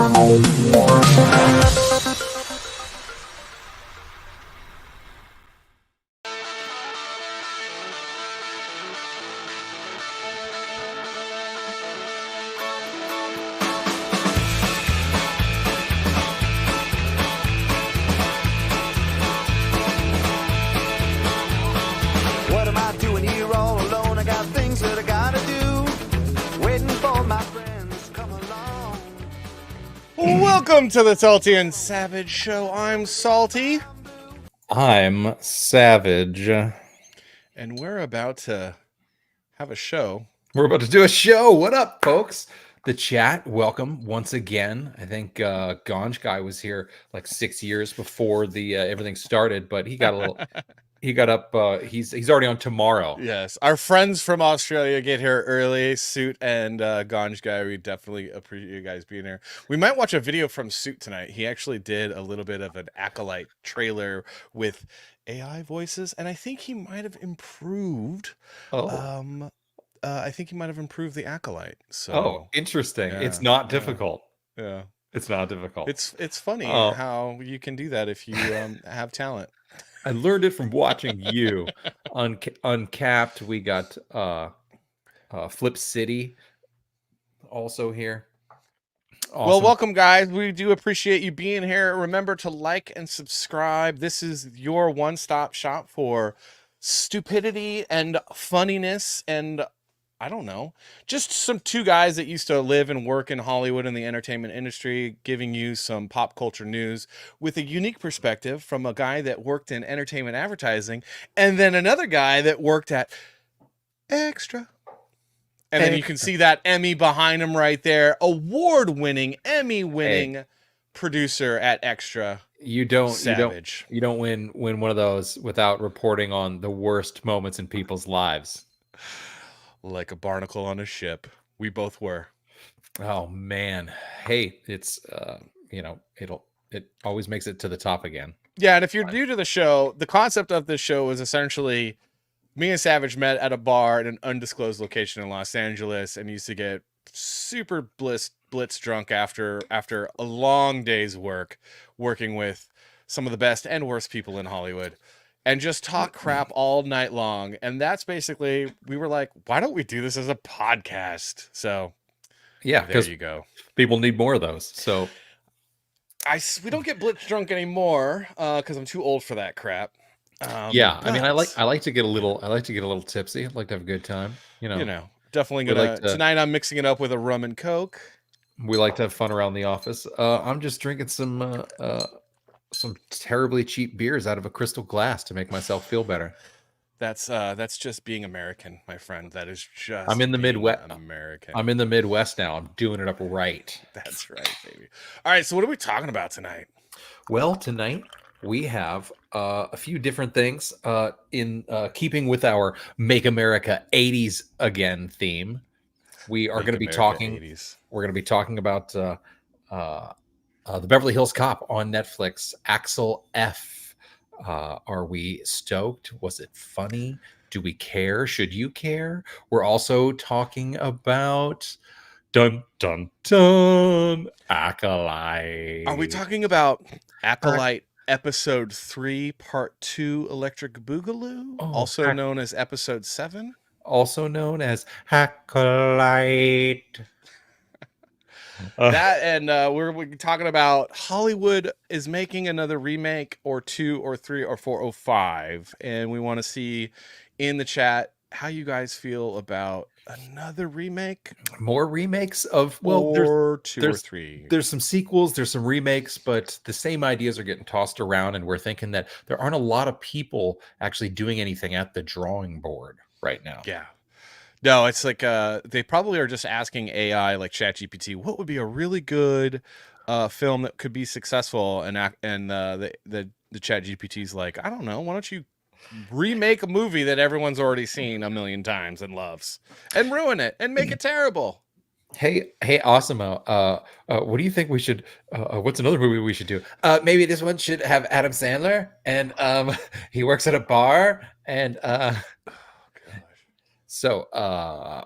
What am I doing here all alone? I got things that I gotta do. Waiting for my friends to come along. Welcome to the Salty and Savage Show. I'm Salty. I'm Savage. And we're about to have a show. We're about to do a show. What up, folks? The chat, welcome once again. I think Ganj guy was here like 6 years before the everything started, but he got a little. He got up. He's already on tomorrow. Yes, our friends from Australia get here early. Suit and Ganj guy, we definitely appreciate you guys being here. We might watch a video from Suit tonight. He actually did a little bit of an Acolyte trailer with AI voices, and I think he might have improved. Oh, I think he might have improved the Acolyte. So, interesting. yeah, It's not yeah. difficult. Yeah, It's not difficult. it's funny Oh. how you can do that if you have talent. I learned it from watching you. Uncapped. We got Flip City also here. Well, Awesome. welcome, guys. We do appreciate you being here. Remember to like and subscribe. This is your one-stop shop for stupidity and funniness and, I don't know, just some two guys that used to live and work in Hollywood in the entertainment industry, giving you some pop culture news with a unique perspective from a guy that worked in entertainment advertising and then another guy that worked at Extra. And then you can see that Emmy behind him right there. Award-winning, Emmy-winning producer at Extra. You don't Savage. You don't win one of those without reporting on the worst moments in people's lives. Like a barnacle on a ship. We both were. Oh man. Hey, it's it always makes it to the top again. Yeah, and if you're new to the show, the concept of this show is essentially me and Savage met at a bar in an undisclosed location in Los Angeles and used to get super blitz drunk after a long day's working with some of the best and worst people in Hollywood and just talk crap all night long. And that's basically, we were like, why don't we do this as a podcast? So Yeah, there because you go. people need more of those. So We don't get blitz drunk anymore because I'm too old for that crap. yeah, I mean, I but, like to get a little tipsy. I like to have a good time. Definitely we gonna like to- tonight. I'm mixing it up with a rum and coke. We like to have fun around the office. I'm just drinking some terribly cheap beers out of a crystal glass to make myself feel better. That's just being American, my friend. That is just. I'm in the being Midwest. American. I'm in the Midwest now. I'm doing it up right. That's right, baby. All right. So what are we talking about tonight? Well, tonight we have a few different things in keeping with our Make America 80s Again theme. We are going to be talking. 80s. We're going to be talking about the Beverly Hills Cop on Netflix. Axel F. Are we stoked? Was it funny? Do we care? Should you care? We're also talking about dun dun dun Acolyte. Are we talking about Acolyte Episode 3, Part 2, Electric Boogaloo, also known as Episode 7? Also known as Acolyte. That and we're talking about Hollywood is making another remake or 2 or 3 or 4 or 5, and we want to see in the chat how you guys feel about another remake. More remakes of or 2 or 3. There's some sequels, there's some remakes, but the same ideas are getting tossed around, and we're thinking that there aren't a lot of people actually doing anything at the drawing board right now. Yeah. No, it's like they probably are just asking AI like ChatGPT, what would be a really good film that could be successful, and the ChatGPT's like, I don't know, why don't you remake a movie that everyone's already seen a million times and loves and ruin it and make it terrible. Hey, Osimo, what do you think we should, what's another movie we should do? Maybe this one should have Adam Sandler, and he works at a bar, and so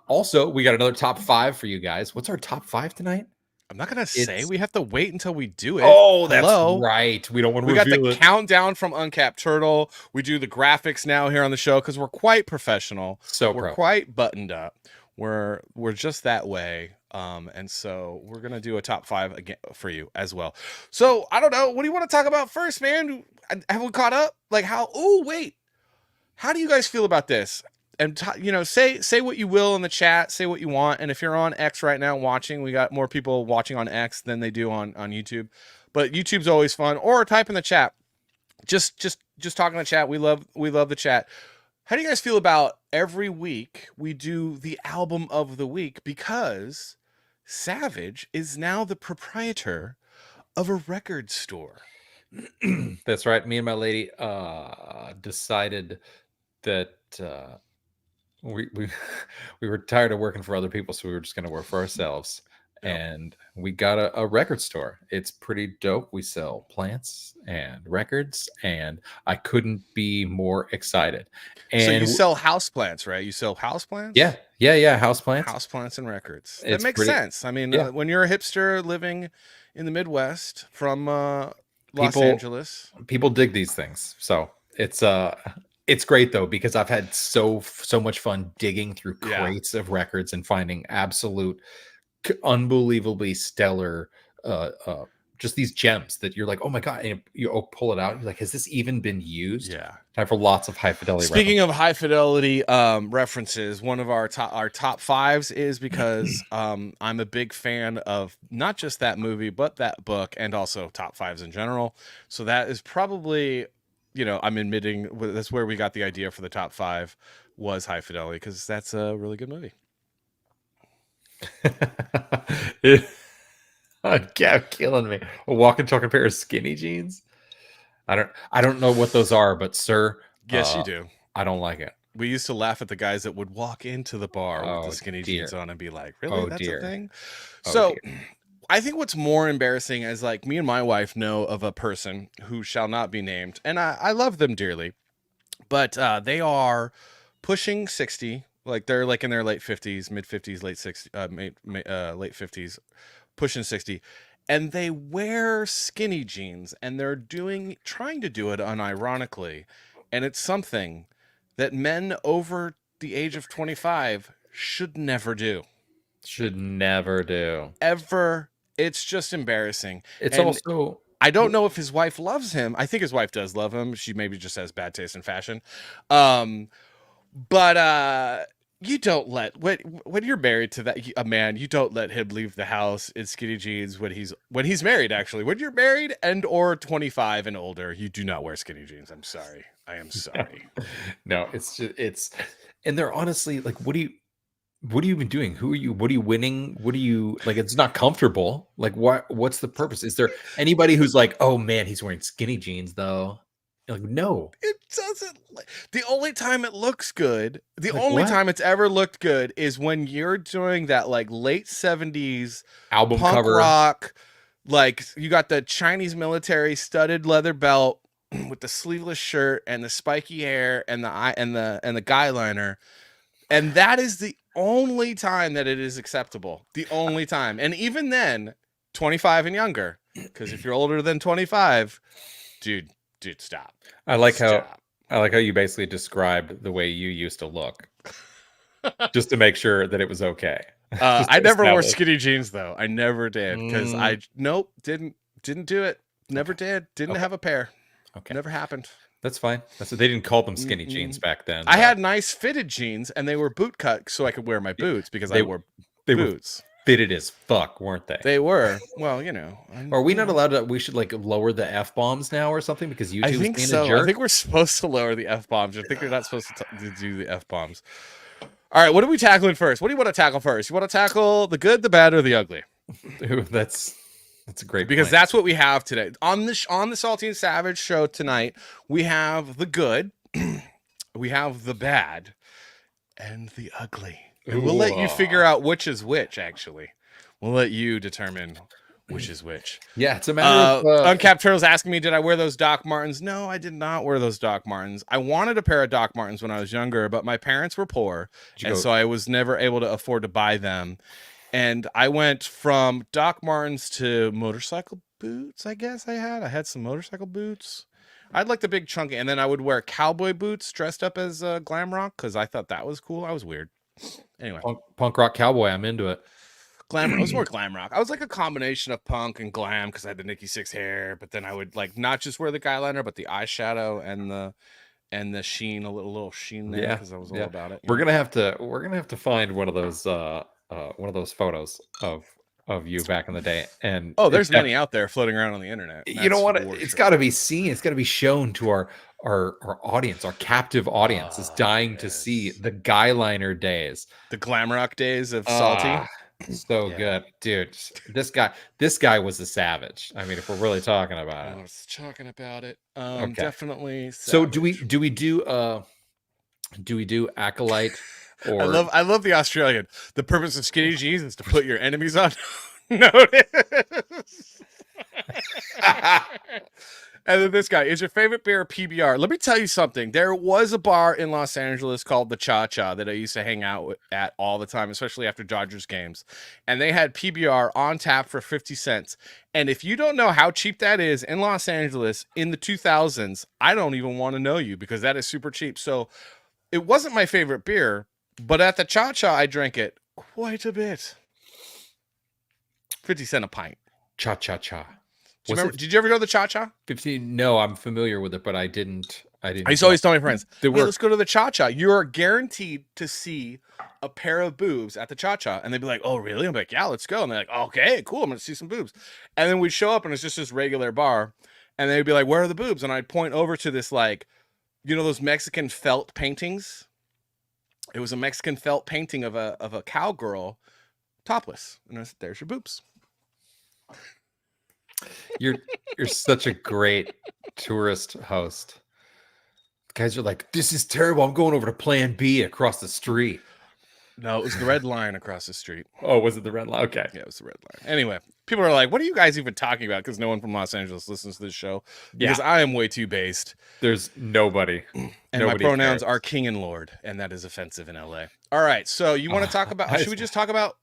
also we got another top 5 for you guys. What's our top 5 tonight? I'm not gonna say It's we have to wait until we do it. oh, that's Hello. right. We don't want to We got the reveal it. countdown from Uncapped Turtle. We do the graphics now here on the show because we're quite professional. So We're pro. quite buttoned up. We're just that way. And so we're gonna do a top 5 again for you as well. So I don't know. What do you want to talk about first, man? Have we caught up? Like how? Oh wait, how do you guys feel about this? And say what you will in the chat. Say what you want. And if you're on X right now watching, we got more people watching on X than they do on YouTube. But YouTube's always fun. Or type in the chat. Just talk in the chat. We love the chat. How do you guys feel about every week we do the album of the week, because Savage is now the proprietor of a record store? That's right. Me and my lady decided that we we were tired of working for other people, so we were just going to work for ourselves. Yep. And we got a record store. It's pretty dope. We sell plants and records, and I couldn't be more excited. And So you sell houseplants, right? You sell houseplants? yeah, houseplants. Houseplants and records. It's That makes pretty- sense. I mean, yeah. when you're a hipster living in the Midwest from Los People- Angeles. People dig these things, so it's great though, because I've had so much fun digging through Yeah. crates of records and finding absolute unbelievably stellar just these gems that you're like, oh my god, and you pull it out, you're like, has this even been used? Yeah. Time for lots of high fidelity Speaking of high fidelity references, one of our top 5s is because I'm a big fan of not just that movie, but that book, and also top 5s in general. So that is probably, I'm admitting that's where we got the idea for the top 5 was High Fidelity, because that's a really good movie. Gav killing me. A walking talking pair of skinny jeans. I don't know what those are, but sir, Yes, you do. I don't like it. We used to laugh at the guys that would walk into the bar with Oh, the skinny dear. jeans on and be like, really? Oh, That's dear. a thing? Oh, So dear. I think what's more embarrassing is, like, me and my wife know of a person who shall not be named, and I love them dearly, but they are pushing 60. Like, they're like in their late 50s, mid 50s, late 60s, late 50s, pushing 60. And they wear skinny jeans, and they're trying to do it unironically. And it's something that men over the age of 25 should never do. Should never do. Ever. It's just embarrassing. It's And also I don't know if his wife loves him. I think his wife does love him. She maybe just has bad taste in fashion. But you don't let when you're married to a man, you don't let him leave the house in skinny jeans when he's married. Actually, when you're married and or 25 and older, you do not wear skinny jeans. I'm sorry. I am sorry. no, it's and they're honestly like, what are you even doing? Who are you? What are you winning? What are you like? It's not comfortable. Like, what's the purpose? Is there anybody who's like, oh man, he's wearing skinny jeans though? You're like, no. It doesn't. The only time it looks good, the Like, only what? time it's ever looked good is when you're doing that like late 70s Album punk cover. rock, like you got the Chinese military studded leather belt with the sleeveless shirt and the spiky hair and the guy liner, and that is the only time that it is acceptable. The only time, and even then, 25 and younger, because if you're older than 25, dude, stop. I like Stop. how you basically described the way you used to look, just to make sure that it was okay. Just to I never wore establish. skinny jeans though. I never did, because didn't do it. Never did. Didn't Okay. have a pair. Okay, Never happened. that's fine. They didn't call them skinny jeans back then. I but had nice fitted jeans, and they were boot cut, so I could wear my boots because I They- wore they were boots. fitted as fuck, weren't they? They were. Well, Are we not allowed to? We should like lower the f bombs now or something because YouTube's I think being so. a jerk. I think we're supposed to lower the f bombs. I think you're not supposed to do the f bombs. All right, what are we tackling first? What do you want to tackle first? You want to tackle the good, the bad, or the ugly? Ooh, that's a great Because point. that's what we have today on the Salty and Savage show tonight. We have the good, we have the bad, and the ugly. And we'll let you figure out which is which. Actually, we'll let you determine which is which. Yeah, it's a matter of Uncapped Turtle's asking me, did I wear those Doc Martens? No, I did not wear those Doc Martens. I wanted a pair of Doc Martens when I was younger, but my parents were poor, Did you and go- so I was never able to afford to buy them. And I went from Doc Martens to motorcycle boots. I guess I had some motorcycle boots. I'd like the big chunky, and then I would wear cowboy boots dressed up as glam rock because I thought that was cool. I was weird. Anyway, Punk rock cowboy. I'm into it. glam. I was more glam rock. I was like a combination of punk and glam because I had the Nikki Sixx hair. But then I would like not just wear the eyeliner, but the eyeshadow and the sheen, a little sheen there because I was all about it. We're gonna have to find one of those photos of you back in the day. And there's many out there floating around on the internet. You know what? It's got to be seen. It's got to be shown to our audience. Our captive audience is dying to see the guyliner days, the glam rock days of Salty. So good, dude. This guy was a savage. I mean, if we're really talking about it, I was talking about it. Definitely. Savage. So do we do Acolyte? Or I love the Australian. The purpose of skinny jeans is to put your enemies on notice. And then this guy, is your favorite beer PBR? Let me tell you something. There was a bar in Los Angeles called the Cha Cha that I used to hang out at all the time, especially after Dodgers games. And they had PBR on tap for 50 cents. And if you don't know how cheap that is in Los Angeles in the 2000s, I don't even want to know you because that is super cheap. So it wasn't my favorite beer, but at the Cha Cha, I drank it quite a bit. 50 cents a pint. Cha Cha Cha. Did you ever go to the Cha Cha? 15. No, I'm familiar with it, but I didn't. I used to always tell my friends, hey, let's go to the Cha Cha. You're guaranteed to see a pair of boobs at the Cha Cha. And they'd be like, oh, really? I'm like, yeah, let's go. And they're like, okay, cool. I'm going to see some boobs. And then we'd show up and it's just this regular bar. And they'd be like, where are the boobs? And I'd point over to this, like, you know, those Mexican felt paintings. It was a Mexican felt painting of a cowgirl topless. And I said, there's your boobs. You're such a great tourist host. Guys are like, this is terrible. I'm going over to Plan B across the street. No, it was the red line across the street. Oh, was it the red line? Okay. Yeah, it was the red line. Anyway, people are like, what are you guys even talking about? Because no one from Los Angeles listens to this show. Because I am way too based. There's nobody. And my pronouns are king and lord. And that is offensive in LA. All right. So you want to talk about, should we just talk about,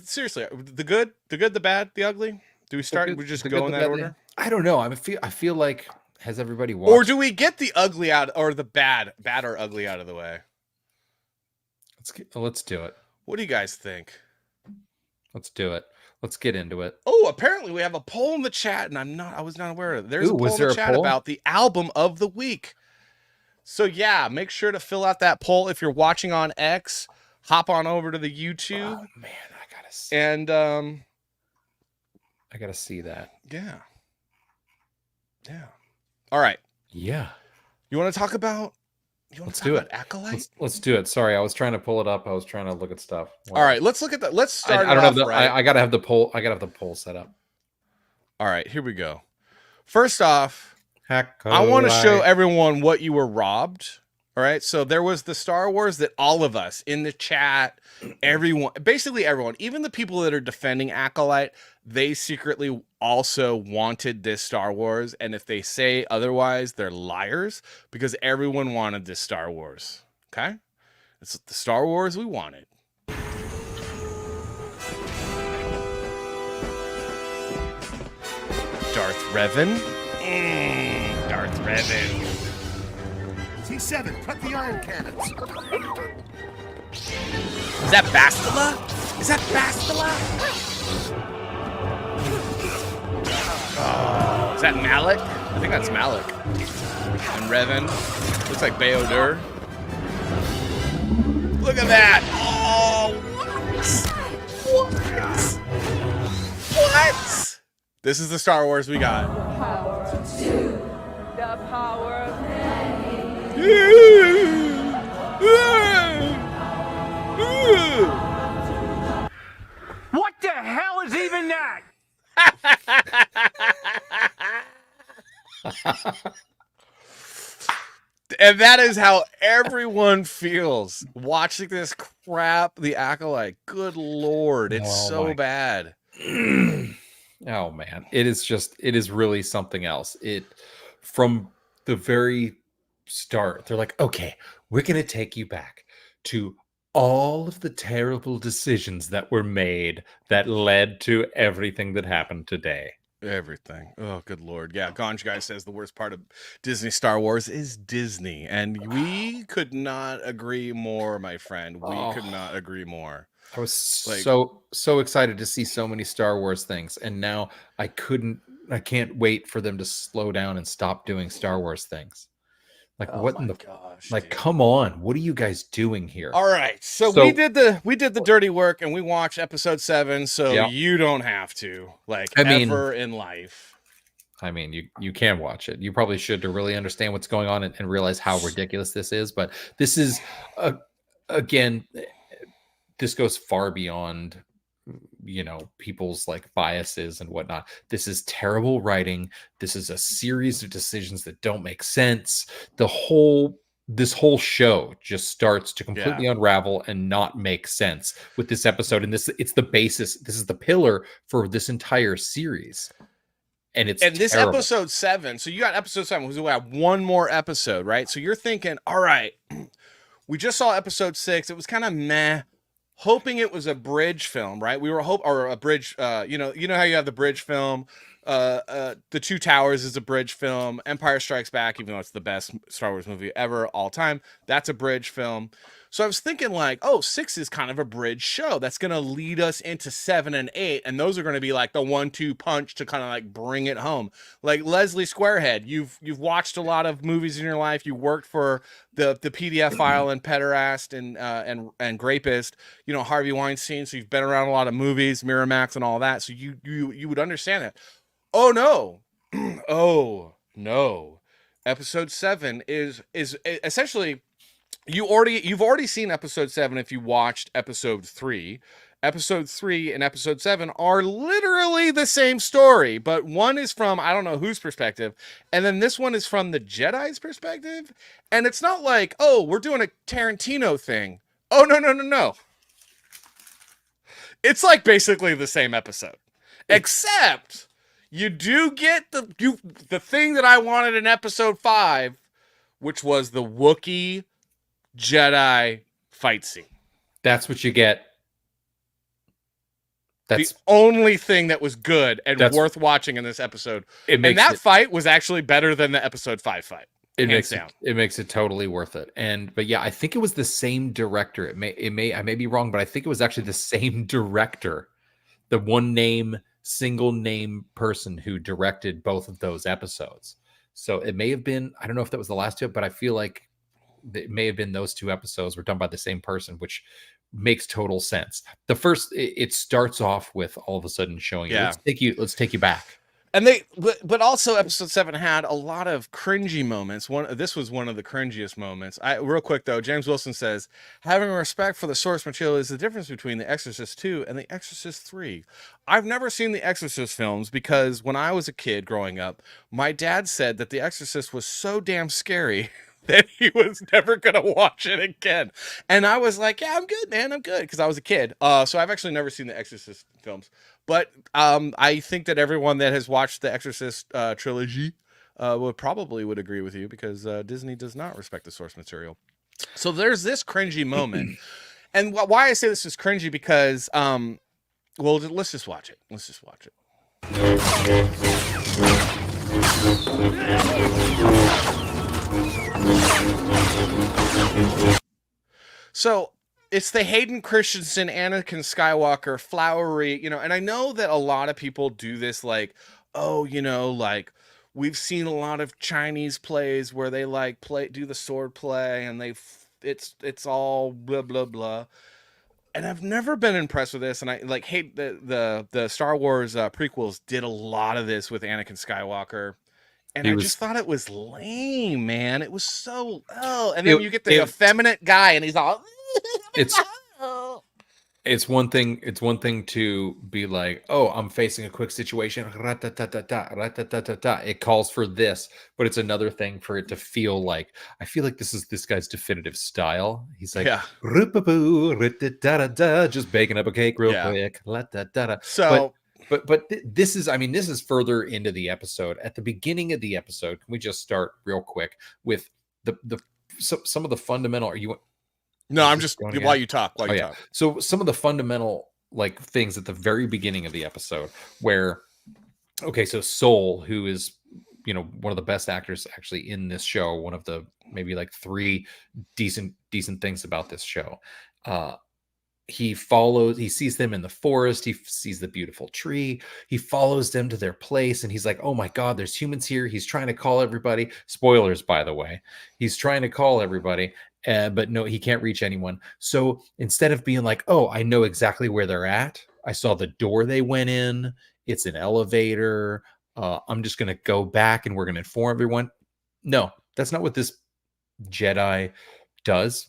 seriously, the good, the bad, the ugly? Do we start? We just go in that order? I don't know. I feel like, has everybody watched? Or do we get the ugly out, or the bad or ugly out of the way? Let's do it. What do you guys think? Let's do it. Let's get into it. Oh, apparently we have a poll in the chat, and I was not aware of it. There's a poll in the chat about the album of the week. So yeah, make sure to fill out that poll. If you're watching on X, hop on over to the YouTube. Oh man, I gotta see. And I gotta see that. Yeah. All right. Yeah. You want to talk about? Let's do it. Acolyte. Let's do it. Sorry, I was trying to pull it up. I was trying to look at stuff. All right, let's look at that. Let's start. I don't have the. Right. I gotta have the poll. I gotta have the poll set up. All right, here we go. First off, Acolyte. I want to show everyone what you were robbed. All right, so there was the Star Wars that all of us in the chat, everyone, basically everyone, even the people that are defending Acolyte, they secretly also wanted this Star Wars. And if they say otherwise, they're liars because everyone wanted this Star Wars. Okay? It's the Star Wars we wanted. Darth Revan. Darth Revan. T7, cut the iron cannons. Is that Bastila? Is that Bastila? Oh, is that Malik? I think that's Malik. And Revan. Looks like Bayodur. Look at that! Oh, what? What? This is the Star Wars we got. The power of many. What the hell is even that? And that is how everyone feels watching this crap, the Acolyte. Good Lord, it's so bad. Oh man, it is really something else. From the very start, they're like, okay, we're gonna take you back to all of the terrible decisions that were made that led to everything that happened today. Everything. Oh, good Lord. Yeah. Ganj Guy says the worst part of Disney Star Wars is Disney. And we could not agree more, my friend. We could Oh. not agree more. I was Like- so excited to see so many Star Wars things, and now I can't wait for them to slow down and stop doing Star Wars things. Like, Oh what my in the gosh. like? Dude. Come on, what are you guys doing here? All right. So we did the dirty work and we watched episode 7, so Yeah. you don't have to, like, I mean- ever in life. I mean, you can watch it. You probably should to really understand what's going on and realize how ridiculous this is. But this is, again, this goes far beyond, people's like biases and whatnot. This is terrible writing. This is a series of decisions that don't make sense. This whole show just starts to completely unravel and not make sense with this episode. And it's the basis. This is the pillar for this entire series. And this terrible. episode 7, so you got episode 7, we have one more episode, right? So you're thinking, all right, we just saw episode 6. It was kind of meh, hoping it was a bridge film, right? We were or a bridge, you know how you have the bridge film, The Two Towers is a bridge film, Empire Strikes Back, even though it's the best Star Wars movie ever, all time, that's a bridge film. So I was thinking like, oh, 6 is kind of a bridge show that's going to lead us into 7 and 8. And those are going to be like the 1-2 punch to kind of like bring it home. Like Leslie Squarehead, you've watched a lot of movies in your life. You worked for the PDF file and Pederast and Grapist, Harvey Weinstein. So you've been around a lot of movies, Miramax and all that. So you would understand that. Oh no. Oh no. Episode 7 is essentially, you've already seen episode 7 if you watched episode 3. Episode 3 and episode 7 are literally the same story, but one is from I don't know whose perspective, and then this one is from the Jedi's perspective. And it's not like, oh, we're doing a Tarantino thing. Oh no. It's like basically the same episode. Except you do get the thing that I wanted in episode 5, which was the Wookiee Jedi fight scene. That's what you get. That's the only thing that was good and worth watching in this episode. And that fight was actually better than the episode 5 fight. It makes it totally worth it. But yeah, I think it was the same director. I may be wrong, but I think it was actually the same director. The single name person who directed both of those episodes. So it may have been, I don't know if that was the last two, but I feel like it may have been those 2 episodes were done by the same person, which makes total sense. The first, it starts off with all of a sudden showing you, let's take you back. And but also episode 7 had a lot of cringy moments. This was one of the cringiest moments. Real quick though, James Wilson says, having respect for the source material is the difference between The Exorcist 2 and The Exorcist 3. I've never seen the Exorcist films because when I was a kid growing up, my dad said that The Exorcist was so damn scary that he was never gonna watch it again. And I was like, yeah, I'm good, man, I'm good, because I was a kid. So I've actually never seen the Exorcist films. But I think that everyone that has watched the Exorcist trilogy would agree with you, because Disney does not respect the source material. So there's this cringy moment. And why I say this is cringy, because, well, let's just watch it. Let's just watch it. So it's the Hayden Christensen, Anakin Skywalker, flowery, and I know that a lot of people do this, like, oh, like we've seen a lot of Chinese plays where they like do the sword play and it's all blah, blah, blah. And I've never been impressed with this. And I like hate the Star Wars prequels did a lot of this with Anakin Skywalker. And I just thought it was lame, man. It was so, and then you get the effeminate guy and he's all, It's one thing to be like, oh, I'm facing a quick situation. It calls for this, but it's another thing for it to feel like, I feel like this is this guy's definitive style. He's like, just baking up a cake real quick. So, but this is further into the episode. At the beginning of the episode, can we just start real quick with some of the fundamental? No, I'm just going while again? you talk. While Oh you yeah. talk. So some of the fundamental like things at the very beginning of the episode where okay, so Soul, who is one of the best actors actually in this show, one of the maybe like 3 decent things about this show. He sees them in the forest, he sees the beautiful tree, he follows them to their place, and he's like, oh my god, there's humans here. He's trying to call everybody, spoilers by the way, he's trying to call everybody, but no, he can't reach anyone. So instead of being like, oh, I know exactly where they're at, I saw the door they went in, it's an elevator, I'm just going to go back and we're going to inform everyone. No, that's not what this Jedi does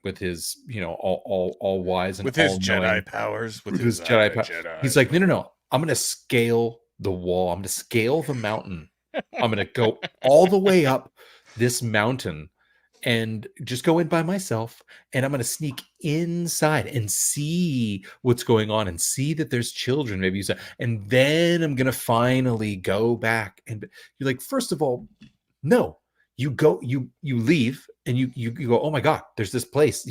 with his, all wise and With his all-knowing Jedi powers, with his Jedi power. He's like, no, I'm going to scale the wall. I'm going to scale the mountain. I'm going to go all the way up this mountain and just go in by myself. And I'm going to sneak inside and see what's going on and see that there's children. Maybe and then I'm going to finally go back. And you're like, first of all, no. You go, you leave, and you go, oh my god, there's this place.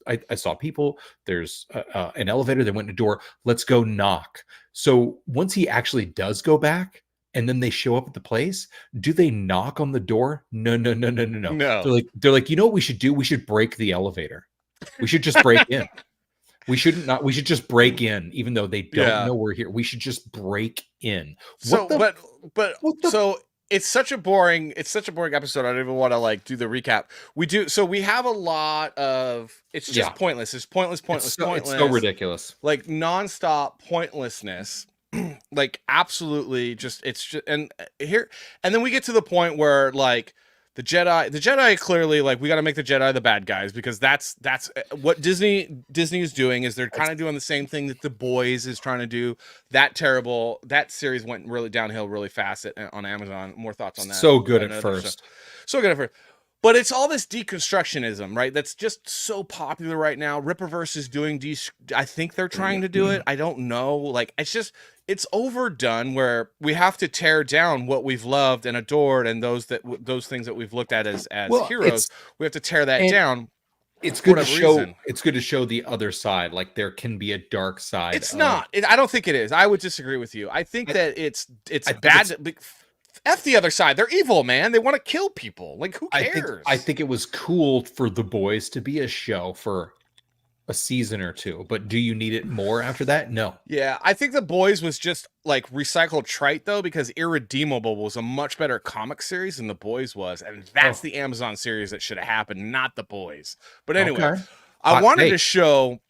I saw people. There's an elevator. They went in a door. Let's go knock. So once he actually does go back, and then they show up at the place, do they knock on the door? No. No. They're like, you know what we should do? We should break the elevator. We should just break in. We should just break in, even though they don't know we're here. We should just break in. It's such a boring episode. I don't even want to like do the recap. We have a lot of, it's just pointless. It's pointless. It's so ridiculous. Like nonstop pointlessness. Like absolutely and then we get to the point where like the Jedi clearly, like, we got to make the Jedi the bad guys, because that's what Disney is doing, is they're kind of doing the same thing that The Boys is trying to do. That series went really downhill really fast on Amazon. More thoughts on that. So good at first. But it's all this deconstructionism, right? That's just so popular right now. Rippaverse is doing I think they're trying to do it. I don't know. Like, it's overdone, where we have to tear down what we've loved and adored, and those things that we've looked at as heroes. We have to tear that down. It's good to show. It's good to show the other side. Like, there can be a dark side. It's not. I don't think it is. I would disagree with you. I think that it's bad. F the other side. They're evil, man. They want to kill people. Like, who cares? I think it was cool for The Boys to be a show for a season or 2, but do you need it more after that? No. Yeah, I think The Boys was just like recycled trite, though, because Irredeemable was a much better comic series than The Boys was, and that's the Amazon series that should have happened, not The Boys. But anyway, okay. I wanted to show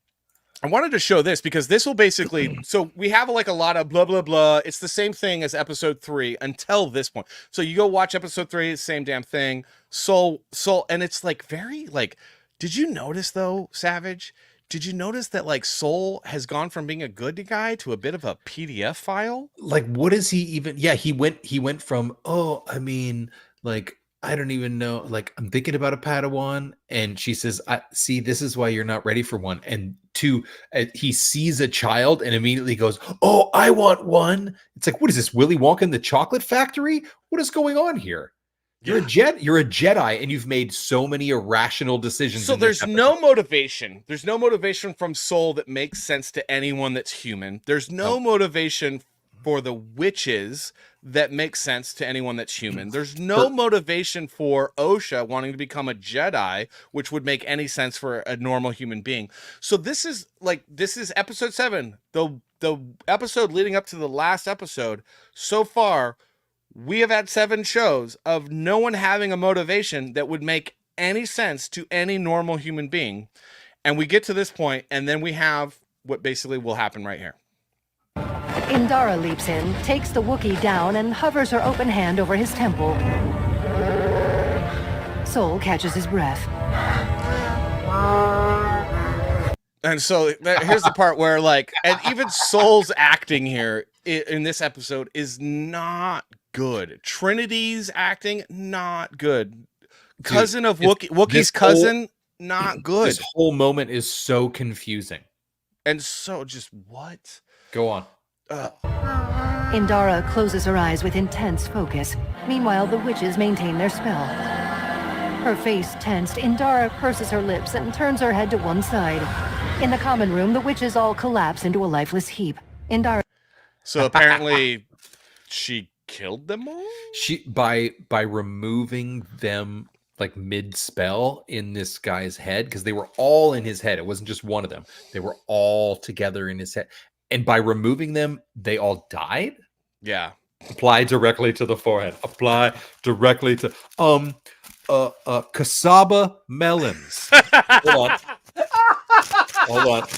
this, because this will basically, so we have like a lot of blah, blah, blah. It's the same thing as episode 3 until this point. So you go watch episode 3, it's the same damn thing. Soul. And it's like very like, did you notice though, Savage? Did you notice that like Soul has gone from being a good guy to a bit of a PDF file? Like, what is he even? Yeah, he went from, like, I don't even know. Like, I'm thinking about a Padawan, and she says, see, this is why you're not ready for one. And 2, he sees a child and immediately goes, oh, I want one. It's like, what is this, Willy Wonka in the Chocolate Factory? What is going on here? You're a Jedi, and you've made so many irrational decisions. So there's no motivation. There's no motivation from Soul that makes sense to anyone that's human. There's no motivation for the witches that makes sense to anyone that's human. There's no motivation for Osha wanting to become a Jedi, which would make any sense for a normal human being. So this is episode 7, the episode leading up to the last episode. So far, we have had 7 shows of no one having a motivation that would make any sense to any normal human being. And we get to this point, and then we have what basically will happen right here. Indara leaps in, takes the Wookiee down, and hovers her open hand over his temple. Soul catches his breath. And so here's the part where, like, and even Soul's acting here in this episode is not good. Trinity's acting, not good. Cousin of Wookiee's cousin, not good. This whole moment is so confusing. And so just what? Go on. Indara closes her eyes with intense focus. Meanwhile, the witches maintain their spell. Her face tensed, Indara purses her lips and turns her head to one side. In the common room, the witches all collapse into a lifeless heap. Indara... So apparently she killed them all? She by removing them like mid spell in this guy's head, because they were all in his head. It wasn't just one of them. They were all together in his head. And by removing them, they all died? Yeah. Apply directly to the forehead. Apply directly to cassava melons. Hold on. Hold on.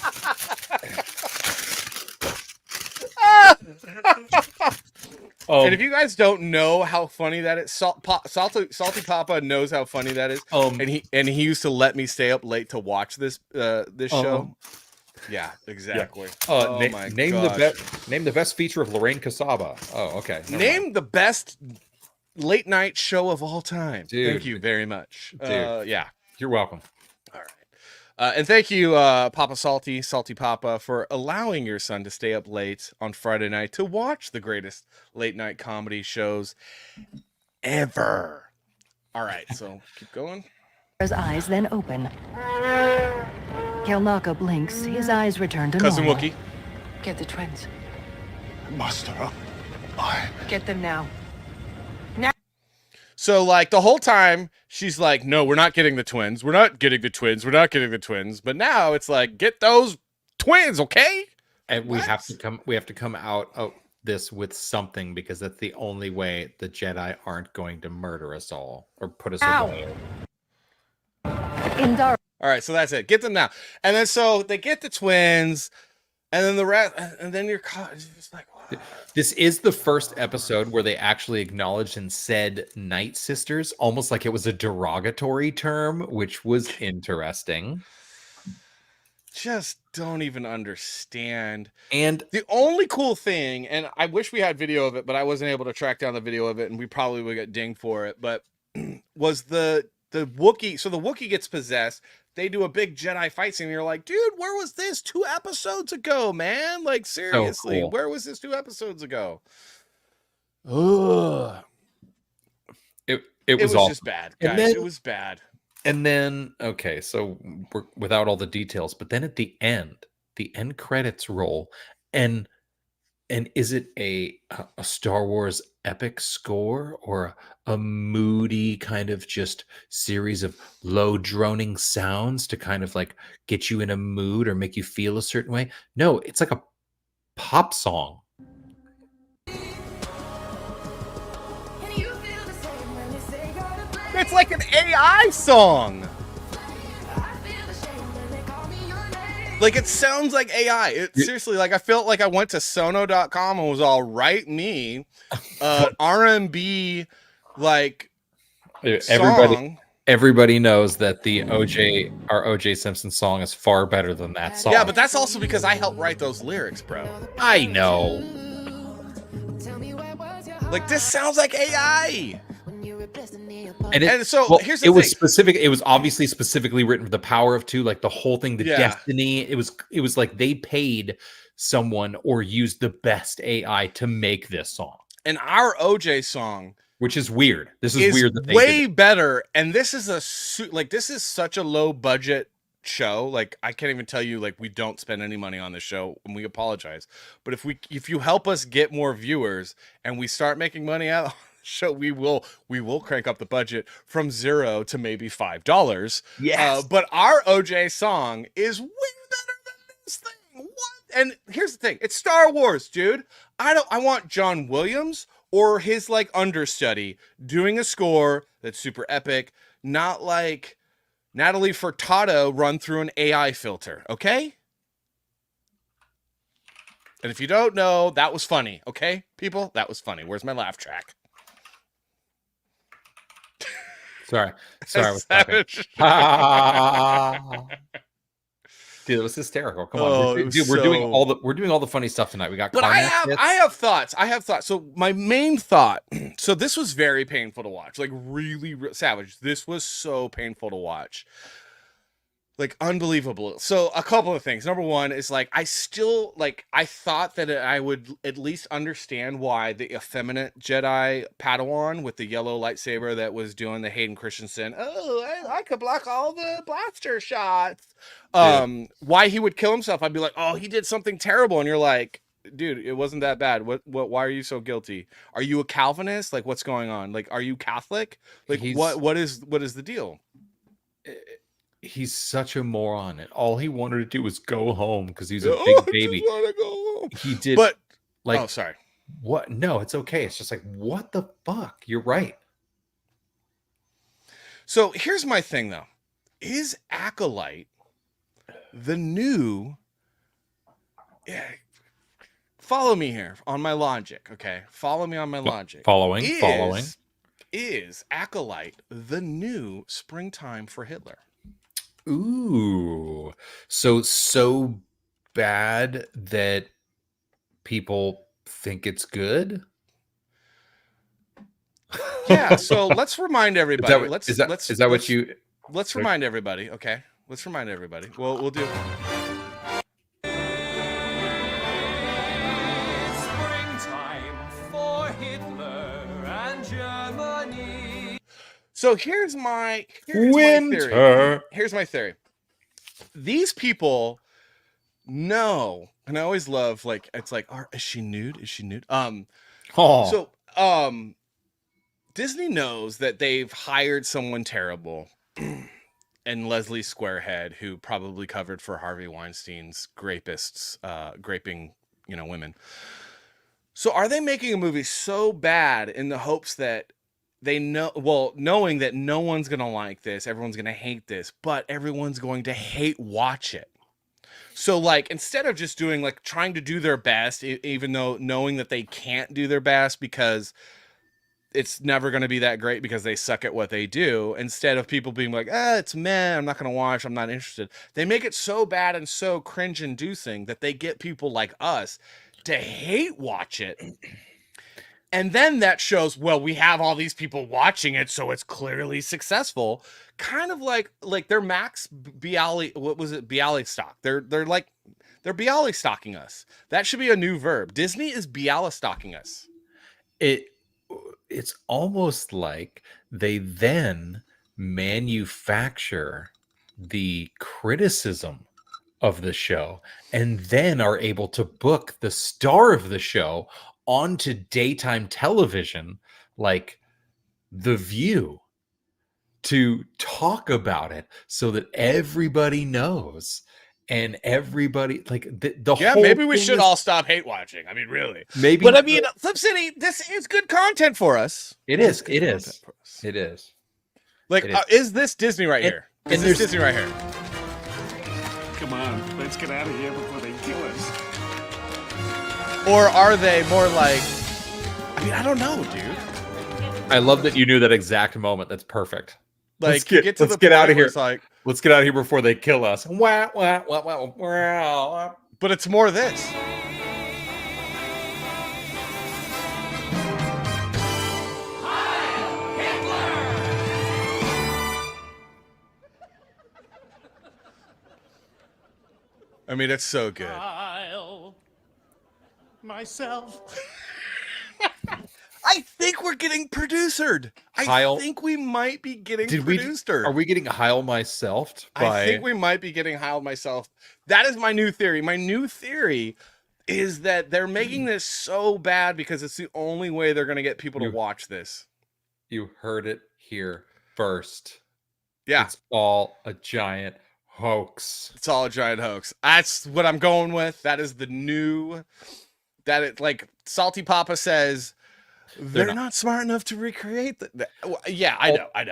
And if you guys don't know how funny that is, Salty Papa knows how funny that is. And he used to let me stay up late to watch this show. Yeah, exactly. Yeah. Oh my name gosh. Name the best feature of Lorraine Cassava. Oh, okay. Name the best late night show of all time. Dude. Thank you very much. Dude. Yeah. You're welcome. All right. And thank you, Papa Salty Papa, for allowing your son to stay up late on Friday night to watch the greatest late night comedy shows ever. All right, so keep going. His eyes then open. Kelnaka blinks. His eyes return to Cousin normal. Wookie. Get the twins. Master, Get them now. So, like, the whole time, she's like, no, we're not getting the twins. We're not getting the twins. We're not getting the twins. But now it's like, get those twins, okay? And we have to come out of this with something, because that's the only way the Jedi aren't going to murder us all or put us away. Indara All right, so that's it. Get them now. And then so they get the twins, and then the rest, and then you're caught. It's just like, wow. This is the first episode where they actually acknowledged and said Night Sisters, almost like it was a derogatory term, which was interesting. Just don't even understand. And the only cool thing, and I wish we had video of it, but I wasn't able to track down the video of it, and we probably would get dinged for it, but was the Wookiee. So the Wookiee gets possessed. They do a big Jedi fight scene. And you're like, dude, where was this 2 episodes ago, man? Like, seriously, cool. Where was this 2 episodes ago? Ugh. It was awful. just bad, guys. It was bad. And then, okay, so we're without all the details, but then at the end credits roll, and is it a Star Wars epic score or a moody kind of just series of low droning sounds to kind of like get you in a mood or make you feel a certain way? No, it's like a pop song. It's like an AI song. Like, it sounds like AI. Seriously, like, I felt like I went to sono.com and was all, write me R&B, like, song. Everybody knows that our OJ Simpson song is far better than that song. Yeah, but that's also because I helped write those lyrics, bro. I know. Like, this sounds like AI. And so here's the thing. Was specific. It was obviously specifically written for the power of 2, like the whole thing, the destiny. It was like they paid someone or used the best AI to make this song. And our OJ song, which is weird. This is weird. That they way did it. Better. And this is this is such a low budget show. Like, I can't even tell you, like, we don't spend any money on this show, and we apologize. But if you help us get more viewers and we start making money out of the show, we will crank up the budget from $0 to maybe $5. Yes. But our OJ song is way better than this thing. What? And here's the thing. It's Star Wars, dude. I want John Williams or his, like, understudy doing a score that's super epic, not like Natalie Furtado run through an AI filter, okay? And if you don't know, that was funny, okay, people? That was funny. Where's my laugh track? Sorry, I was talking. Dude, it was hysterical. Come on, dude, we're doing all the funny stuff tonight. We got. But I have thoughts. So my main thought. So this was very painful to watch. Like, really savage. This was so painful to watch. Like, unbelievable. So a couple of things. Number one is like, I still like, I thought that I would at least understand why the effeminate Jedi Padawan with the yellow lightsaber that was doing the Hayden Christensen, I could block all the blaster shots. Why he would kill himself. I'd be like, oh, he did something terrible. And you're like, dude, it wasn't that bad. Why are you so guilty? Are you a Calvinist? Like, what's going on? Like, are you Catholic? Like, what is the deal? He's such a moron, and all he wanted to do was go home because he's a big baby. I just want to go home. He did, but like, oh, sorry. What? No, it's okay. It's just like, what the fuck? You're right. So here's my thing, though. Is Acolyte the new? Yeah, follow me here on my logic, okay? Follow me on my logic. Following. Is Acolyte the new springtime for Hitler? Ooh, so bad that people think it's good. Yeah. So let's remind everybody. Is that what you? Let's remind everybody. Okay. Let's remind everybody. We'll do. Springtime for Hitler and Germany. So here's my theory. Here's my theory. These people know, and I always love, like, it's like, is she nude? Is she nude? So Disney knows that they've hired someone terrible and Leslie Squarehead, who probably covered for Harvey Weinstein's grapists, graping, women. So are they making a movie so bad in the hopes that they know, knowing that no one's going to like this, everyone's going to hate this, but everyone's going to hate watch it. So, like, instead of just doing, like, trying to do their best, even though knowing that they can't do their best because it's never going to be that great because they suck at what they do, instead of people being like, it's meh, I'm not going to watch, I'm not interested, they make it so bad and so cringe-inducing that they get people like us to hate watch it. And then that shows, well, we have all these people watching it, so it's clearly successful. Kind of like they're Max Bialy, what was it? Bialystok. They're Bialystocking us. That should be a new verb. Disney is Bialystocking us. It's almost like they then manufacture the criticism of the show and then are able to book the star of the show onto daytime television like The View to talk about it so that everybody knows and everybody, like, the whole maybe we thing should is, all stop hate watching. I mean, really. maybe, But I mean, Flip City, this is good content for us. it is. Like, is this Disney right here? Is this there's- Disney right here? Come on, let's get out of here before they kill us. Or are they more like, I mean, I don't know, dude. I love that you knew that exact moment. That's perfect. Like, Let's get to the out point of where here. It's like, Let's get out of here before they kill us. Wah, wah, wah, wah, wah. but it's more this. I mean, it's so good. Myself. I think we're getting producered. Kyle, I think we might be getting produced. Are we getting Heil myself? I think we might be getting Heil myself. That is my new theory. My new theory is that they're making this so bad because it's the only way they're going to get people to watch this. You heard it here first. Yeah. It's all a giant hoax. It's all a giant hoax. That's what I'm going with. That is the new, that it, like Salty Papa says, they're not smart enough to recreate the yeah, I know. But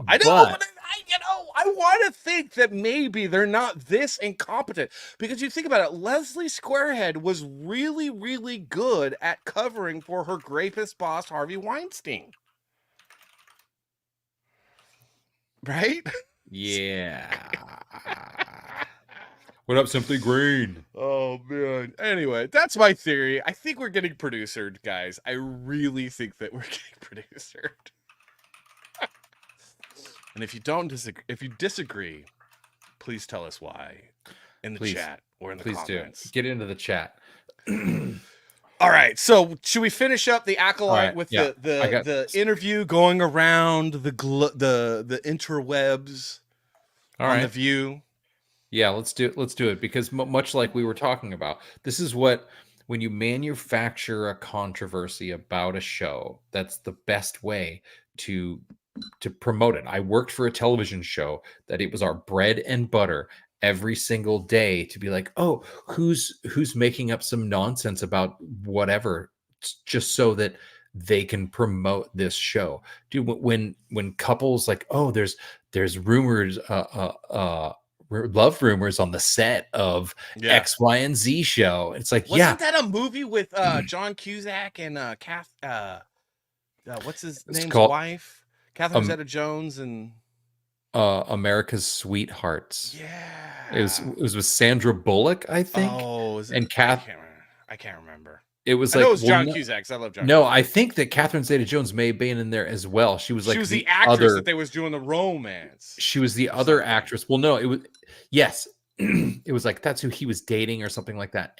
I want to think that maybe they're not this incompetent, because you think about it, Leslie Squarehead was really, really good at covering for her grapist boss, Harvey Weinstein. Right? Yeah. What up, Simply Green? Oh, man. Anyway, that's my theory. I think we're getting producered, guys. I really think that we're getting producered. And if you disagree, please tell us why in the Please. chat or in the Please comments. do. Get into the chat. All right, so should we finish up the Acolyte All right, with yeah. the interview going around the interwebs All on right. The View? Yeah, let's do it because much like we were talking about, this is what when you manufacture a controversy about a show, that's the best way to promote it. I worked for a television show that it was our bread and butter every single day to be like, oh, who's making up some nonsense about whatever, just so that they can promote this show. Dude, when couples like, oh, there's rumors, love rumors on the set of X, Y, and Z show. It's like, Wasn't that a movie with John Cusack and what's his It's name's called, wife? Catherine Zeta-Jones and America's Sweethearts. Yeah. It was with Sandra Bullock, I think. Oh, is it? And I can't remember. It was I like, know it was John no, Cusack. 'Cause I love John. No, Cusack. I think that Catherine Zeta-Jones may have been in there as well. She was like she was the actress that they was doing the romance. She was the other actress. Well, no, it was yes. It was like that's who he was dating or something like that.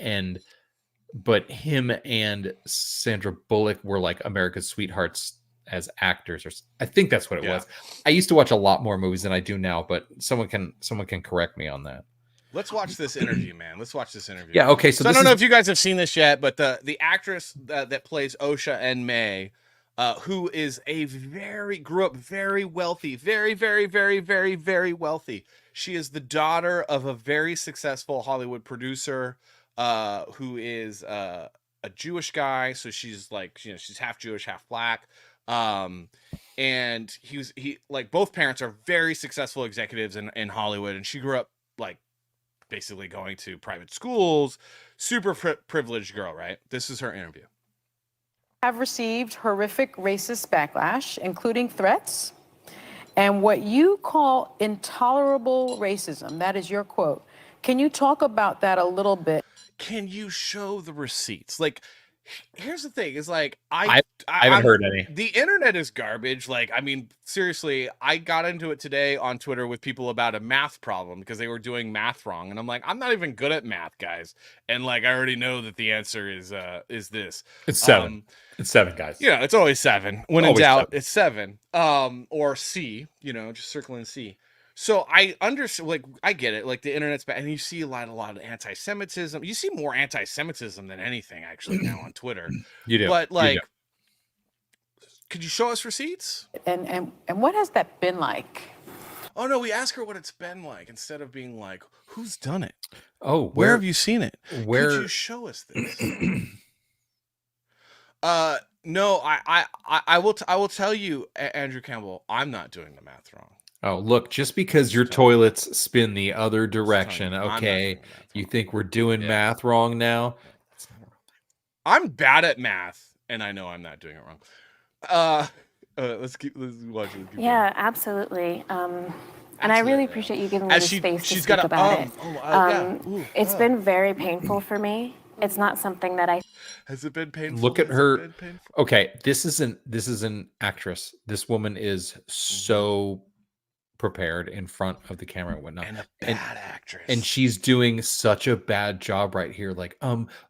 But him and Sandra Bullock were like America's Sweethearts as actors, or I think that's what it was. I used to watch a lot more movies than I do now, but someone can correct me on that. Let's watch this interview, man. Let's watch this interview. Yeah, okay. So I don't know if you guys have seen this yet, but the actress that plays Osha and May, who is grew up very wealthy, very, very, very, very, very wealthy. She is the daughter of a very successful Hollywood producer, who is a Jewish guy. So she's like, she's half Jewish, half black. And he like both parents are very successful executives in Hollywood, and she grew up like basically going to private schools, super privileged girl, right? This is her interview. Have received horrific racist backlash, including threats and what you call intolerable racism. That is your quote. Can you talk about that a little bit? Can you show the receipts? Like, here's the thing: is like I haven't heard any. The internet is garbage. Like, I mean, seriously, I got into it today on Twitter with people about a math problem because they were doing math wrong, and I'm like, I'm not even good at math, guys, and like, I already know that the answer is this. It's 7. It's 7, guys. Yeah, it's always 7. When in Always doubt, 7. it's 7. Or C. Just circling C. So I understand, like, I get it. Like, the internet's bad, and you see a lot of anti-Semitism. You see more anti-Semitism than anything actually now on Twitter. You do, but like, could you show us receipts? And what has that been like? Oh no, we ask her what it's been like instead of being like, who's done it? Oh, where have you seen it? Where could you show us this? No, I will tell you, Andrew Campbell, I'm not doing the math wrong. Oh, look, just because your toilets spin the other direction, okay, you think we're doing math wrong now? I'm bad at math, and I know I'm not doing it wrong. Let's watch it. Yeah, absolutely. And I really appreciate you giving me the space to speak about it. It's been very painful for me. It's not something that I... Has it been painful? Look at her. Okay, this is an actress. This woman is so prepared in front of the camera and whatnot, and a bad actress, and she's doing such a bad job right here. Like,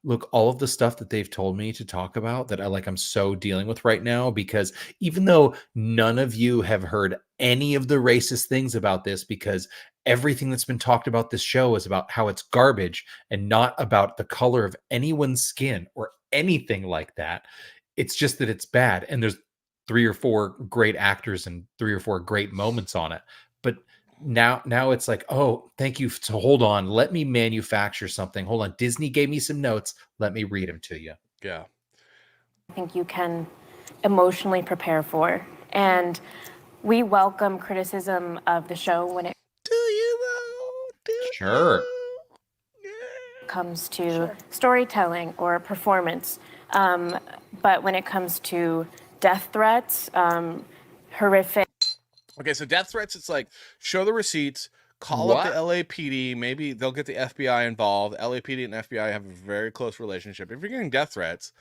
look, all of the stuff that they've told me to talk about that I'm so dealing with right now, because even though none of you have heard any of the racist things about this, because everything that's been talked about this show is about how it's garbage and not about the color of anyone's skin or anything like that. It's just that it's bad, and there's 3 or 4 great actors and 3 or 4 great moments on it. But now it's like, oh, thank you. So hold on, let me manufacture something. Hold on, Disney gave me some notes. Let me read them to you. Yeah. I think you can emotionally prepare for, and we welcome criticism of the show when it comes to storytelling or performance. But when it comes to death threats, horrific. Okay, so death threats, it's like, show the receipts, call up the LAPD, maybe they'll get the FBI involved. LAPD and FBI have a very close relationship. If you're getting death threats,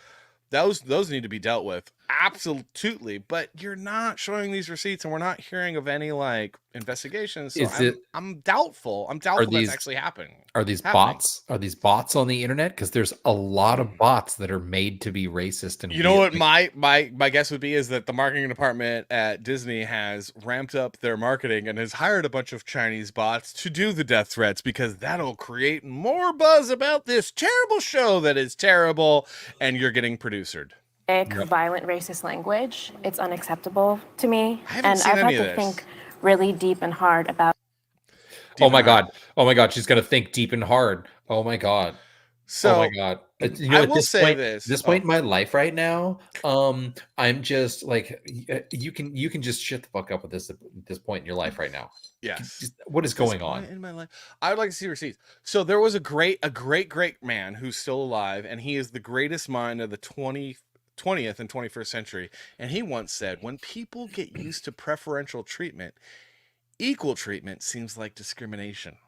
those need to be dealt with absolutely, but you're not showing these receipts, and we're not hearing of any like investigations. So I'm doubtful. I'm doubtful that's actually happening. Are these bots? Are these bots on the internet? Because there's a lot of bots that are made to be racist. And you know what my guess would be is that the marketing department at Disney has ramped up their marketing and has hired a bunch of Chinese bots to do the death threats, because that'll create more buzz about this terrible show that is terrible, and you're getting producered. Violent racist language. It's unacceptable to me. And I've had to think really deep and hard about. Oh my God. She's going to think deep and hard. Oh my God. So, oh my God. You know, I at will this say point, this. This point in my life right now, I'm just like, you can just shut the fuck up at this point in your life right now. Yes. What is going on in my life? I would like to see receipts. So there was a great man who's still alive, and he is the greatest mind of the 20th and 21st century. And he once said, when people get used to preferential treatment, equal treatment seems like discrimination.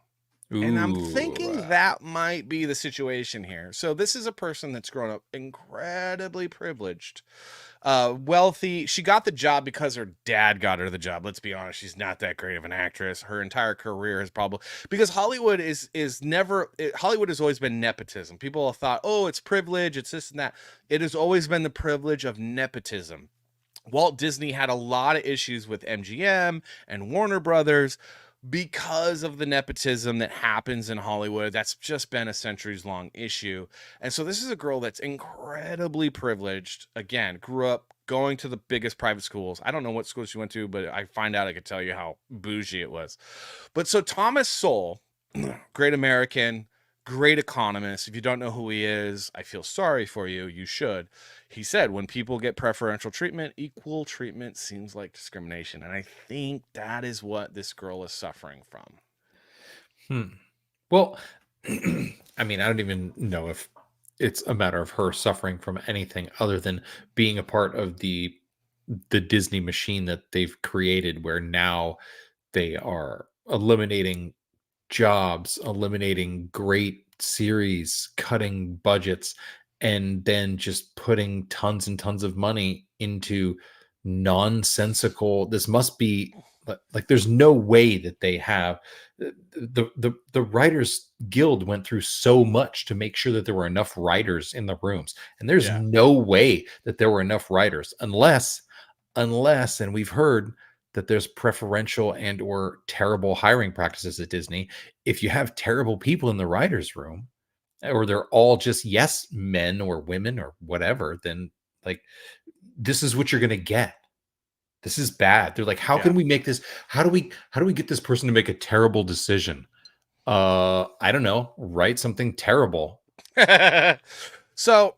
Ooh. And I'm thinking that might be the situation here. So this is a person that's grown up incredibly privileged, wealthy. She got the job because her dad got her the job. Let's be honest. She's not that great of an actress. Her entire career is probably because Hollywood Hollywood has always been nepotism. People have thought, oh, it's privilege. It's this and that. It has always been the privilege of nepotism. Walt Disney had a lot of issues with MGM and Warner Brothers because of the nepotism that happens in Hollywood. That's just been a centuries-long issue. And so this is a girl that's incredibly privileged. Again, grew up going to the biggest private schools. I don't know what school she went to, but I find out I could tell you how bougie it was. But so Thomas Sowell, great American, great economist. If you don't know who he is, I feel sorry for you. You should. He said, when people get preferential treatment, equal treatment seems like discrimination. And I think that is what this girl is suffering from. Well, I mean, I don't even know if it's a matter of her suffering from anything other than being a part of the Disney machine that they've created, where now they are eliminating jobs, eliminating great series, cutting budgets, and then just putting tons and tons of money into nonsensical. This must be like, there's no way that they have the Writers Guild went through so much to make sure that there were enough writers in the rooms, and there's no way that there were enough writers unless, and we've heard that there's preferential and or terrible hiring practices at Disney. If you have terrible people in the writers' room, or they're all just yes men or women or whatever, then like, this is what you're going to get. This is bad. They're like, how can we make this? How do we get this person to make a terrible decision? I don't know. Write something terrible. So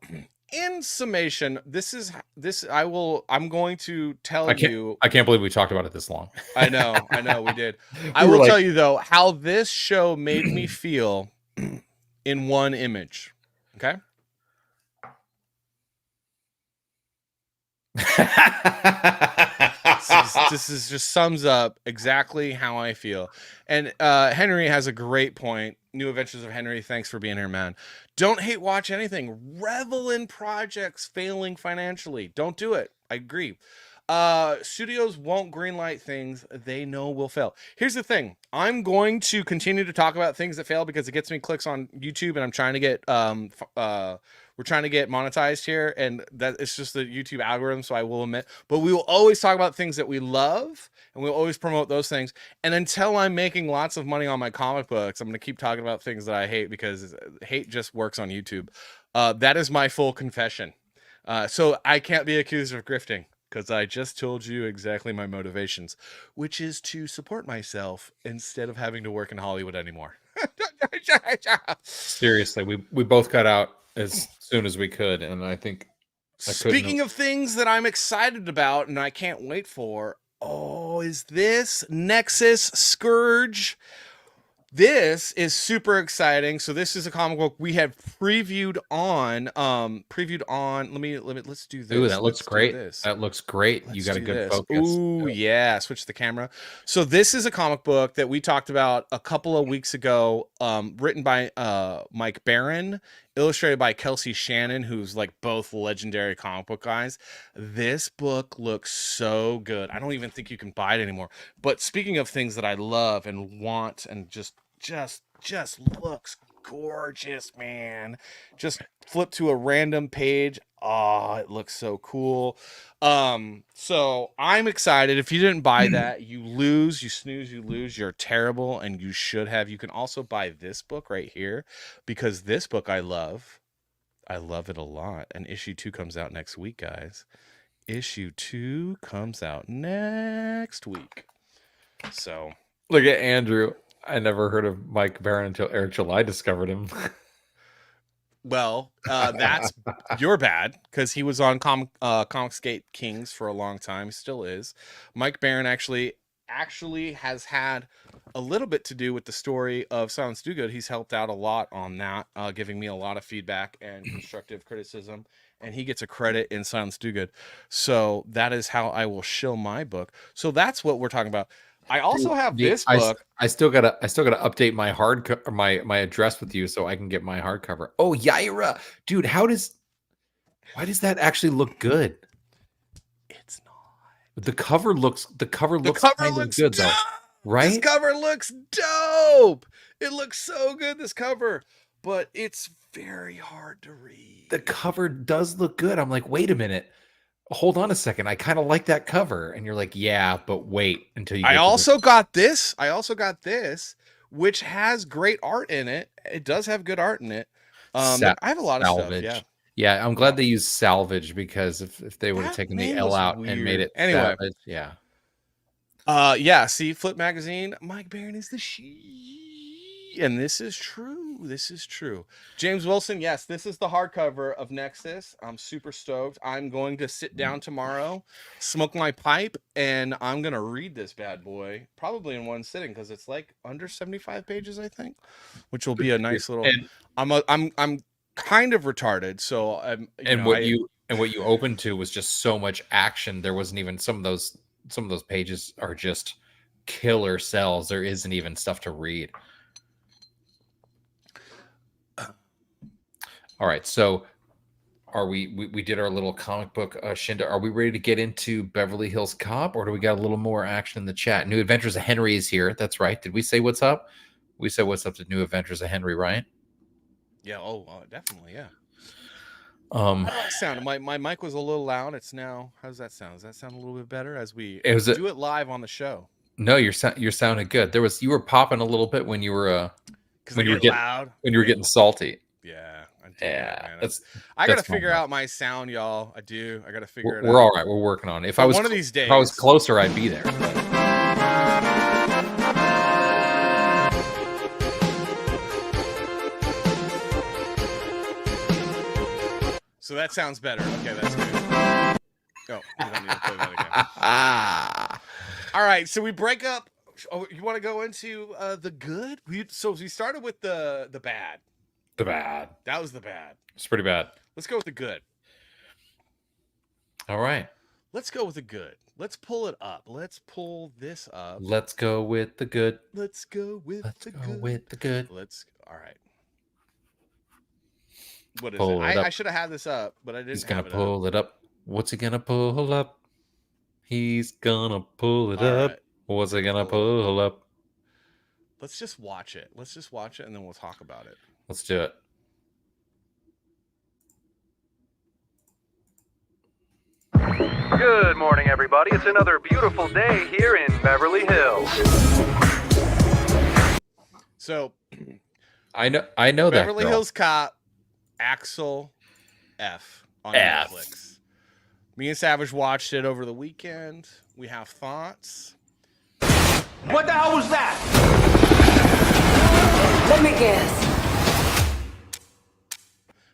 in summation, I'm going to tell you. I can't believe we talked about it this long. I know we did. I will tell you though, how this show made me feel in one image. Okay. This is just sums up exactly how I feel. And Henry has a great point. New Adventures of Henry. Thanks for being here, man. Don't hate watch anything. Revel in projects failing financially. Don't do it. I agree. Studios won't greenlight things they know will fail. Here's the thing. I'm going to continue to talk about things that fail because it gets me clicks on YouTube, and I'm trying to get we're trying to get monetized here, and that it's just the YouTube algorithm, so I will admit. But we will always talk about things that we love, and we'll always promote those things. And until I'm making lots of money on my comic books, I'm going to keep talking about things that I hate, because hate just works on YouTube. That is my full confession. So I can't be accused of grifting, because I just told you exactly my motivations, which is to support myself instead of having to work in Hollywood anymore. Seriously, we both got out as soon as we could, and I think speaking of things that I'm excited about and I can't wait for, is this Nexus Scourge. This is super exciting. So this is a comic book we have previewed on. Let's do this. Ooh, that looks Let's great. do this. That looks great. You got a good focus. Ooh, yeah. Switch the camera. So this is a comic book that we talked about a couple of weeks ago, written by Mike Barron, illustrated by Kelsey Shannon, who's like both legendary comic book guys. This book looks so good. I don't even think you can buy it anymore. But speaking of things that I love and want and just looks gorgeous, man. Just flip to a random page. Oh, it looks so cool. So I'm excited. If you didn't buy that, you lose, you snooze, you lose. You're terrible, and you should have. You can also buy this book right here, because this book I love. I love it a lot. And issue 2 comes out next week, guys. Issue 2 comes out next week. So look at Andrew. I never heard of Mike Barron until Eric July discovered him. Well, that's you're bad, because he was on Comicsgate Kings for a long time. He still is. Mike Barron actually has had a little bit to do with the story of Silence Do Good. He's helped out a lot on that, giving me a lot of feedback and constructive criticism, and he gets a credit in Silence Do Good. So that is how I will shill my book. So that's what we're talking about. I also have this book. I still gotta update my my address with you so I can get my hardcover. Oh, Yaira, dude, why does that actually look good? It's not. The cover looks good dope. though, right? This cover looks dope. It looks so good, this cover, but it's very hard to read. The cover does look good. I'm like, wait a minute. Hold on a second. I kind of like that cover. And you're like, yeah, but wait until you. I also got this, which has great art in it. It does have good art in it. I have a lot of salvage stuff. Yeah. I'm glad they used salvage, because if they would have taken the L out weird. and made it anyway, salvage, yeah. See, Flip Magazine, Mike Barron is the and this is true. This is true. James Wilson, yes, this is the hardcover of Nexus. I'm super stoked. I'm going to sit down tomorrow, smoke my pipe, and I'm gonna read this bad boy probably in one sitting, because it's like under 75 pages, I think, which will be a nice little. I'm kind of retarded, so what you opened to was just so much action. There wasn't even some of those pages are just killer sells. There isn't even stuff to read. All right, so are we did our little comic book shindig. Are we ready to get into Beverly Hills Cop, or do we got a little more action in the chat? New Adventures of Henry is here. That's right. Did we say what's up? We said what's up to New Adventures of Henry, right? Yeah. Definitely. Yeah. How does that sound? My mic was a little loud. It's now. How does that sound? Does that sound a little bit better as we do it live on the show? No, you're sounding good. You were popping a little bit when you were loud. When you were getting salty. Yeah. Yeah, I gotta figure out my sound, y'all. I gotta figure it out. We're all right. We're working on it. If I was one of these days, if I was closer, I'd be there. So that sounds better. Okay, that's good. Oh, we don't need to play that again. All right, so we break up. Oh, you want to go into the good? We started with the bad. The bad. That was the bad. It's pretty bad. Let's go with the good. All right. Let's go with the good. Let's pull it up. Let's pull this up. Let's go with the good. Let's go with the good. All right. What is it? I should have had this up, but I didn't. He's gonna pull it up. What's he gonna pull up? He's gonna pull it up. Right. What's he gonna pull up? Let's just watch it. And then we'll talk about it. Let's do it. Good morning, everybody. It's another beautiful day here in Beverly Hills. So, I know that Beverly Hills Cop, Axel F on Netflix. Me and Savage watched it over the weekend. We have thoughts. What the hell was that? Let me guess.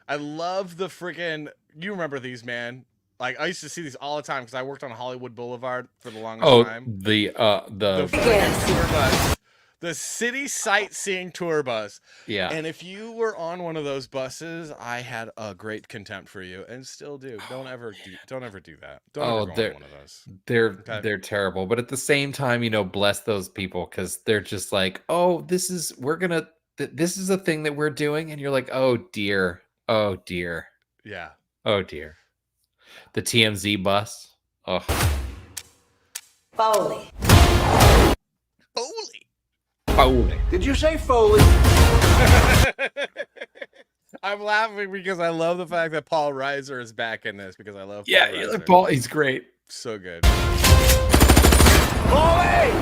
I love the freaking. You remember these, man? Like, I used to see these all the time because I worked on Hollywood Boulevard for the longest time. The freaking tour bus. The city sightseeing tour bus. Yeah. And if you were on one of those buses, I had a great contempt for you, and still do. Don't ever do that. Don't ever go on one of those. They're terrible. But at the same time, bless those people, because they're just like, oh, this is a thing that we're doing, and you're like, oh dear, oh dear, yeah, oh dear. The TMZ bus. Oh, Foley. Did you say Foley? I'm laughing because I love the fact that Paul Reiser is back in this, because I love Paul. He's great. So good. Foley!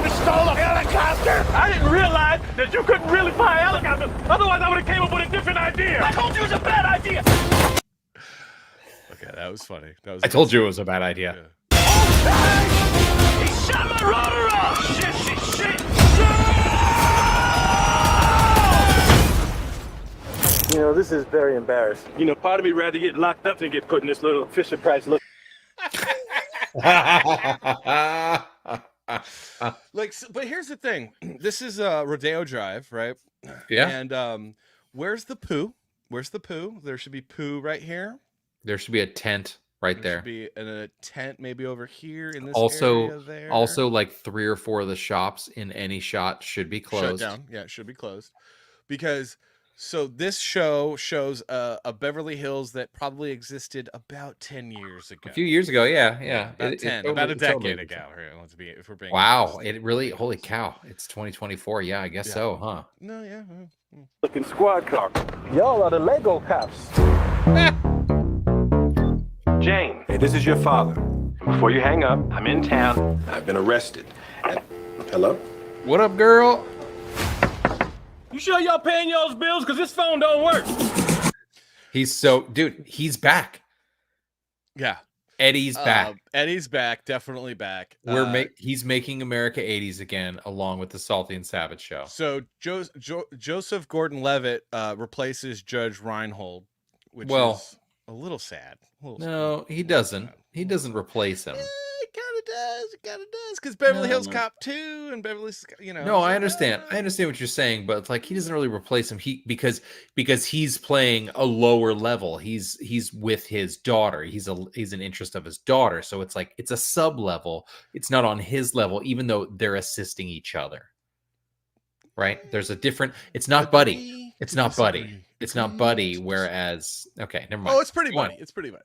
We stole a helicopter! I didn't realize that you couldn't really fly a helicopter. Otherwise, I would have came up with a different idea. I told you it was a bad idea. Okay, that was funny. I told you it was a bad idea. Yeah. He shot my rotor off! Shit! This is very embarrassing. Part of me rather get locked up than get put in this little Fisher Price look. But here's the thing. This is Rodeo Drive, right? Yeah. And where's the poo? Where's the poo? There should be poo right here. There should be a tent right there. Should be a tent maybe over here in this area there. Also, like 3 or 4 of the shops in any shot should be closed. Shut down. Yeah, it should be closed. Because this show shows a Beverly Hills that probably existed about 10 years ago. A few years ago, yeah. About a decade ago. If we're being wow, honest. it really, holy cow, it's 2024. Yeah, I guess so, huh? No, yeah. Looking squad car. Y'all are the Lego cops. Jane, hey, this is your father. Before you hang up, I'm in town. I've been arrested. Hello? What up, girl? You sure y'all paying y'all's bills? Because this phone don't work. Dude, he's back. Yeah. Eddie's back. Eddie's back. Definitely back. He's making America 80s again, along with the Salty and Savage show. So Joseph Gordon-Levitt replaces Judge Reinhold, which is a little sad. No, he doesn't. He doesn't replace him. It kind of does. Because Beverly Hills Cop 2 and Beverly's, No, I understand. I understand what you're saying, but it's like he doesn't really replace him. Because he's playing a lower level. He's with his daughter. He's an interest of his daughter. So it's like it's a sub level. It's not on his level, even though they're assisting each other. Right? There's a different. It's not Buddy. It's not Buddy. It's not Buddy. Whereas, okay, never mind. Oh, it's pretty Buddy. It's pretty Buddy.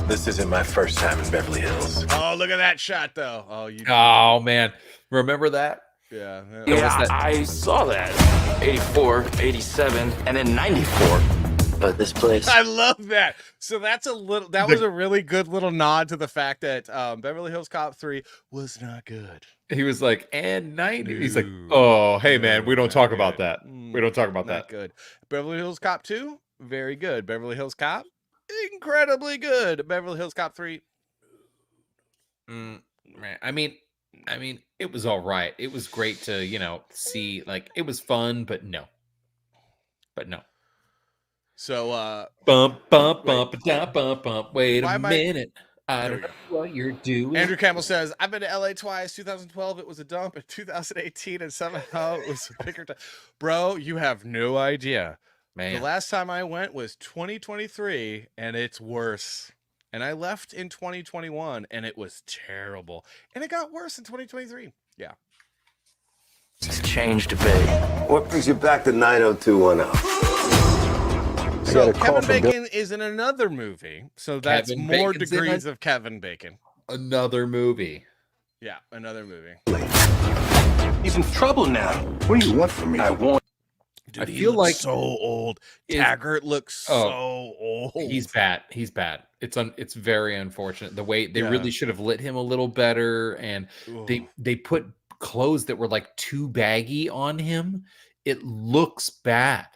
This isn't my first time in Beverly Hills. Oh, look at that shot, though. Oh, man. Remember that? Yeah. I saw that. 84, 87, and then 94. But this place. I love that. So that was a really good little nod to the fact that Beverly Hills Cop 3 was not good. He was like, and 90. He's like, oh, hey, man, we don't talk about that. We don't talk about that. Good. Beverly Hills Cop 2, very good. Beverly Hills Cop, incredibly good. Beverly Hills Cop 3. I mean, it was all right. It was great to, see, like, it was fun, but no. So, bump, da, bump. Wait a minute. I don't know what you're doing. Andrew Campbell says, I've been to LA twice. 2012, it was a dump. In 2018, and somehow it was a bigger time. Bro, you have no idea. Man. The last time I went was 2023, and it's worse. And I left in 2021, and it was terrible. And it got worse in 2023. Yeah. It's changed a bit. What brings you back to 90210? So Kevin Bacon is in another movie. So that's Kevin more Bacon's degrees of Kevin Bacon. Another movie. Yeah, another movie. He's in trouble now. What do you want from me? I want. Dude, I feel like so old. Taggart looks so old. He's bad. It's very unfortunate. The way they really should have lit him a little better, and they put clothes that were like too baggy on him. It looks bad.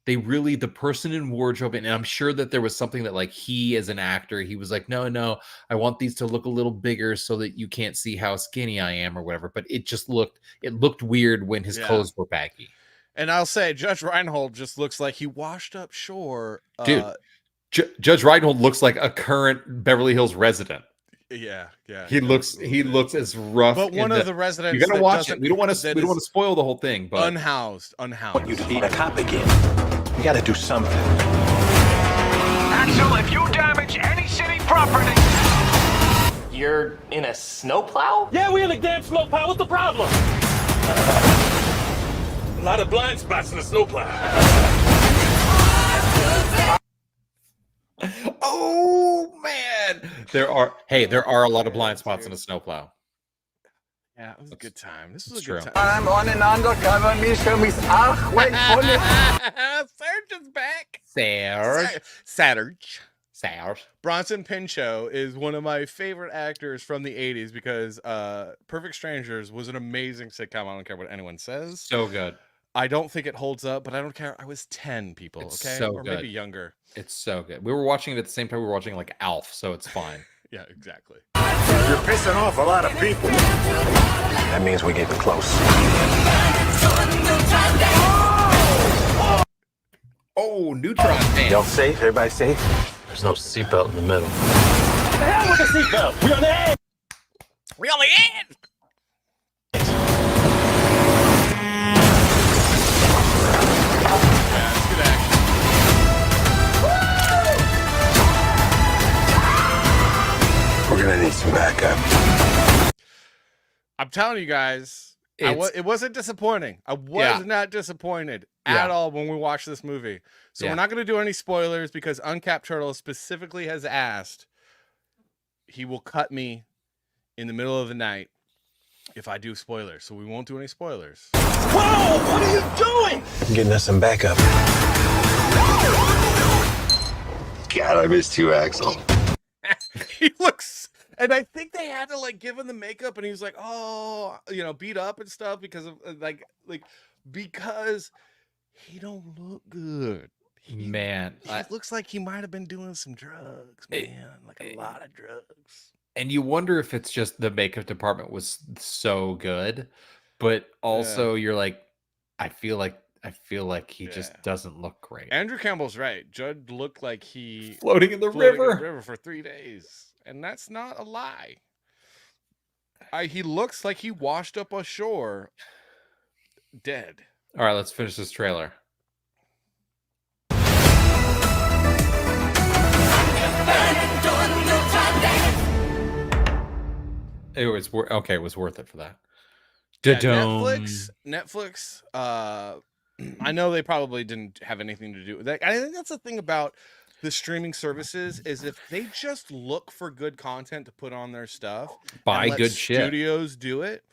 The person in wardrobe, and I'm sure that there was something that, like, he as an actor, he was like, no, I want these to look a little bigger so that you can't see how skinny I am or whatever. But it looked weird when his clothes were baggy. And I'll say, Judge Reinhold just looks like he washed up shore. Dude, Judge Reinhold looks like a current Beverly Hills resident. Yeah. He looks as rough. But one of the residents, you gotta watch it. We don't want to spoil the whole thing, but unhoused. You to be a cop again. You gotta do something. Axel, if you damage any city property. You're in a snowplow? Yeah, we in a damn snowplow. What's the problem? A lot of blind spots in the snowplow. oh man, there are a lot of blind spots in a snowplow. Yeah, it was a good time. This was a true. good time. I'm on an undercover mission with Serge is back. Serge. Bronson Pinchot is one of my favorite actors from the 80s because Perfect Strangers was an amazing sitcom. I don't care what anyone says. So good. I don't think it holds up, but I don't care. I was 10, people, It's okay? so or good. maybe younger. It's so good. We were watching it at the same time we were watching like Alf, so it's fine. Yeah, exactly. You're pissing off a lot of people. That means we're getting close. Oh, neutron fan. Y'all safe? Everybody safe? There's no seatbelt in the middle. What the hell with the seatbelt? We on the edge. We on the end! We're gonna need some backup. I'm telling you guys, it wasn't disappointing. I was not disappointed at all when we watched this movie. So we're not going to do any spoilers because Uncapped Turtle specifically has asked. He will cut me in the middle of the night if I do spoilers. So we won't do any spoilers. Whoa! What are you doing? I'm getting us some backup. God, I missed you, Axel. He looks, and I think they had to like give him the makeup, and he was like, oh, beat up and stuff because of because he don't look good. He looks like he might have been doing some drugs, man, like a lot of drugs. And you wonder if it's just the makeup department was so good, but also you're like, I feel like he just doesn't look great. Andrew Campbell's right. Judd looked like he floating in the river for 3 days, and that's not a lie. He looks like he washed up ashore, dead. All right, let's finish this trailer. It was okay. It was worth it for that. Netflix. I know they probably didn't have anything to do with that. I think that's the thing about the streaming services is if they just look for good content to put on their stuff, buy good shit. Studios do it.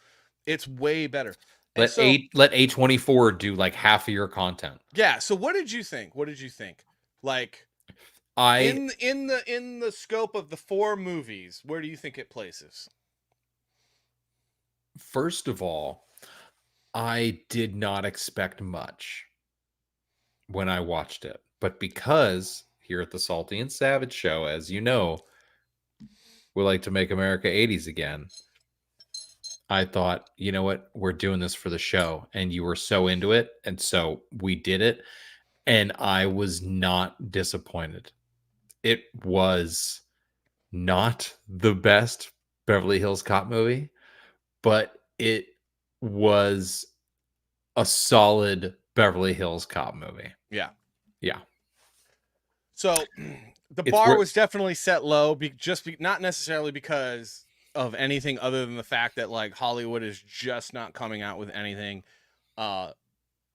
It's way better. Let A24 do like half of your content. Yeah. So what did you think? Like, in the scope of the 4 movies, where do you think it places? First of all, I did not expect much when I watched it, but because here at the Salty and Savage Show, as you know, we like to make America 80s again. I thought, you know what? We're doing this for the show, and you were so into it, and so we did it, and I was not disappointed. It was not the best Beverly Hills Cop movie, but it was a solid Beverly Hills Cop movie. Yeah. So the bar was definitely set low, not necessarily because of anything other than the fact that like Hollywood is just not coming out with anything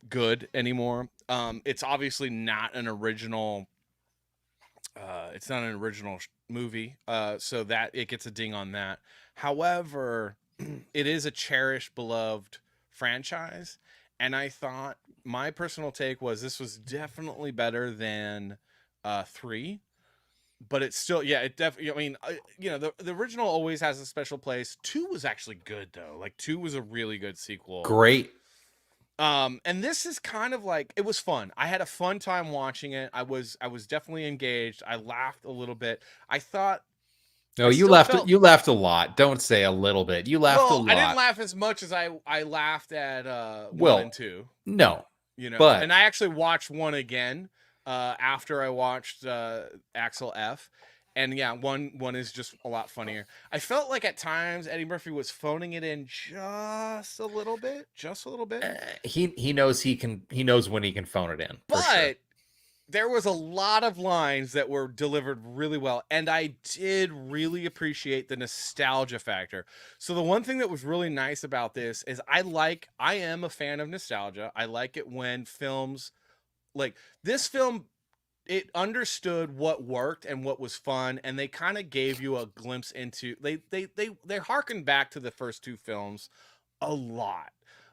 good anymore. It's obviously not an original. It's not an original movie, so that it gets a ding on that. However, it is a cherished, beloved franchise, and I thought my personal take was this was definitely better than 3, but it's still, it definitely. I mean, the original always has a special place. 2 was actually good though. Like 2 was a really good sequel. Great. And this is kind of like, it was fun. I had a fun time watching it. I was definitely engaged. I laughed a little bit. I thought. No, you laughed. You laughed a lot. Don't say a little bit. You laughed a lot. I didn't laugh as much as I laughed at 1 and 2. No, but and I actually watched 1 again after I watched Axel F, And yeah, one is just a lot funnier. I felt like at times Eddie Murphy was phoning it in just a little bit. He knows when he can phone it in. But for sure. there was a lot of lines that were delivered really well, and I did really appreciate the nostalgia factor. So the one thing that was really nice about this is I am a fan of nostalgia. I like it when films like this film, it understood what worked and what was fun, and they kind of gave you a glimpse into they harkened back to the first two films a lot.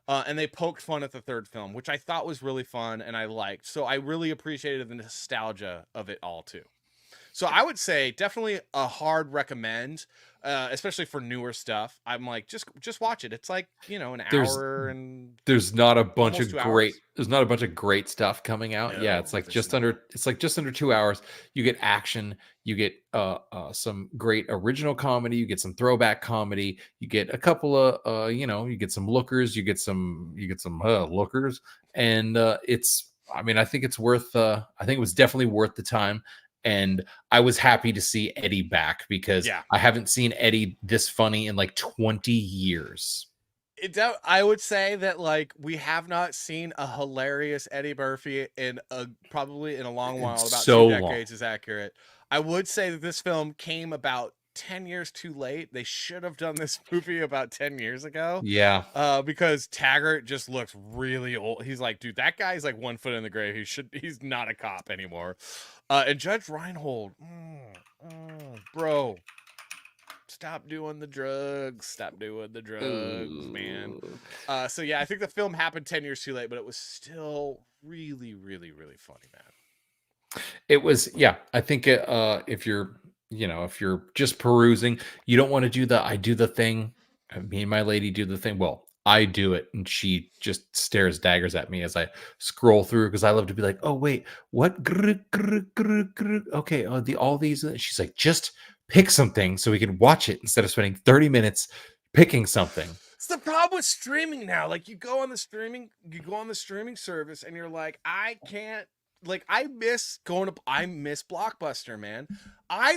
And they poked fun at the third film, which I thought was really fun and I liked. So I really appreciated the nostalgia of it all too. So I would say definitely a hard recommend, especially for newer stuff. I'm like, just watch it. It's like, an hour and there's not a bunch of great. There's not a bunch of great stuff coming out. No, yeah, it's like just under 2 hours. You get action. You get some great original comedy. You get some throwback comedy. You get a couple of you get some lookers. You get some lookers, and it's. I mean, I think it's worth. I think it was definitely worth the time. And I was happy to see Eddie back because I haven't seen Eddie this funny in like 20 years. I would say that like we have not seen a hilarious Eddie Murphy in probably in a long while. About so 2 decades is accurate. I would say that this film came about 10 years too late. They should have done this movie about 10 years ago. Yeah. Because Taggart just looks really old. He's like, dude, that guy's like 1 foot in the grave. He's not a cop anymore. And Judge Reinhold, bro, stop doing the drugs. Man. So yeah, I think the film happened 10 years too late, but it was still really, really, really funny, man. It was, yeah. I think if you're just perusing, you don't want to do I do the thing. Me and my lady do the thing. Well, I do it, and she just stares daggers at me as I scroll through because I love to be like, oh wait, what? Okay, all these. She's like, just pick something so we can watch it instead of spending 30 minutes picking something. It's the problem with streaming now. Like you go on the streaming service, and you're like, I can't. Like I miss Blockbuster, man. I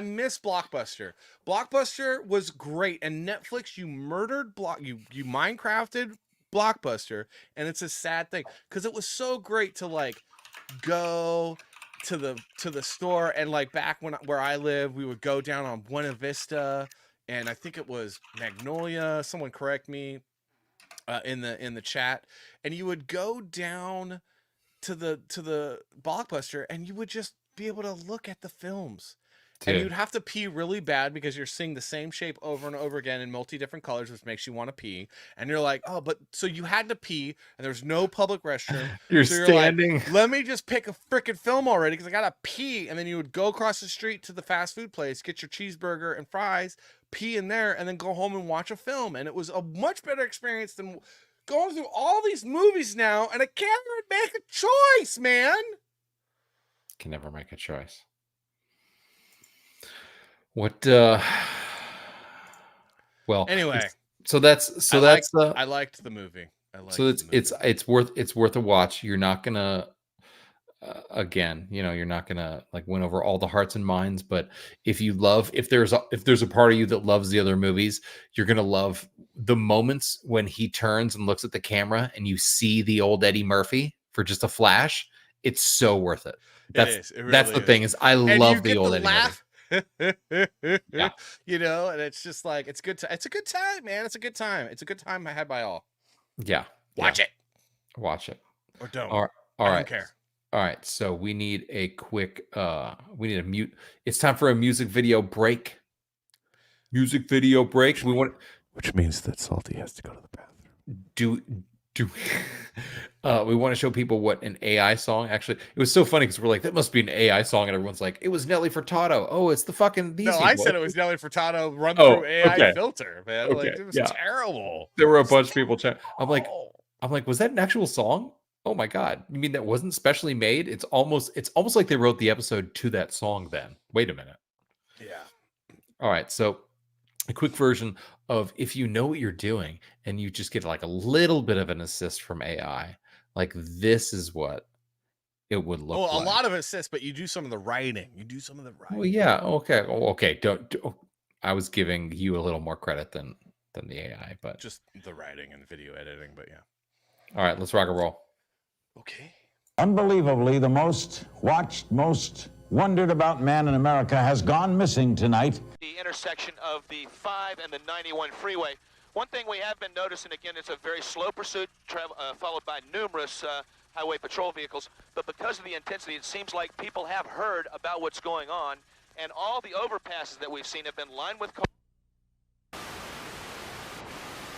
miss Blockbuster. Blockbuster was great, and Netflix, you murdered you Minecrafted Blockbuster, and it's a sad thing because it was so great to like go to the store, and like back where I live, we would go down on Buena Vista, and I think it was Magnolia. Someone correct me in the chat, and you would go down to the Blockbuster, and you would just be able to look at the films. Dude. And you'd have to pee really bad because you're seeing the same shape over and over again in multi-different colors, which makes you want to pee. And you're like, oh, but so you had to pee, and there's no public restroom. You're so standing. Like, let me just pick a freaking film already because I gotta pee. And then you would go across the street to the fast food place, get your cheeseburger and fries, pee in there, and then go home and watch a film. And it was a much better experience than going through all these movies now, and I can't even make a choice, man. Can never make a choice. What? Well, anyway, I liked the movie. It's worth a watch. You're not gonna. Again, you're not gonna like win over all the hearts and minds, but if there's a part of you that loves the other movies, you're gonna love the moments when he turns and looks at the camera and you see the old Eddie Murphy for just a flash. It's so worth it. That's the thing is I love the old Eddie Murphy. Yeah. And it's just like it's a good time, man. It's a good time I had by all. Yeah. Watch it or don't. All right. I don't care. All right, so we need a quick it's time for a music video break. We means that Salty has to go to the bathroom. We want to show people what an AI song actually. It was so funny because we're like, that must be an AI song, and everyone's like, it was Nelly Furtado. Oh, it's the fucking these. No, I said it was Nelly Furtado run through AI filter, man. Okay. Like it was terrible. There were a bunch of people chat. I'm like, was that an actual song? Oh my God. You mean that wasn't specially made? It's almost like they wrote the episode to that song then. Wait a minute. Yeah. All right. So a quick version of if you know what you're doing and you just get like a little bit of an assist from AI, like this is what it would look like. A lot of assists, but you do some of the writing. Well, yeah. Okay. Don't. I was giving you a little more credit than the AI, but just the writing and video editing. But yeah. All right, let's rock and roll. Okay. Unbelievably, the most watched, most wondered about man in America has gone missing tonight. The intersection of the 5 and the 91 freeway. One thing we have been noticing, again, it's a very slow pursuit, followed by numerous highway patrol vehicles. But because of the intensity, it seems like people have heard about what's going on. And all the overpasses that we've seen have been lined with cars.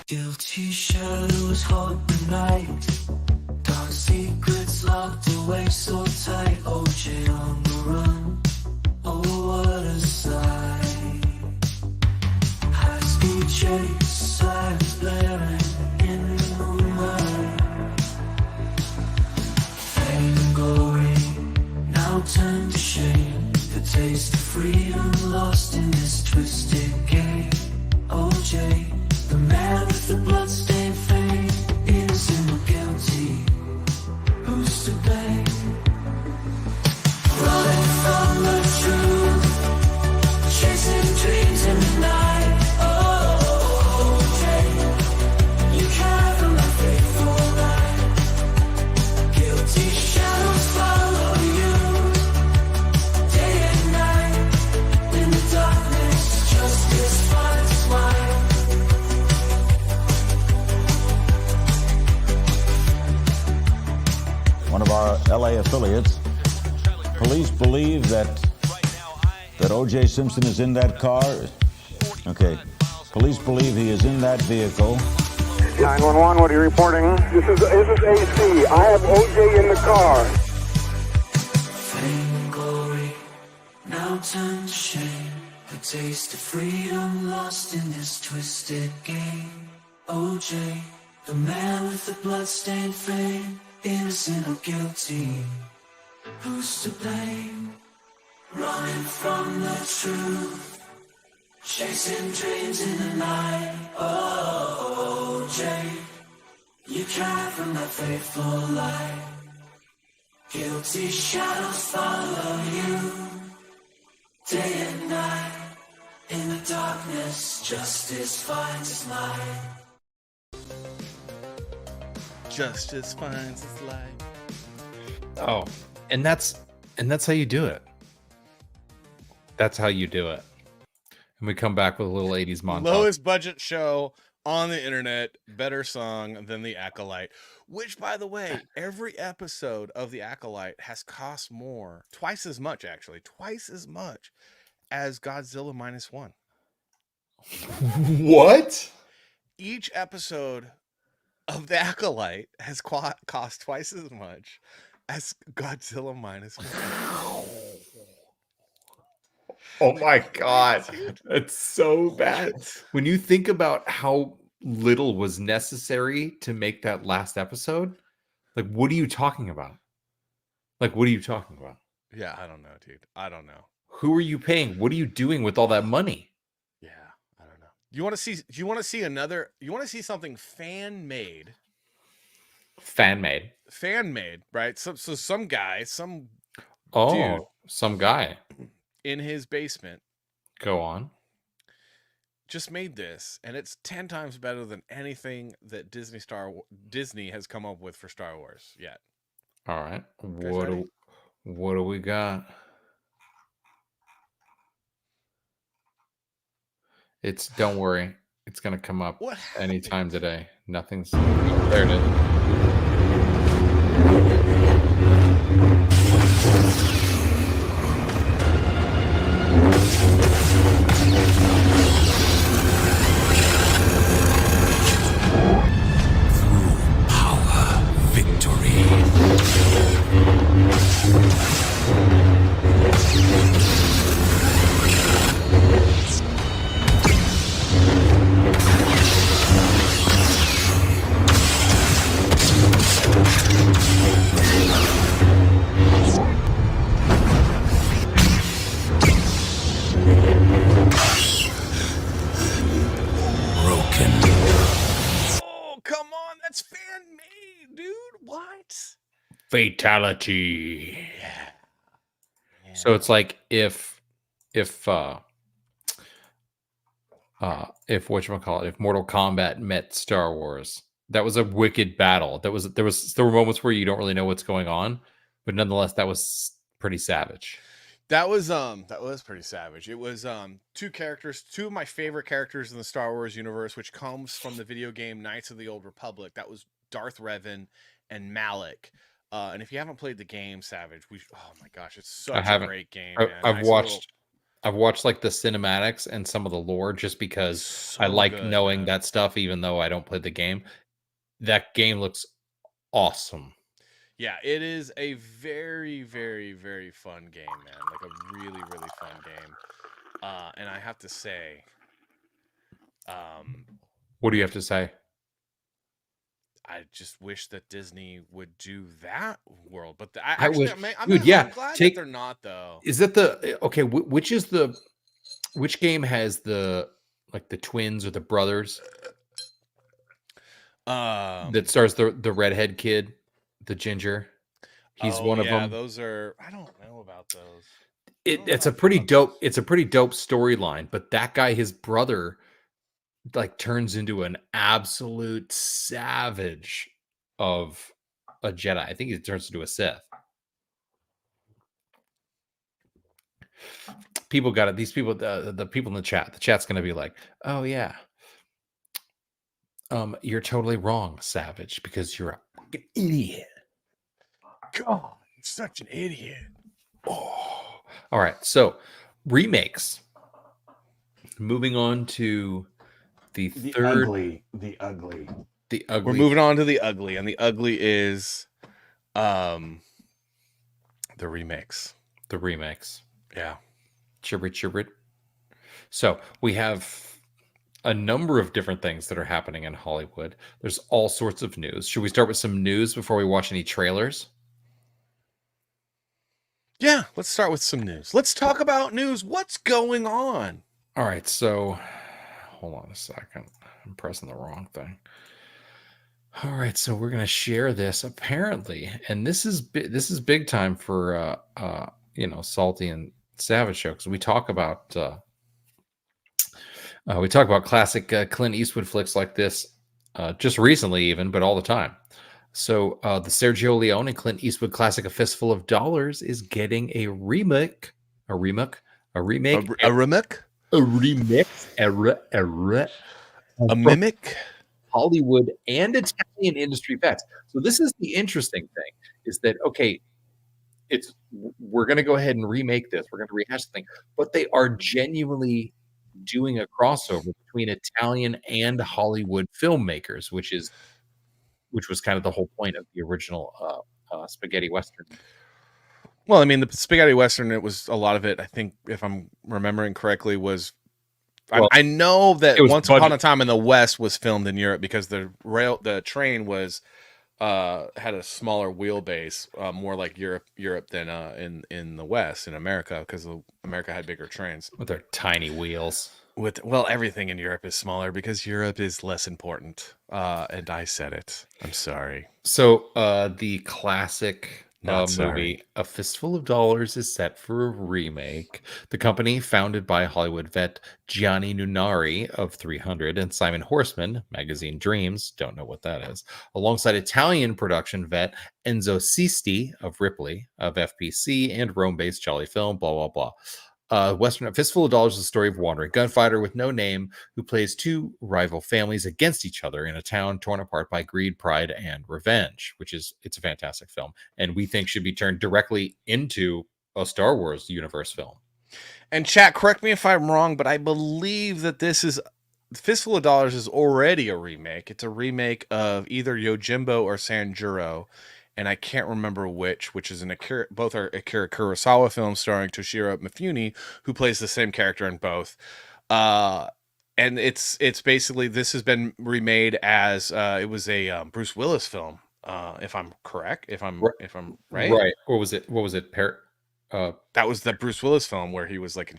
Guilty shadows haunt the night. Dark secrets locked away so tight. OJ on the run. Oh, what a sight. High speed chase, sirens blaring in the moonlight. Fame and glory now turned to shame. The taste of freedom lost in this twisted game. OJ. The man with the bloodstained face, innocent or guilty, who's to blame? Running from the truth, chasing dreams in the night. Oh, OJ, you can't from my faithful light. Guilty shadows follow you, day and night. In the darkness, justice finds light. One of our LA affiliates. Police believe that O.J. Simpson is in that car. Okay. Police believe he is in that vehicle. 911, what are you reporting? This is AC. I have O.J. in the car. Fame and glory now turned to shame. The taste of freedom lost in this twisted game. O.J., the man with the bloodstained fame. Innocent or guilty, who's to blame? Running from the truth, chasing dreams in the night. Oh, Jay, you cry from that faithful light. Guilty shadows follow you, day and night. In the darkness, justice finds its light. Justice finds its light. Oh, and that's how you do it. That's how you do it. And we come back with a little 80s montage. Lowest budget show on the internet, better song than The Acolyte. Which, by the way, every episode of The Acolyte has cost more, twice as much actually, twice as much as Godzilla -1. What? Each episode of The Acolyte has cost twice as much as Godzilla -1. Oh my god, it's so bad. When you think about how little was necessary to make that last episode, like, what are you talking about? Yeah, I don't know, dude. I don't know. Who are you paying? What are you doing with all that money? Yeah, I don't know. You want to see something fan made, right? So some guy, dude some guy in his basement, go on, just made this, and it's 10 times better than anything that Disney has come up with for Star Wars yet. All right, what do we got? Don't worry, it's gonna come up anytime today. Nothing's there. It is. Fatality. So it's like if whatchamacallit, if Mortal Kombat met Star Wars, that was a wicked battle. There were moments where you don't really know what's going on, but nonetheless, that was pretty savage. That was pretty savage. It was two of my favorite characters in the Star Wars universe, which comes from the video game Knights of the Old Republic. That was Darth Revan and Malik. And if you haven't played the game, Savage, oh my gosh, it's such a great game, man. I've watched like the cinematics and some of the lore just because I like knowing that stuff, even though I don't play the game. That game looks awesome. Yeah, it is a very, very, very fun game, man. Like a really, really fun game. And I have to say, what do you have to say? I just wish that Disney would do that world, but I'm glad that they're not, though. Is that okay? Which game has the twins or the brothers? That stars the redhead kid, the ginger. He's one of them. Those are. I don't know about those. It's a pretty dope storyline, but that guy, his brother, like turns into an absolute savage of a Jedi. I think he turns into a Sith. People got it. These people, the people in the chat's going to be like, oh yeah. You're totally wrong, Savage, because you're a fucking idiot. God, you're such an idiot. Oh. All right. So remakes. Moving on to the third, the ugly. We're moving on to the ugly, and the ugly is, the remakes. The remakes. Yeah. Chibrit. So we have a number of different things that are happening in Hollywood. There's all sorts of news. Should we start with some news before we watch any trailers? Yeah, let's start with some news. Let's talk about news. What's going on? All right, so hold on a second. I'm pressing the wrong thing. All right, so we're going to share this apparently, and this is big time for Salty and Savage Show, because we talk about classic Clint Eastwood flicks like this just recently even, but all the time. So the Sergio Leone and Clint Eastwood classic A Fistful of Dollars is getting a remake. Hollywood and Italian industry vets. So this is the interesting thing, is that, okay, we're going to go ahead and remake this. We're going to rehash the thing, but they are genuinely doing a crossover between Italian and Hollywood filmmakers, which was kind of the whole point of the original spaghetti Western. Well, I mean, the spaghetti Western, it was a lot of it, I think, if I'm remembering correctly, was... I know that Once Upon a Time in the West was filmed in Europe because the train was had a smaller wheelbase, more like Europe than in the West, in America, because America had bigger trains with their tiny wheels. Everything in Europe is smaller because Europe is less important. And I said it. I'm sorry. So the classic movie A Fistful of Dollars is set for a remake. The company, founded by Hollywood vet Gianni Nunari of 300 and Simon Horseman, magazine Dreams, don't know what that is, alongside Italian production vet Enzo Sisti of Ripley, of FPC, and Rome-based Jolly Film, blah, blah, blah. Western A Fistful of Dollars is a story of a wandering gunfighter with no name who plays two rival families against each other in a town torn apart by greed, pride, and revenge, it's a fantastic film, and we think should be turned directly into a Star Wars universe film. And chat, correct me if I'm wrong, but I believe that Fistful of Dollars is already a remake. It's a remake of either Yojimbo or Sanjuro, and I can't remember which is both are Akira Kurosawa films starring Toshiro Mifune, who plays the same character in both. And it's basically, this has been remade as it was a Bruce Willis film, if I'm correct, if I'm right. Right. What was it? That was the Bruce Willis film where he was like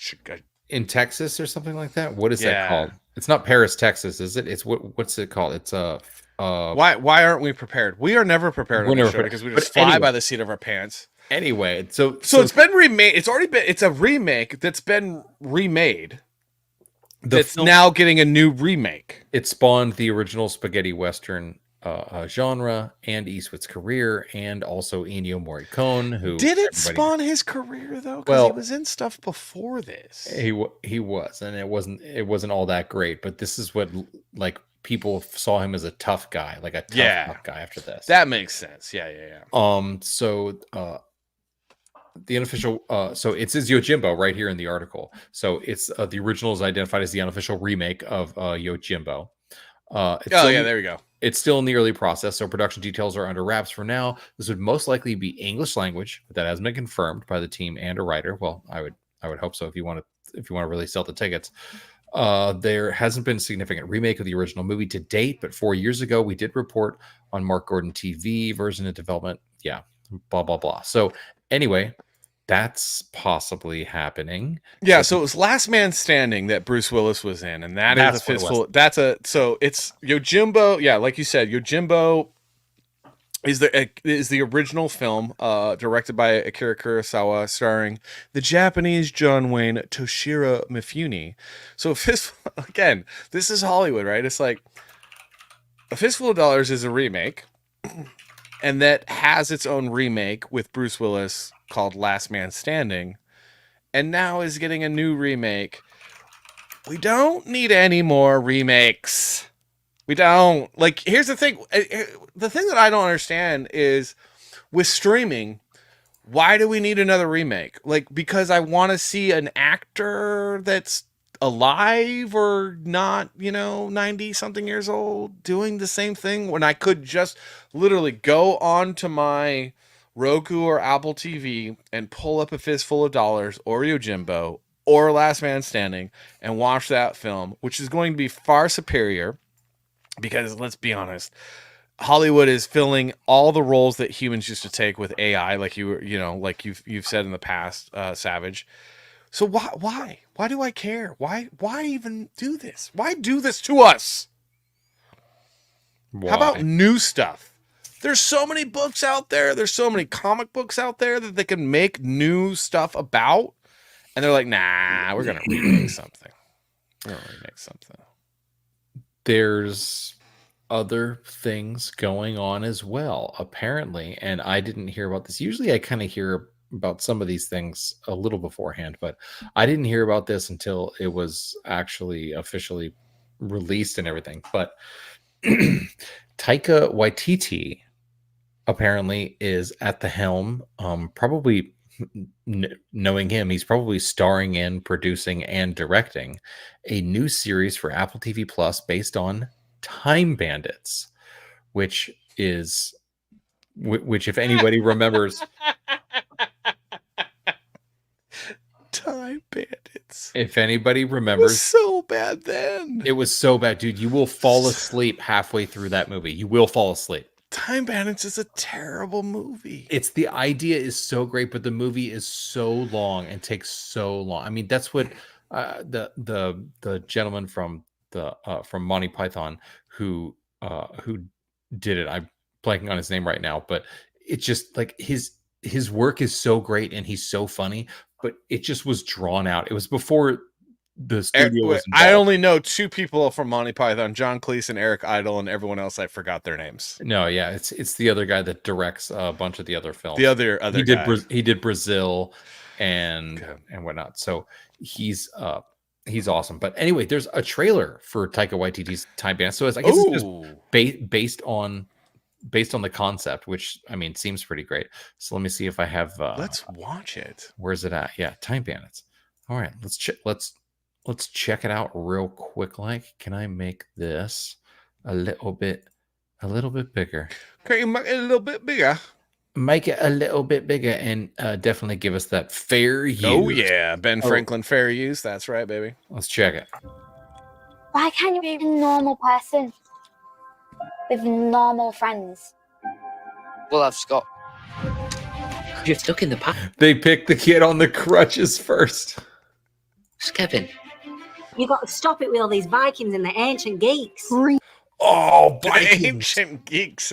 in Texas or something like that. What is that called? It's not Paris, Texas, is it? It's what's it called? It's Why aren't we prepared? We are never prepared on this show because we just fly by the seat of our pants. Anyway, so it's been remade. It's a remake that's been remade. That's now getting a new remake. It spawned the original spaghetti western genre and Eastwood's career, and also Ennio Morricone, who did it spawn his career though? Because he was in stuff before this. He was, and it wasn't all that great. But this is what like people saw him as a tough guy, like a tough guy after this. That makes sense. Yeah. So the unofficial, so it says Yojimbo right here in the article. So it's the original is identified as the unofficial remake of Yojimbo. There we go. It's still in the early process, so production details are under wraps for now. This would most likely be English language, but that hasn't been confirmed by the team and a writer. Well, I would hope so if you want to really sell the tickets. There hasn't been a significant remake of the original movie to date, but 4 years ago we did report on Mark Gordon TV version in development. Yeah, blah blah blah. So anyway, that's possibly happening. Yeah, so it was Last Man Standing that Bruce Willis was in, and that's a fistful. So it's Yojimbo. Yeah, like you said, Yojimbo is the original film, directed by Akira Kurosawa, starring the Japanese John Wayne Toshiro Mifune. So again, this is Hollywood, right? It's like A Fistful of Dollars is a remake, and that has its own remake with Bruce Willis called Last Man Standing, and now is getting a new remake. We don't need any more remakes. We don't. Like, here's the thing. The thing that I don't understand is with streaming, why do we need another remake? Like, because I want to see an actor that's alive or not, 90 something years old doing the same thing when I could just literally go on to my Roku or Apple TV and pull up A Fistful of Dollars or Yojimbo or Last Man Standing and watch that film, which is going to be far superior because, let's be honest, Hollywood is filling all the roles that humans used to take with AI, like you've said in the past, Savage. So why do I care? Why even do this? Why do this to us? How about new stuff? There's so many books out there. There's so many comic books out there that they can make new stuff about. And they're like, nah, we're going to remake something. There's other things going on as well, apparently. And I didn't hear about this. Usually I kind of hear about some of these things a little beforehand, but I didn't hear about this until it was actually officially released and everything. But Taika Waititi apparently is at the helm. Probably knowing him, he's probably starring in, producing, and directing a new series for Apple TV Plus based on Time Bandits, which if anybody remembers, Time Bandits. If anybody remembers, it was so bad then. It was so bad, dude. You will fall asleep halfway through that movie. You will fall asleep. Time Bandits is a terrible movie. The idea is so great, but the movie is so long and takes so long. I mean, that's what the gentleman from Monty Python who did it. I'm blanking on his name right now, but it's just like his work is so great and he's so funny, but it just was drawn out. It was before the studio was involved. I only know two people from Monty Python, John Cleese and Eric Idle, and everyone else I forgot their names. No, yeah, it's the other guy that directs a bunch of the other films. The other guy. He did Brazil and whatnot. So he's awesome. But anyway, there's a trailer for Taika Waititi's Time Bandits. So I guess it's just based on the concept, which I mean seems pretty great. So let me see if I have. Let's watch it. Where's it at? Yeah, Time Bandits. All right, let's check it out real quick. Like, can I make this a little bit bigger? Can you make it a little bit bigger? Make it a little bit bigger and definitely give us that fair use. Oh yeah, Ben Franklin fair use. That's right, baby. Let's check it. Why can't you be a normal person with normal friends? Well, I've Scott. You're stuck in the past. They picked the kid on the crutches first. Kevin. You got to stop it with all these Vikings and the ancient geeks. Oh, Ancient Geeks.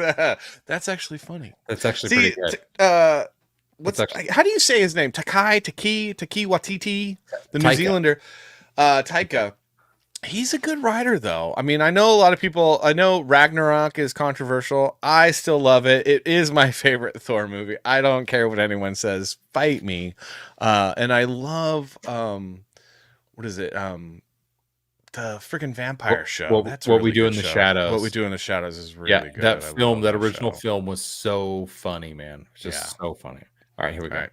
That's actually funny. That's actually pretty good. How do you say his name? Taki Watiti, the New Taika. Zealander. Taika. He's a good writer, though. I mean, I know a lot of people. I know Ragnarok is controversial. I still love it. It is my favorite Thor movie. I don't care what anyone says. Fight me. And I love what is it? The freaking vampire show. That's What We Do in the Shadows. What We Do in the Shadows is really good. That film, that original film, was so funny, man. Just so funny. All right, here we go.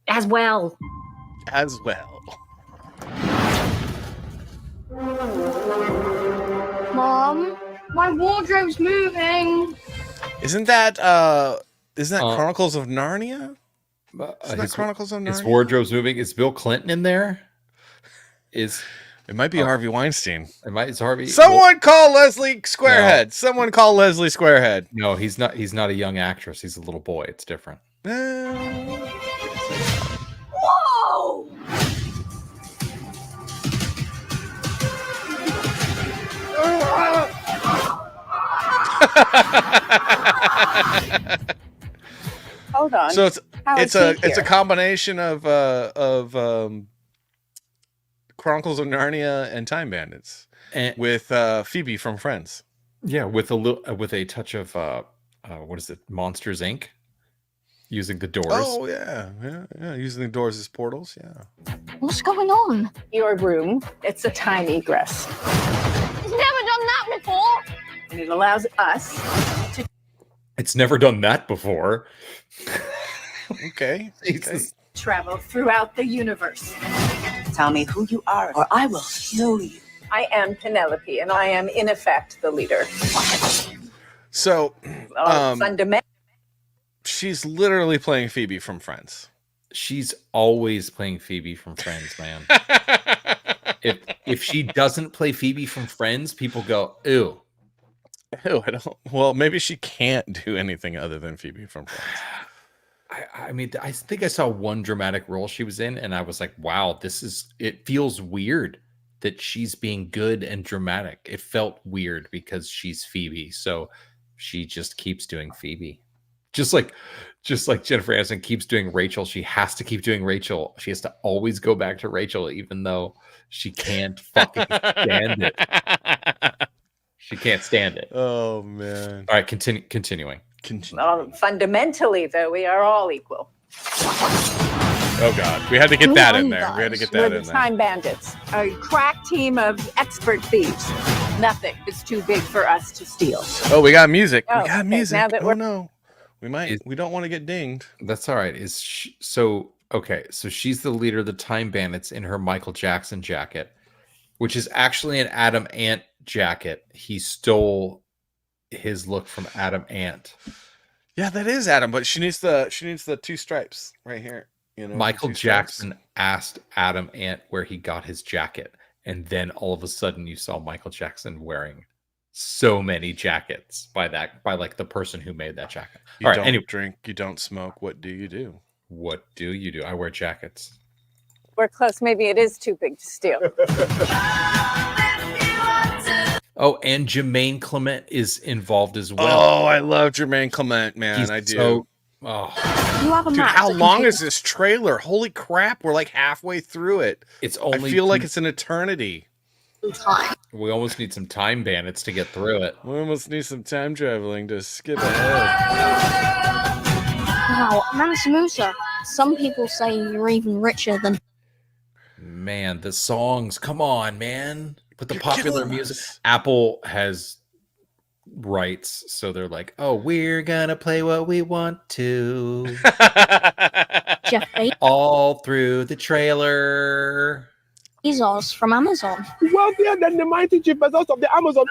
As well. Mom, my wardrobe's moving. Isn't that Chronicles of Narnia? Isn't that Chronicles of Narnia? His wardrobe's moving. Is Bill Clinton in there? It might be Harvey Weinstein. It's Harvey. Someone call Leslie Squarehead. No. Someone call Leslie Squarehead. No, he's not. He's not a young actress. He's a little boy. It's different. Whoa! Hold on. So it's a combination of Chronicles of Narnia and Time Bandits, with Phoebe from Friends. Yeah, with a touch of what is it? Monsters Inc. Using the doors. Oh yeah, using the doors as portals. Yeah. What's going on? Your room. It's a time egress. It's never done that before. And it allows us to. It's never done that before. Okay. Travel throughout the universe. Tell me who you are, or I will kill you. I am Penelope, and I am in effect the leader. So, fundamental. She's literally playing Phoebe from Friends. She's always playing Phoebe from Friends, man. If she doesn't play Phoebe from Friends, people go, ew. Ew, I don't. Well, maybe she can't do anything other than Phoebe from Friends. I mean, I think I saw one dramatic role she was in, and I was like, wow, it feels weird that she's being good and dramatic. It felt weird because she's Phoebe, so she just keeps doing Phoebe. Just like Jennifer Aniston keeps doing Rachel, she has to keep doing Rachel. She has to always go back to Rachel, even though she can't fucking stand it. She can't stand it. Oh man! All right, continuing. Fundamentally, though, we are all equal. Oh God, we had to get that in there. We had to get that in there. Time Bandits, a crack team of expert thieves. Nothing is too big for us to steal. Oh, we got music. Oh, we got music. Now that no. We don't want to get dinged. That's all right. So she's the leader of the Time Bandits in her Michael Jackson jacket, which is actually an Adam Ant jacket. He stole his look from Adam Ant. Yeah, that is Adam, but she needs the two stripes right here. You know, Michael Jackson asked Adam Ant where he got his jacket, and then all of a sudden you saw Michael Jackson wearing so many jackets by like the person who made that jacket. You don't drink, you don't smoke. What do you do? What do you do? I wear jackets. We're close. Maybe it is too big to steal. Oh, and Jermaine Clement is involved as well. Oh, I love Jermaine Clement, man. I do. You have a Dude, how long is this trailer? Holy crap, we're like halfway through it. I feel like it's an eternity. Time. We almost need some Time Bandits to get through it. We almost need some time traveling to skip ahead. Wow, Mansa Musa. Some people say you're even richer than. Man, the songs. Come on, man. Put the popular music. Apple has rights, so they're like, oh, we're gonna play what we want to. Jeff Bezos. All through the trailer. Bezos from Amazon. Wealthier than the mighty Jeff Bezos of the Amazon.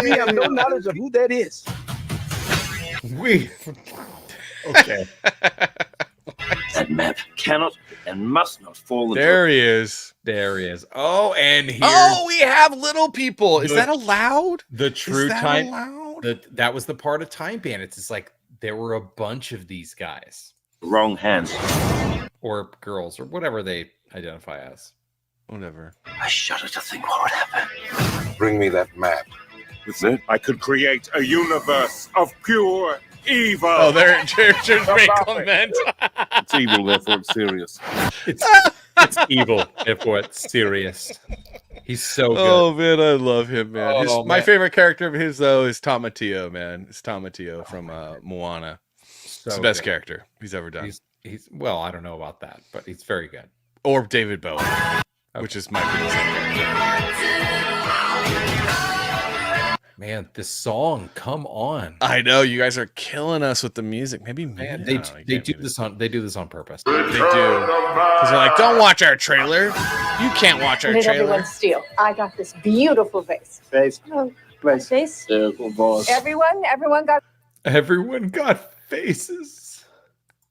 We have no knowledge of who that is. Okay. That map cannot and must not fall. There he is. There he is. Oh, and here. Oh, we have little people. Is that allowed? The true time. Allowed? That was the part of Time Bandits. It's like there were a bunch of these guys. Wrong hands. Or girls, or whatever they identify as. whatever. I shudder to think what would happen. Bring me that map. With it, I could create a universe of pure evil. Oh, there's Ray Clement. It's evil, therefore it's serious. It's evil, therefore it's serious. He's so good. Oh man, I love him, man. My Man. favorite character of his though is Tomatillo, man. It's Tomatillo from Moana. So It's the best good. character he's ever done. He's well, I don't know about that, but he's very good. Or David Bowie, which is my favorite character. Man, this song, come on. I know you guys are killing us with the music. Maybe Man, they they do this on purpose. They do. Because they're like, don't watch our trailer. You can't watch our Did trailer. everyone steal? I got this beautiful vase. Vase. Oh, vase. Everyone got faces.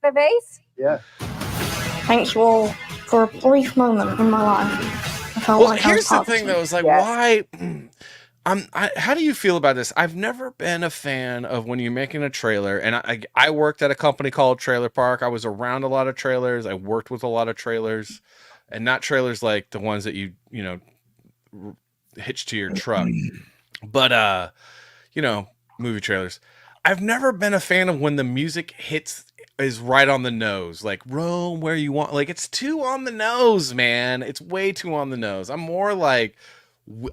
the vase? Yeah. Thanks you all for a brief moment in my life. I felt Well, like I was here's the part of thing, though. Is like, something. why? How do you feel about this? I've never been a fan of when you're making a trailer, and I worked at a company called Trailer Park. I was around a lot of trailers. I worked with a lot of trailers, and not trailers like the ones that you hitch to your truck, but movie trailers. I've never been a fan of when the music is right on the nose, like roam where you want. Like it's too on the nose, man. It's way too on the nose. I'm more like,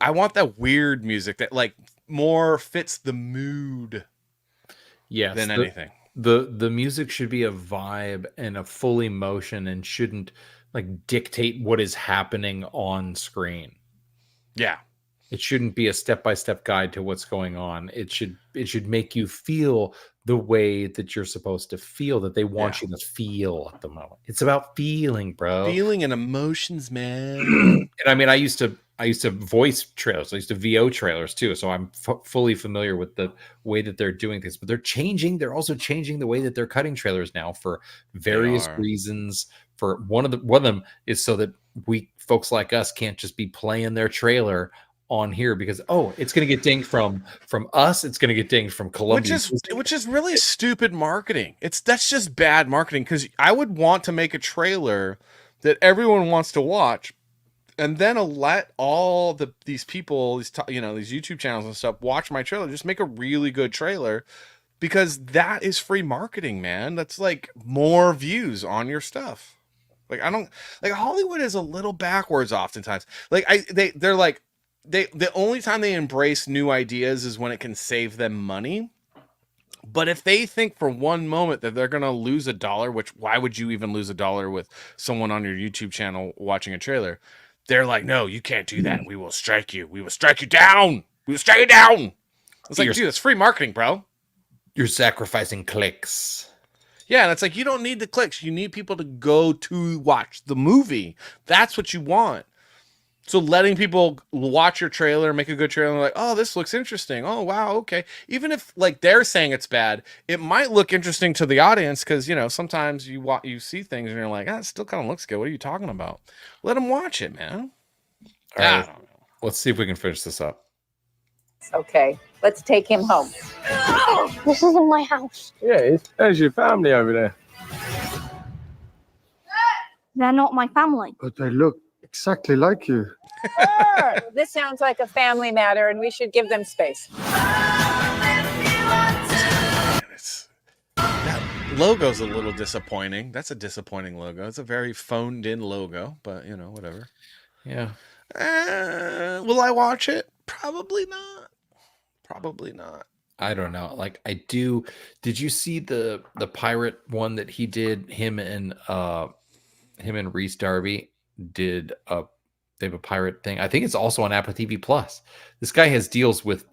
I want that weird music that like more fits the mood. Yes, than anything. The music should be a vibe and a full emotion and shouldn't like dictate what is happening on screen. Yeah. It shouldn't be a step-by-step guide to what's going on. It should make you feel the way that you're supposed to feel, that they want you to feel at the moment. It's about feeling, bro. Feeling and emotions, man. And I mean, I used to voice trailers. I used to VO trailers too. So I'm fully familiar with the way that they're doing things, but they're also changing the way that they're cutting trailers now for various reasons. For one of them is so that folks like us can't just be playing their trailer on here because it's going to get dinged from us. It's going to get dinged from Columbia, which is really stupid marketing. That's just bad marketing, because I would want to make a trailer that everyone wants to watch, and then let all these people, these YouTube channels and stuff watch my trailer. Just make a really good trailer, because that is free marketing, man. That's like more views on your stuff. Like Hollywood is a little backwards oftentimes. Like they're like. The only time they embrace new ideas is when it can save them money. But if they think for one moment that they're going to lose $1, which why would you even lose $1 with someone on your YouTube channel watching a trailer? They're like, no, you can't do that. We will strike you. We will strike you down. We will strike you down. It's like, dude, it's free marketing, bro. You're sacrificing clicks. Yeah, and it's like, you don't need the clicks. You need people to go to watch the movie. That's what you want. So letting people watch your trailer, make a good trailer, and like, oh, this looks interesting. Oh, wow, okay. Even if like they're saying it's bad, it might look interesting to the audience, because sometimes you see things and you're like, it still kind of looks good. What are you talking about? Let them watch it, man. All right, let's see if we can finish this up. Okay, let's take him home. This isn't my house. Yeah, there's your family over there. They're not my family. But they look exactly like you. This sounds like a family matter, and we should give them space. That logo's a little disappointing. That's a disappointing logo. It's a very phoned-in logo, but whatever. Yeah. Will I watch it? Probably not. Probably not. I don't know. Like I do. Did you see the pirate one that he did? Him and Reese Darby did they have a pirate thing. I think it's also on Apple TV Plus. This guy has deals with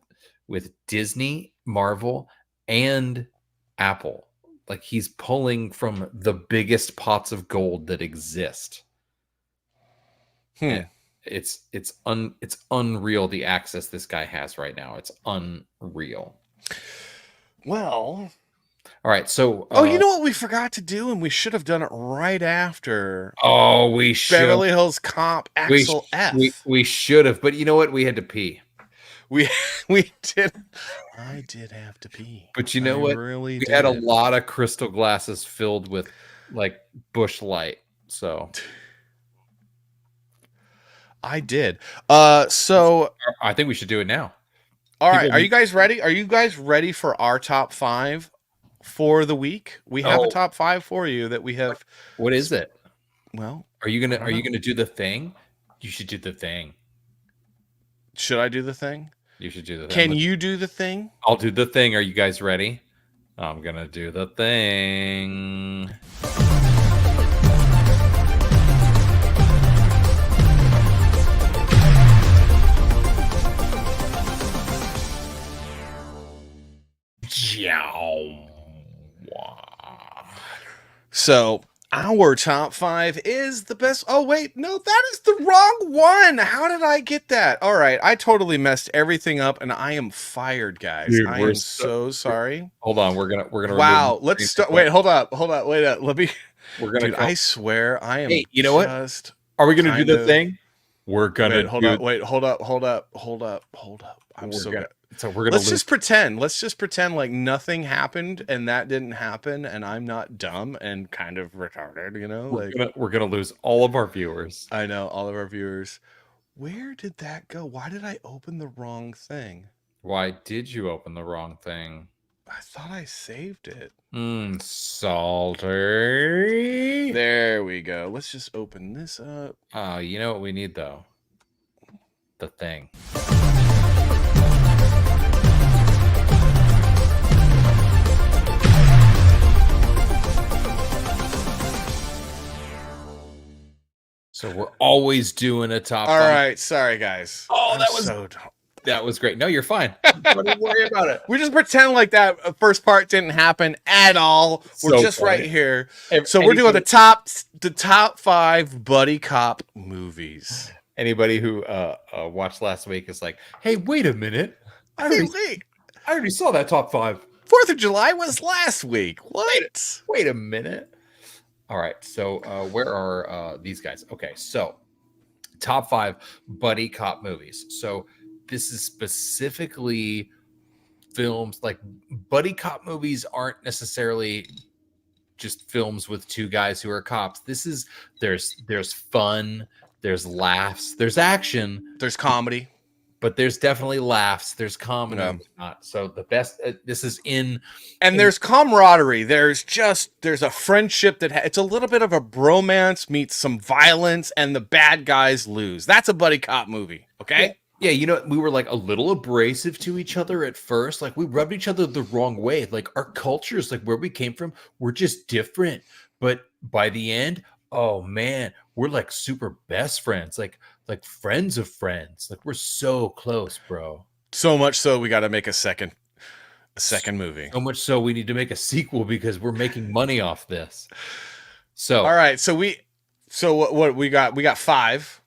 Disney, Marvel, and Apple. Like he's pulling from the biggest pots of gold that exist. It's unreal the access this guy has right now. It's unreal. Well, all right. So, you know what we forgot to do, and we should have done it right after. Oh, we should. Beverly Hills Cop, Axel F. We should have, but you know what? We had to pee. We did. I did have to pee. But you know what? Really we had a lot of crystal glasses filled with like Busch Light. So. I did. So I think we should do it now. All right, are you guys ready? Are you guys ready for our top 5 for the week? We have a top 5 for you that we have. What is it? Well, are you gonna do the thing? You should do the thing. Should I do the thing? You should do the thing. Can you do the thing? I'll do the thing. Are you guys ready? I'm gonna do the thing. So our top 5 is the best. Oh wait, no, that is the wrong one. How did I get that? All right, I totally messed everything up, and I am fired, guys. Dude, I am so sorry. Hold on, we're gonna. Wow, let's start. Wait, hold up. Wait up. Let me. We're gonna. Dude, I swear, I am. Hey, you know what? Are we gonna do the thing? We're gonna. Hold up. I'm so good. So we're gonna. Let's just pretend. Let's just pretend like nothing happened and that didn't happen, and I'm not dumb and kind of retarded. You know, we're gonna lose all of our viewers. I know, all of our viewers. Where did that go? Why did I open the wrong thing? Why did you open the wrong thing? I thought I saved it. Salty. There we go. Let's just open this up. You know what we need though? The thing. So we're always doing a top 5. All right, sorry guys. Oh, that was great. No, you're fine. Don't worry about it. We just pretend like that first part didn't happen at all. We're just right here. So we're doing the top 5 buddy cop movies. Anybody who watched last week is like, "Hey, wait a minute! I already saw that top 5. 4th of July was last week. What? Wait a minute." All right, so where are these guys? Okay, so top 5 buddy cop movies. So this is specifically films, like buddy cop movies aren't necessarily just films with 2 guys who are cops. This is there's fun, there's laughs, there's action, there's comedy. But there's definitely laughs. There's comedy. Yeah. So the best. This is in. And there's camaraderie. There's a friendship that it's a little bit of a bromance meets some violence, and the bad guys lose. That's a buddy cop movie. Okay. Yeah, you know, we were like a little abrasive to each other at first. Like we rubbed each other the wrong way. Like our cultures, like where we came from, we're just different. But by the end, oh man, we're like super best friends. Like friends of friends. Like we're so close, bro. So much so we got to make a second movie. So much so we need to make a sequel because we're making money off this. So all right, so what we got? We got 5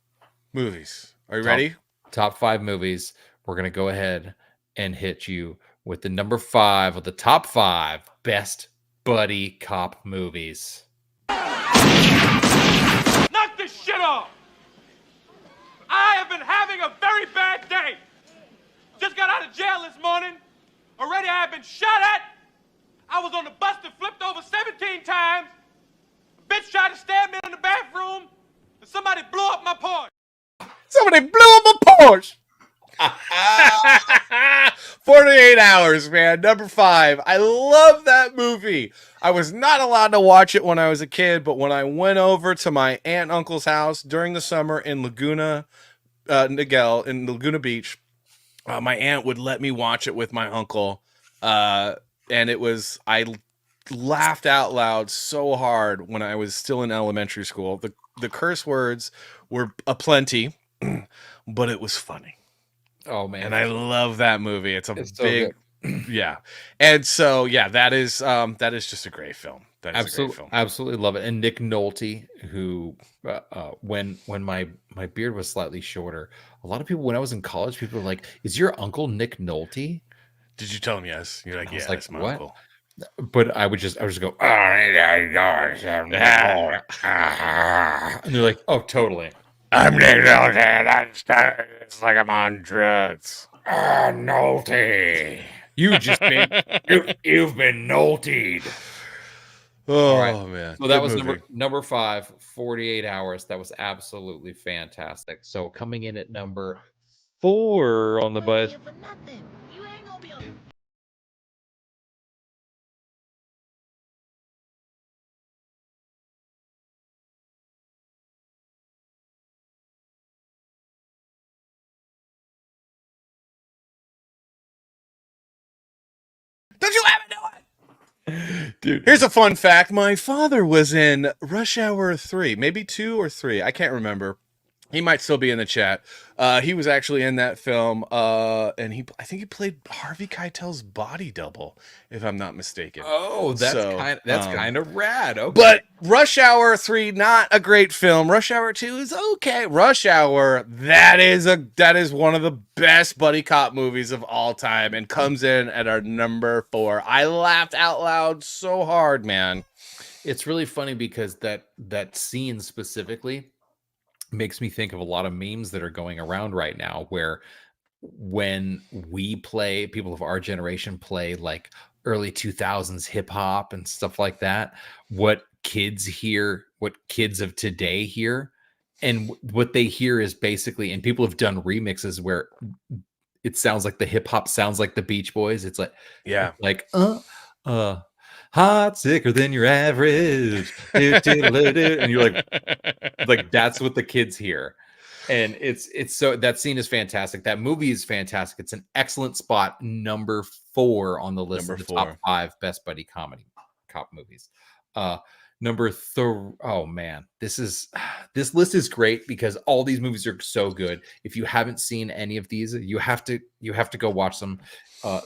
movies. Are you ready? Top 5 movies. We're gonna go ahead and hit you with the number 5 of the top 5 best buddy cop movies. Knock this shit off! I have been having a very bad day. Just got out of jail this morning. Already I have been shot at. I was on the bus that flipped over 17 times. A bitch tried to stab me in the bathroom. And somebody blew up my Porsche. Somebody blew up my Porsche. 48 Hours, man. Number 5. I love that movie. I was not allowed to watch it when I was a kid, but when I went over to my aunt and uncle's house during the summer in Laguna Beach, my aunt would let me watch it with my uncle. And I laughed out loud so hard when I was still in elementary school. The curse words were aplenty, but it was funny. Oh man. And I love that movie. It's big, so yeah. And so, yeah, that is just a great film. That is a great film. Absolutely love it. And Nick Nolte, who, when my beard was slightly shorter, a lot of people, when I was in college, people were like, "Is your uncle Nick Nolte?" Did you tell him yes? You're like, "Yeah, that's my uncle." But I would just go, and they're like, "Oh, totally." I'm Nick Nolte. It's like I'm on drugs. Nolte. You've been Noltied. Oh right. man. So that Good was movie. number 5, 48 Hours. That was absolutely fantastic. So coming in at number 4 on the bus. Don't you ever do it? Dude, here's a fun fact. My father was in Rush Hour 3, maybe 2 or 3. I can't remember. He might still be in the chat. He was actually in that film, and I think he played Harvey Keitel's body double, if I'm not mistaken. Oh, that's kind of rad. Okay. But Rush Hour 3, not a great film. Rush Hour 2 is okay. Rush Hour, that is one of the best buddy cop movies of all time, and comes in at our number 4. I laughed out loud so hard, man. It's really funny because that scene specifically makes me think of a lot of memes that are going around right now, where when we play, people of our generation play like early 2000s hip hop and stuff like that, what kids hear, what kids of today hear, and what they hear is basically, and people have done remixes where it sounds like the hip hop sounds like the Beach Boys. It's like, yeah, like hot, sicker than your average, and you're like that's what the kids hear. And it's so, that scene is fantastic. That movie is fantastic. It's an excellent spot. Number 4 on the list of the top 5 best buddy comedy cop movies. Number 3. Oh man, this list is great because all these movies are so good. If you haven't seen any of these, you have to go watch them.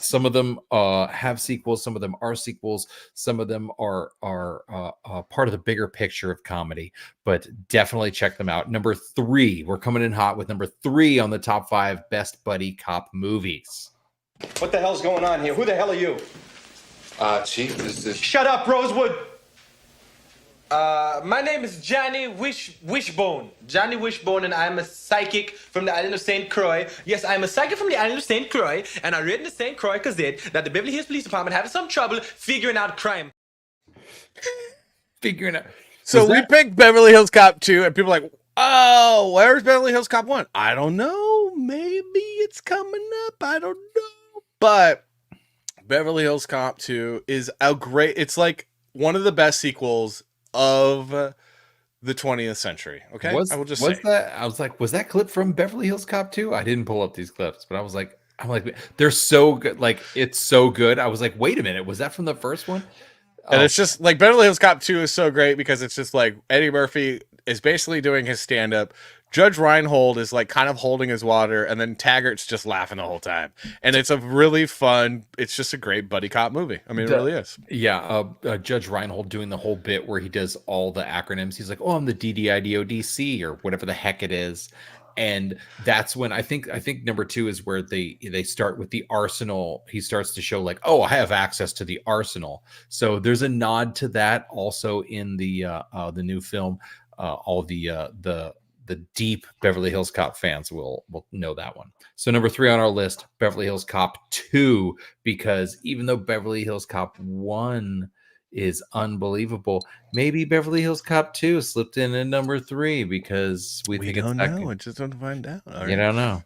Some of them have sequels. Some of them are sequels. Some of them are part of the bigger picture of comedy. But definitely check them out. Number 3, we're coming in hot with number 3 on the top 5 best buddy cop movies. What the hell's going on here? Who the hell are you? Chief, this is... Shut up, Rosewood! My name is Johnny Wishbone. Johnny Wishbone, and I'm a psychic from the island of St. Croix. Yes, I'm a psychic from the island of St. Croix, and I read in the St. Croix Gazette that the Beverly Hills Police Department having some trouble figuring out crime. Figuring out. So we picked Beverly Hills Cop 2, and people are like, oh, where's Beverly Hills Cop 1? I don't know. Maybe it's coming up. I don't know. But Beverly Hills Cop 2 is it's like one of the best sequels of the 20th century. Okay, I will just say that. I was like, was that clip from Beverly Hills Cop 2? I didn't pull up these clips, but I'm like, they're so good. Like, it's so good. I was like, wait a minute, was that from the first one? And it's just like Beverly Hills Cop 2 is so great because it's just like Eddie Murphy is basically doing his stand-up. Judge Reinhold is like kind of holding his water, and then Taggart's just laughing the whole time. And it's a really fun, it's just a great buddy cop movie. I mean, it really is. Yeah. Judge Reinhold doing the whole bit where he does all the acronyms. He's like, oh, I'm the DDIDODC or whatever the heck it is. And that's when I think number 2 is where they start with the arsenal. He starts to show like, oh, I have access to the arsenal. So there's a nod to that also in the new film. All the deep Beverly Hills Cop fans will know that one. So number 3 on our list, Beverly Hills Cop 2, because even though Beverly Hills Cop 1 is unbelievable, maybe Beverly Hills Cop 2 slipped in at number 3 because we think don't it's know. I just don't find out. You don't know.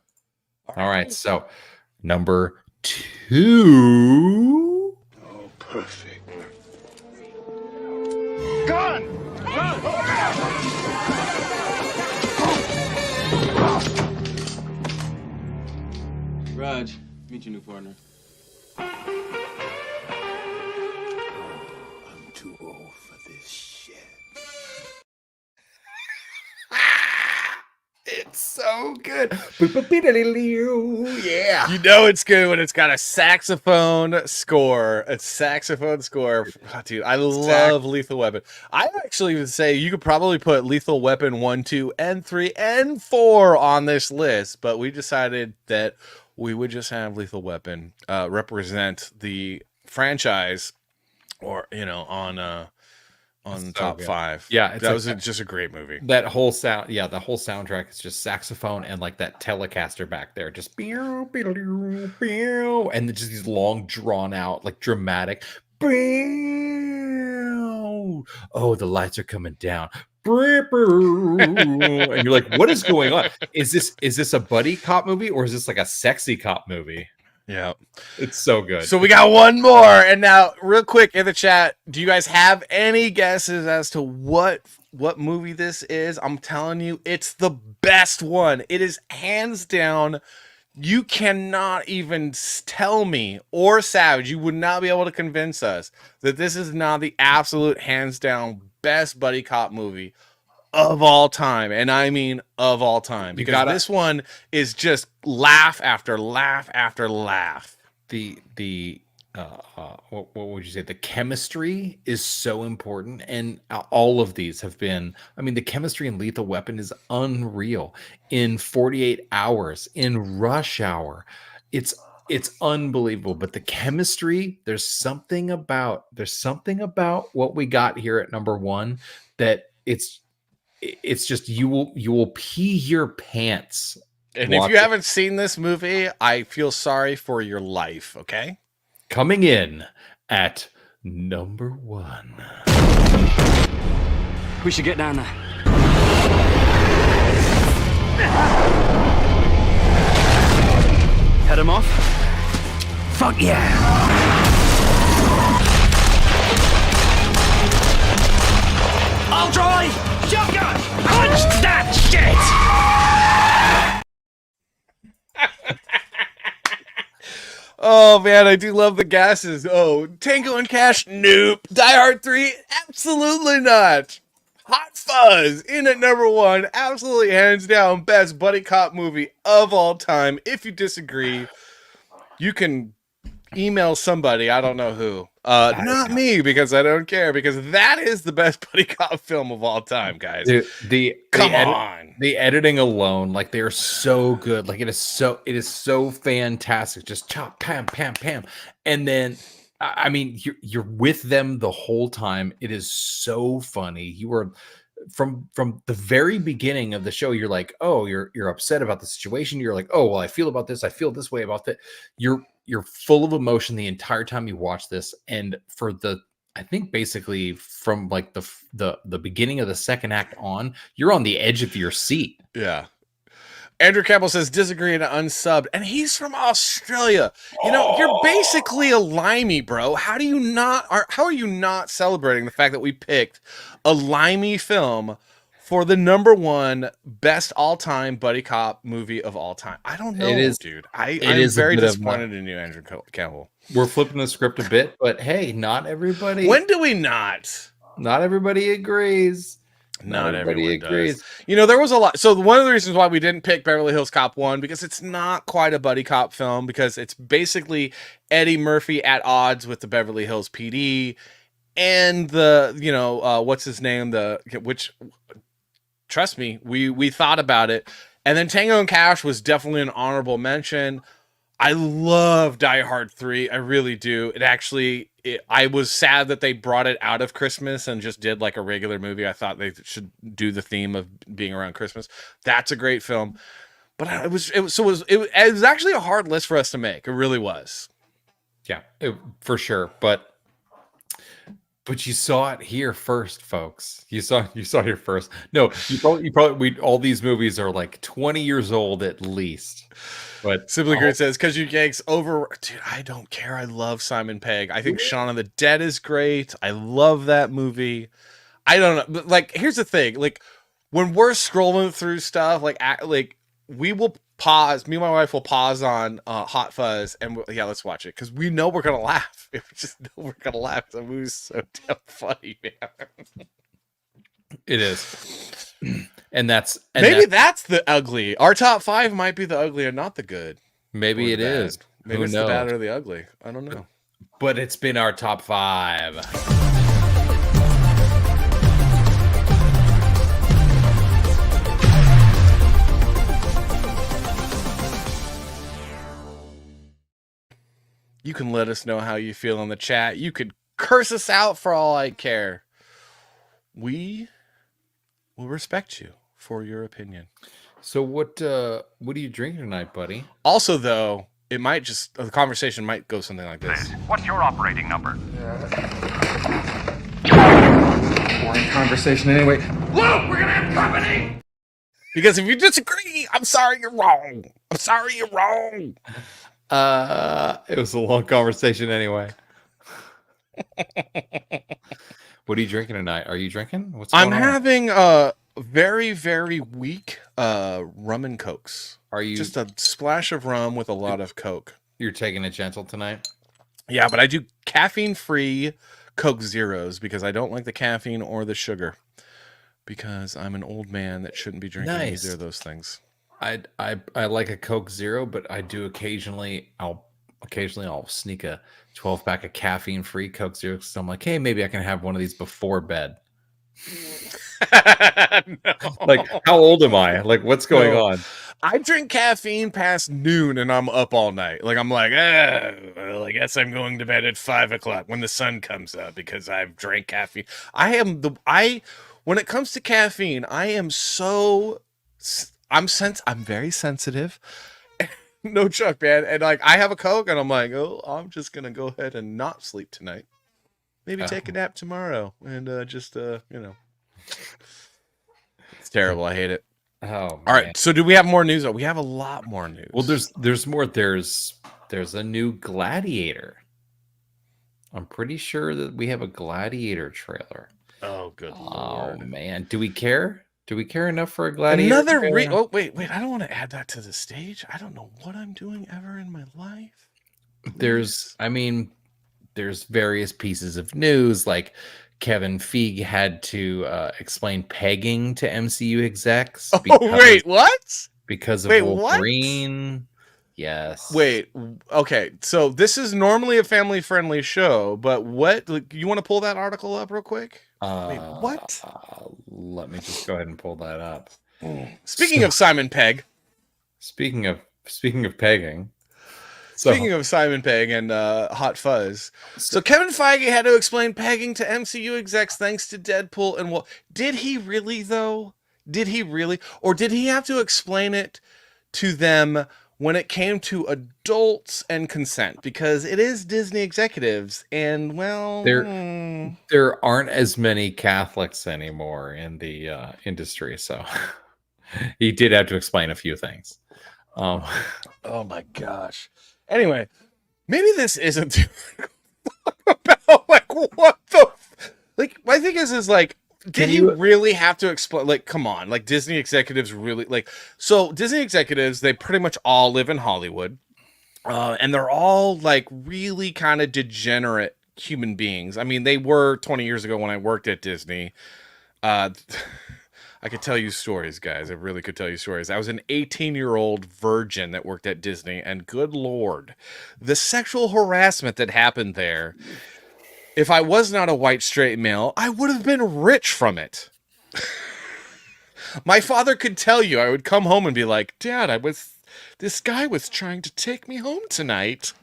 All right. So number 2. Oh, perfect. Gun! Raj, meet your new partner. I'm too old for this shit. It's so good. Yeah. You know it's good when it's got a saxophone score. A saxophone score. Oh, dude, I love Lethal Weapon. I actually would say you could probably put Lethal Weapon 1, 2, and 3, and 4 on this list, but we decided that we would just have Lethal Weapon represent the franchise, or on so top good. 5. Yeah, that was just a great movie. That whole sound, the whole soundtrack is just saxophone and like that Telecaster back there, just and just these long, drawn out, like dramatic, oh, the lights are coming down. And you're like, what is going on? Is this a buddy cop movie or is this like a sexy cop movie? Yeah, it's so good. So we got one more, and now real quick in the chat, do you guys have any guesses as to what movie this is? I'm telling you, it's the best one. It is hands down. You cannot even tell me, or Savage, you would not be able to convince us that this is not the absolute hands down best buddy cop movie of all time. And I mean of all time, because this one is just laugh after laugh after laugh. What would you say? The chemistry is so important, and all of these have been. I mean, the chemistry in Lethal Weapon is unreal. In 48 Hours, in Rush Hour, it's unbelievable. But the chemistry, there's something about what we got here at number one that it's just you will pee your pants. And if you haven't seen this movie, I feel sorry for your life. Okay. Coming in at number one. We should get down there. Head him off? Fuck yeah! I'll drive! Shotgun! Punch that shit! Oh man, I do love the gases. Oh, Tango and Cash, nope. Die Hard 3, absolutely not. Hot Fuzz in at number one, absolutely hands down best buddy cop movie of all time. If you disagree, you can email somebody, I don't know who. Not me, because I don't care, because that is the best buddy cop film of all time, guys. Dude, Come on. The editing alone, like, they are so good. Like, it is so fantastic. Just chop, pam, pam, pam. And then, I mean, you're with them the whole time. It is so funny. You are from the very beginning of the show. You're like, oh, you're upset about the situation. You're like, oh, well, I feel about this. I feel this way about that. You're full of emotion the entire time you watch this. And for I think basically from like the beginning of the second act on, you're on the edge of your seat. Yeah. Andrew Campbell says, disagree and unsubbed. And he's from Australia. You know, you're basically a limey, bro. How are you not celebrating the fact that we picked a limey film for the number one best all-time buddy cop movie of all time? I don't know, dude. I'm very disappointed in you, Andrew Campbell. We're flipping the script a bit, but hey, not everybody. When do we not? Not everybody agrees. Not everybody agrees. You know, there was a lot. So one of the reasons why we didn't pick Beverly Hills Cop 1, because it's not quite a buddy cop film, because it's basically Eddie Murphy at odds with the Beverly Hills PD and what's his name? Trust me, we thought about it. And then Tango and Cash was definitely an honorable mention. I love Die Hard 3. I really do. I was sad that they brought it out of Christmas and just did like a regular movie. I thought they should do the theme of being around Christmas. That's a great film. But it was actually a hard list for us to make. It really was. Yeah, for sure. But you saw it here first, folks. You saw it here first. No, you probably all these movies are like 20 years old at least. But Simply Great says, because you Yanks over, dude, I don't care. I love Simon Pegg. I think Shaun of the Dead is great. I love that movie. I don't know, but like, here's the thing: like, when we're scrolling through stuff, like we will pause. Me and my wife will pause on Hot Fuzz, and let's watch it because we know we're gonna laugh. We just know we're gonna laugh. The movie's so damn funny, man. It is. And that's the ugly. Our top 5 might be the ugly and not the good. Maybe it is. Maybe it's the bad or the ugly. I don't know. But it's been our top 5. You can let us know how you feel in the chat. You could curse us out for all I care. We will respect you for your opinion. So what are you drinking tonight, buddy? Also, though, the conversation might go something like this. What's your operating number? conversation anyway. Luke, we're gonna have company! Because if you disagree, I'm sorry you're wrong. I'm sorry you're wrong. It was a long conversation anyway. What are you drinking tonight? Are you drinking? What's going on? I'm having very, very weak rum and cokes. Are you just a splash of rum with a lot of Coke? You're taking it gentle tonight? Yeah, but I do caffeine-free Coke Zeros because I don't like the caffeine or the sugar. Because I'm an old man that shouldn't be drinking either of those things. I like a Coke Zero, but I do occasionally I'll sneak a 12-pack of caffeine-free Coke Zero because I'm like, hey, maybe I can have one of these before bed. No. Like, how old am I? Like, what's going on? I drink caffeine past noon and I'm up all night. Like, I'm like, well, I guess I'm going to bed at 5 o'clock when the sun comes up because I've drank caffeine. When it comes to caffeine, I'm very sensitive. No joke, man. And like, I have a Coke and I'm like, oh, I'm just going to go ahead and not sleep tonight. Maybe take a nap tomorrow and it's terrible. I hate it. Oh, all right. So do we have more news? We have a lot more news. Well, there's more. There's a new Gladiator. I'm pretty sure that we have a Gladiator trailer. Oh, good Lord. Oh, man. Do we care? Do we care enough for a Gladiator? Wait. I don't want to add that to the stage. I don't know what I'm doing ever in my life. There's various pieces of news, like Kevin Feige had to explain pegging to MCU execs. What? Because of Wolverine. What? Yes. Wait. Okay. So this is normally a family-friendly show, but what? You want to pull that article up real quick? Wait, what? Let me just go ahead and pull that up. Speaking of Simon Pegg. Speaking of pegging. Speaking of Simon Pegg and Hot Fuzz, so Kevin Feige had to explain pegging to MCU execs thanks to Deadpool and did he really though? Did he really, or did he have to explain it to them when it came to adults and consent? Because it is Disney executives, and well, there aren't as many Catholics anymore in the industry, so he did have to explain a few things. Oh my gosh. Anyway, maybe this isn't about like what the like. My thing is like, did he really have to explain? Like, come on, like Disney executives really like. So Disney executives, they pretty much all live in Hollywood, and they're all like really kind of degenerate human beings. I mean, they were 20 years ago when I worked at Disney. I could tell you stories, guys. I really could tell you stories. I was an 18-year-old virgin that worked at Disney, and good Lord, the sexual harassment that happened there. If I was not a white straight male, I would have been rich from it. My father could tell you. I would come home and be like, Dad, this guy was trying to take me home tonight.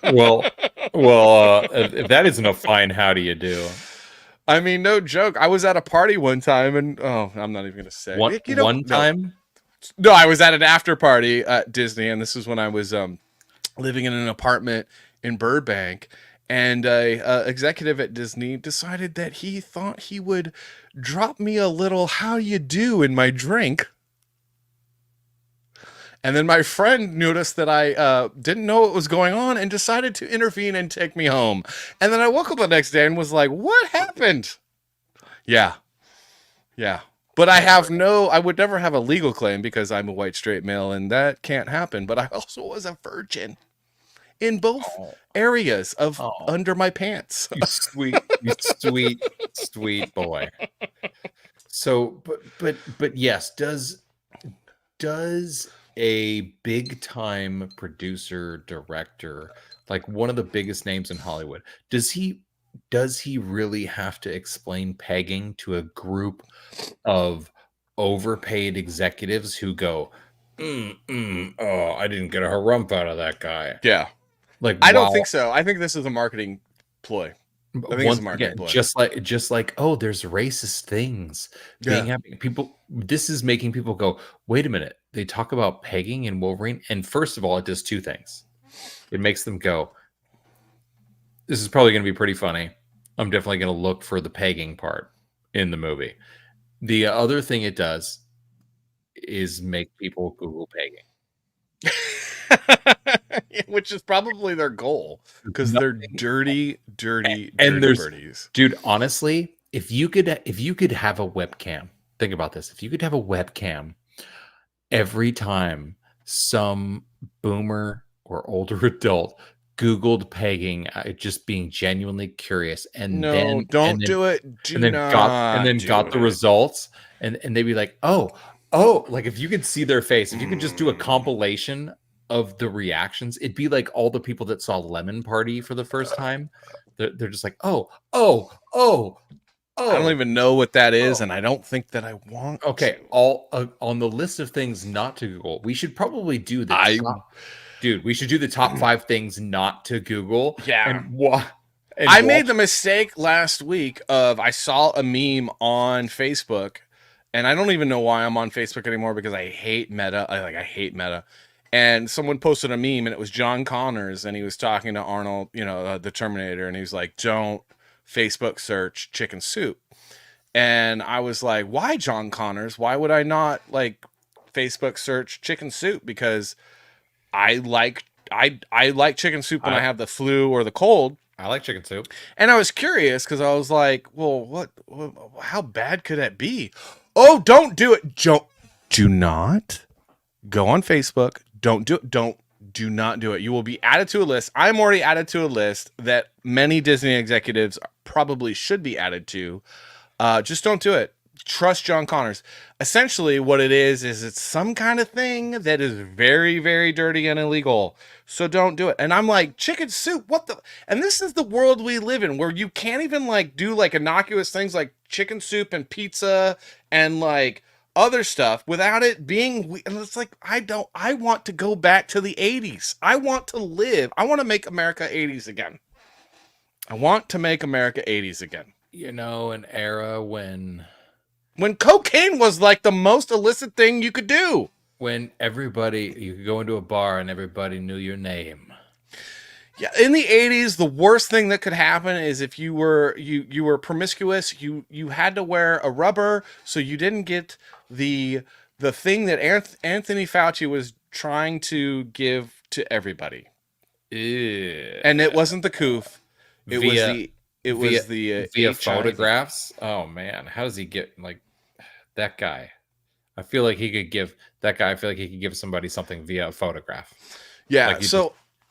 well, if that isn't a fine how do you do? I mean, no joke. I was at a party one time, and I'm not even going to say. One time? No, I was at an after party at Disney, and this is when I was living in an apartment in Burbank, and a executive at Disney decided that he thought he would drop me a little "how you do" in my drink. And then my friend noticed that I didn't know what was going on and decided to intervene and take me home. And then I woke up the next day and was like, what happened? Yeah. But I would never have a legal claim because I'm a white straight male and that can't happen. But I also was a virgin in both areas of under my pants. You sweet boy. So, but yes, does a big time producer director, like one of the biggest names in Hollywood, does he really have to explain pegging to a group of overpaid executives who go, I didn't get a harump out of that guy? Yeah. Like, I don't think so. I think this is a marketing ploy. Just like, oh, there's racist things being happening. This is making people go, wait a minute. They talk about pegging in Wolverine, and first of all, it does two things. It makes them go, this is probably going to be pretty funny. I'm definitely going to look for the pegging part. in the movie. The other thing it does is make people Google pegging. Which is probably their goal, because they're dirty birdies. Dude, honestly, if you could have a webcam, think about this. If you could have a webcam every time some boomer or older adult Googled pegging, just being genuinely curious, and then don't do it. Got the results, and they'd be like, oh, like if you could see their face, if you could just do a compilation of the reactions, it'd be like all the people that saw Lemon Party for the first time. They're just like, oh. I don't even know what that is, and I don't think that I want. Okay, all on the list of things not to Google. We should probably do the we should do the top 5 things not to Google. Yeah. I made the mistake last week of I saw a meme on Facebook, and I don't even know why I'm on Facebook anymore because I hate Meta. I hate Meta. And someone posted a meme, and it was John Connors, and he was talking to Arnold, the Terminator, and he was like, "Don't Facebook search chicken soup." And I was like, "Why, John Connors? Why would I not like Facebook search chicken soup? Because I like chicken soup when I have the flu or the cold. I like chicken soup." And I was curious because I was like, "Well, how bad could that be?" Oh, don't do it. Do not go on Facebook. Don't do it. Do not do it. You will be added to a list. I'm already added to a list that many Disney executives probably should be added to. Just don't do it. Trust John Connors. Essentially, what it is it's some kind of thing that is very, very dirty and illegal. So don't do it. And I'm like, chicken soup, what the? And this is the world we live in, where you can't even like do like innocuous things like chicken soup and pizza and like other stuff without it being, and it's like, I want to go back to the 80s. I want to make America 80s again. I want to make America 80s again. An era when cocaine was like the most illicit thing you could do. When you could go into a bar and everybody knew your name. Yeah, in the 80s, the worst thing that could happen is if you were promiscuous, you had to wear a rubber so you didn't get the thing that Anthony Fauci was trying to give to everybody. Ew. And it wasn't the coof. It was the via HIV. photographs. Oh man, how does he get like that guy? I feel like he could give somebody something via a photograph. Yeah. Like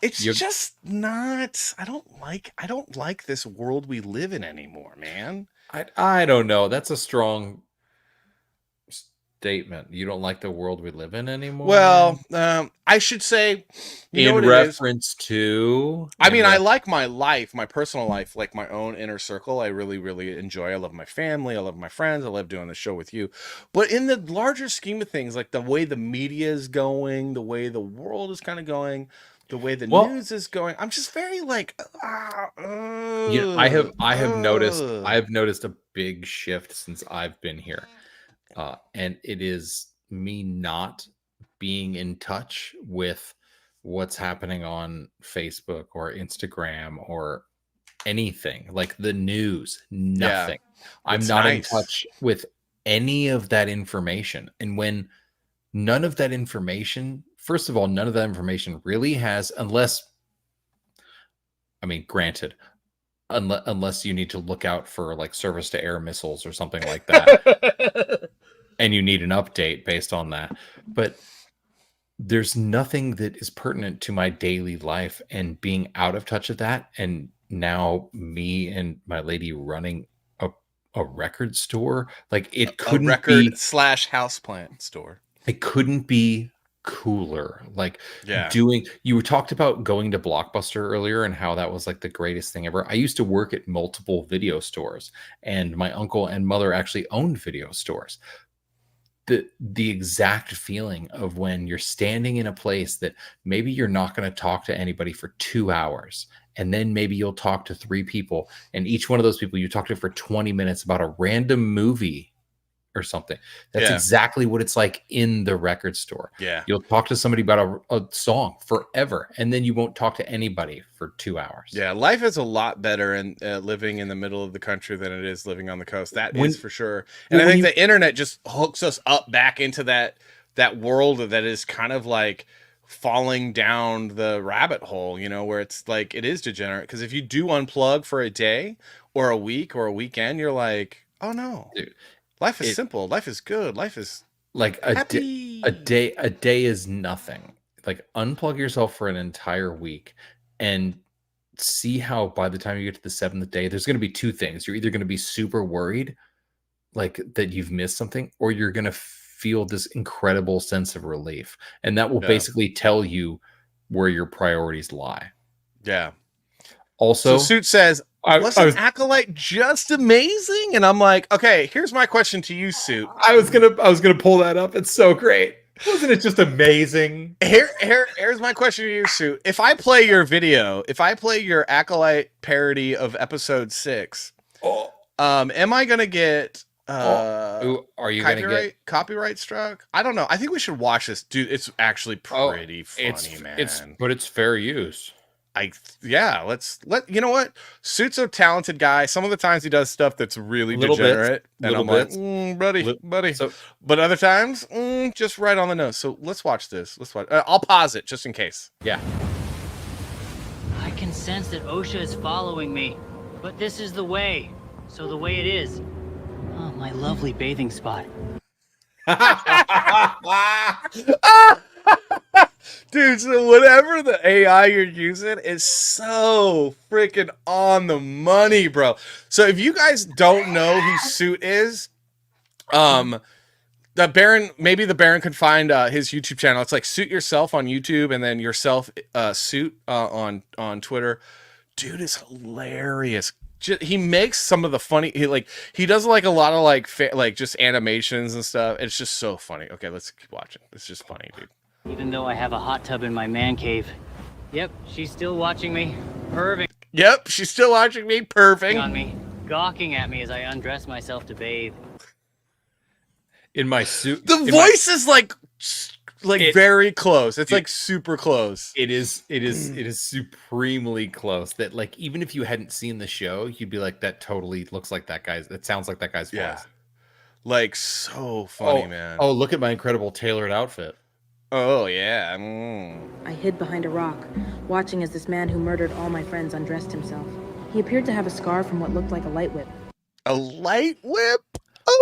it's just not. I don't like this world we live in anymore, man. I don't know. That's a strong statement. You don't like the world we live in anymore? Well, I should say, in reference to. I mean, I like my life, my personal life, like my own inner circle. I really, really enjoy. I love my family. I love my friends. I love doing the show with you. But in the larger scheme of things, like the way the media is going, the way the world is kind of going, the way the news is going, I'm just very like, I have noticed a big shift since I've been here. And it is me not being in touch with what's happening on Facebook or Instagram or anything like the news, nothing. Yeah, I'm not in touch with any of that information. And when none of that information, first of all, none of that information really has, granted, unless you need to look out for like surface to air missiles or something like that. And you need an update based on that. But there's nothing that is pertinent to my daily life, and being out of touch of that. And now me and my lady running a record store, like it couldn't a record / houseplant store. It couldn't be cooler. Like yeah. You talked about going to Blockbuster earlier and how that was like the greatest thing ever. I used to work at multiple video stores, and my uncle and mother actually owned video stores. The exact feeling of when you're standing in a place that maybe you're not going to talk to anybody for 2 hours, and then maybe you'll talk to 3 people, and each one of those people you talk to for 20 minutes about a random movie or something. That's exactly what it's like in the record store. You'll talk to somebody about a song forever, and then you won't talk to anybody for 2 hours. Life is a lot better in living in the middle of the country than it is living on the coast. That is for sure. And I think the internet just hooks us up back into that world that is kind of like falling down the rabbit hole, you know, where it's like it is degenerate. Because if you do unplug for a day or a week or a weekend, you're like, oh no, dude, life is simple, life is good, life is like a day is nothing. Like, unplug yourself for an entire week and see how by the time you get to the 7th day, there's going to be two things. You're either going to be super worried, like that you've missed something, or you're going to feel this incredible sense of relief, and that will basically tell you where your priorities lie. Also, so Suit says, wasn't Acolyte just amazing? And I'm like, okay, here's my question to you, Suit. I was gonna pull that up. It's so great. Wasn't it just amazing? Here's my question to you, Suit. If I play your video, if I play your Acolyte parody of episode 6, am I gonna get are you gonna get copyright struck? I don't know. I think we should watch this, dude. It's actually pretty funny, man. It's fair use. Let's you know what? Suit's a talented guy. Some of the times he does stuff that's really degenerate, and I'm like, buddy. So, but other times, just right on the nose. So let's watch this. Let's watch. I'll pause it just in case. I can sense that OSHA is following me, but this is the way. So the way it is. Oh, my lovely bathing spot. Dude, so whatever the AI you're using is so freaking on the money, bro. So if you guys don't know who Suit is, the Baron, maybe the Baron could find his YouTube channel. It's like Suit Yourself on YouTube, and then Yourself Suit on Twitter. Dude is hilarious. He makes some of the funny. He does like a lot of like just animations and stuff. It's just so funny. Okay, let's keep watching. It's just funny, dude. Even though I have a hot tub in my man cave. Yep, she's still watching me. Perving. Yep, she's still watching me. Perving. On me. Gawking at me as I undress myself to bathe. In my suit. The voice is like very close. It's like super close. It is supremely close. That like even if you hadn't seen the show, you'd be like, that totally looks like that guy's. That sounds like that guy's voice. Like so funny, man. Oh, look at my incredible tailored outfit. Oh yeah. I hid behind a rock, watching as this man who murdered all my friends undressed himself. He appeared to have a scar from what looked like a light whip. A light whip?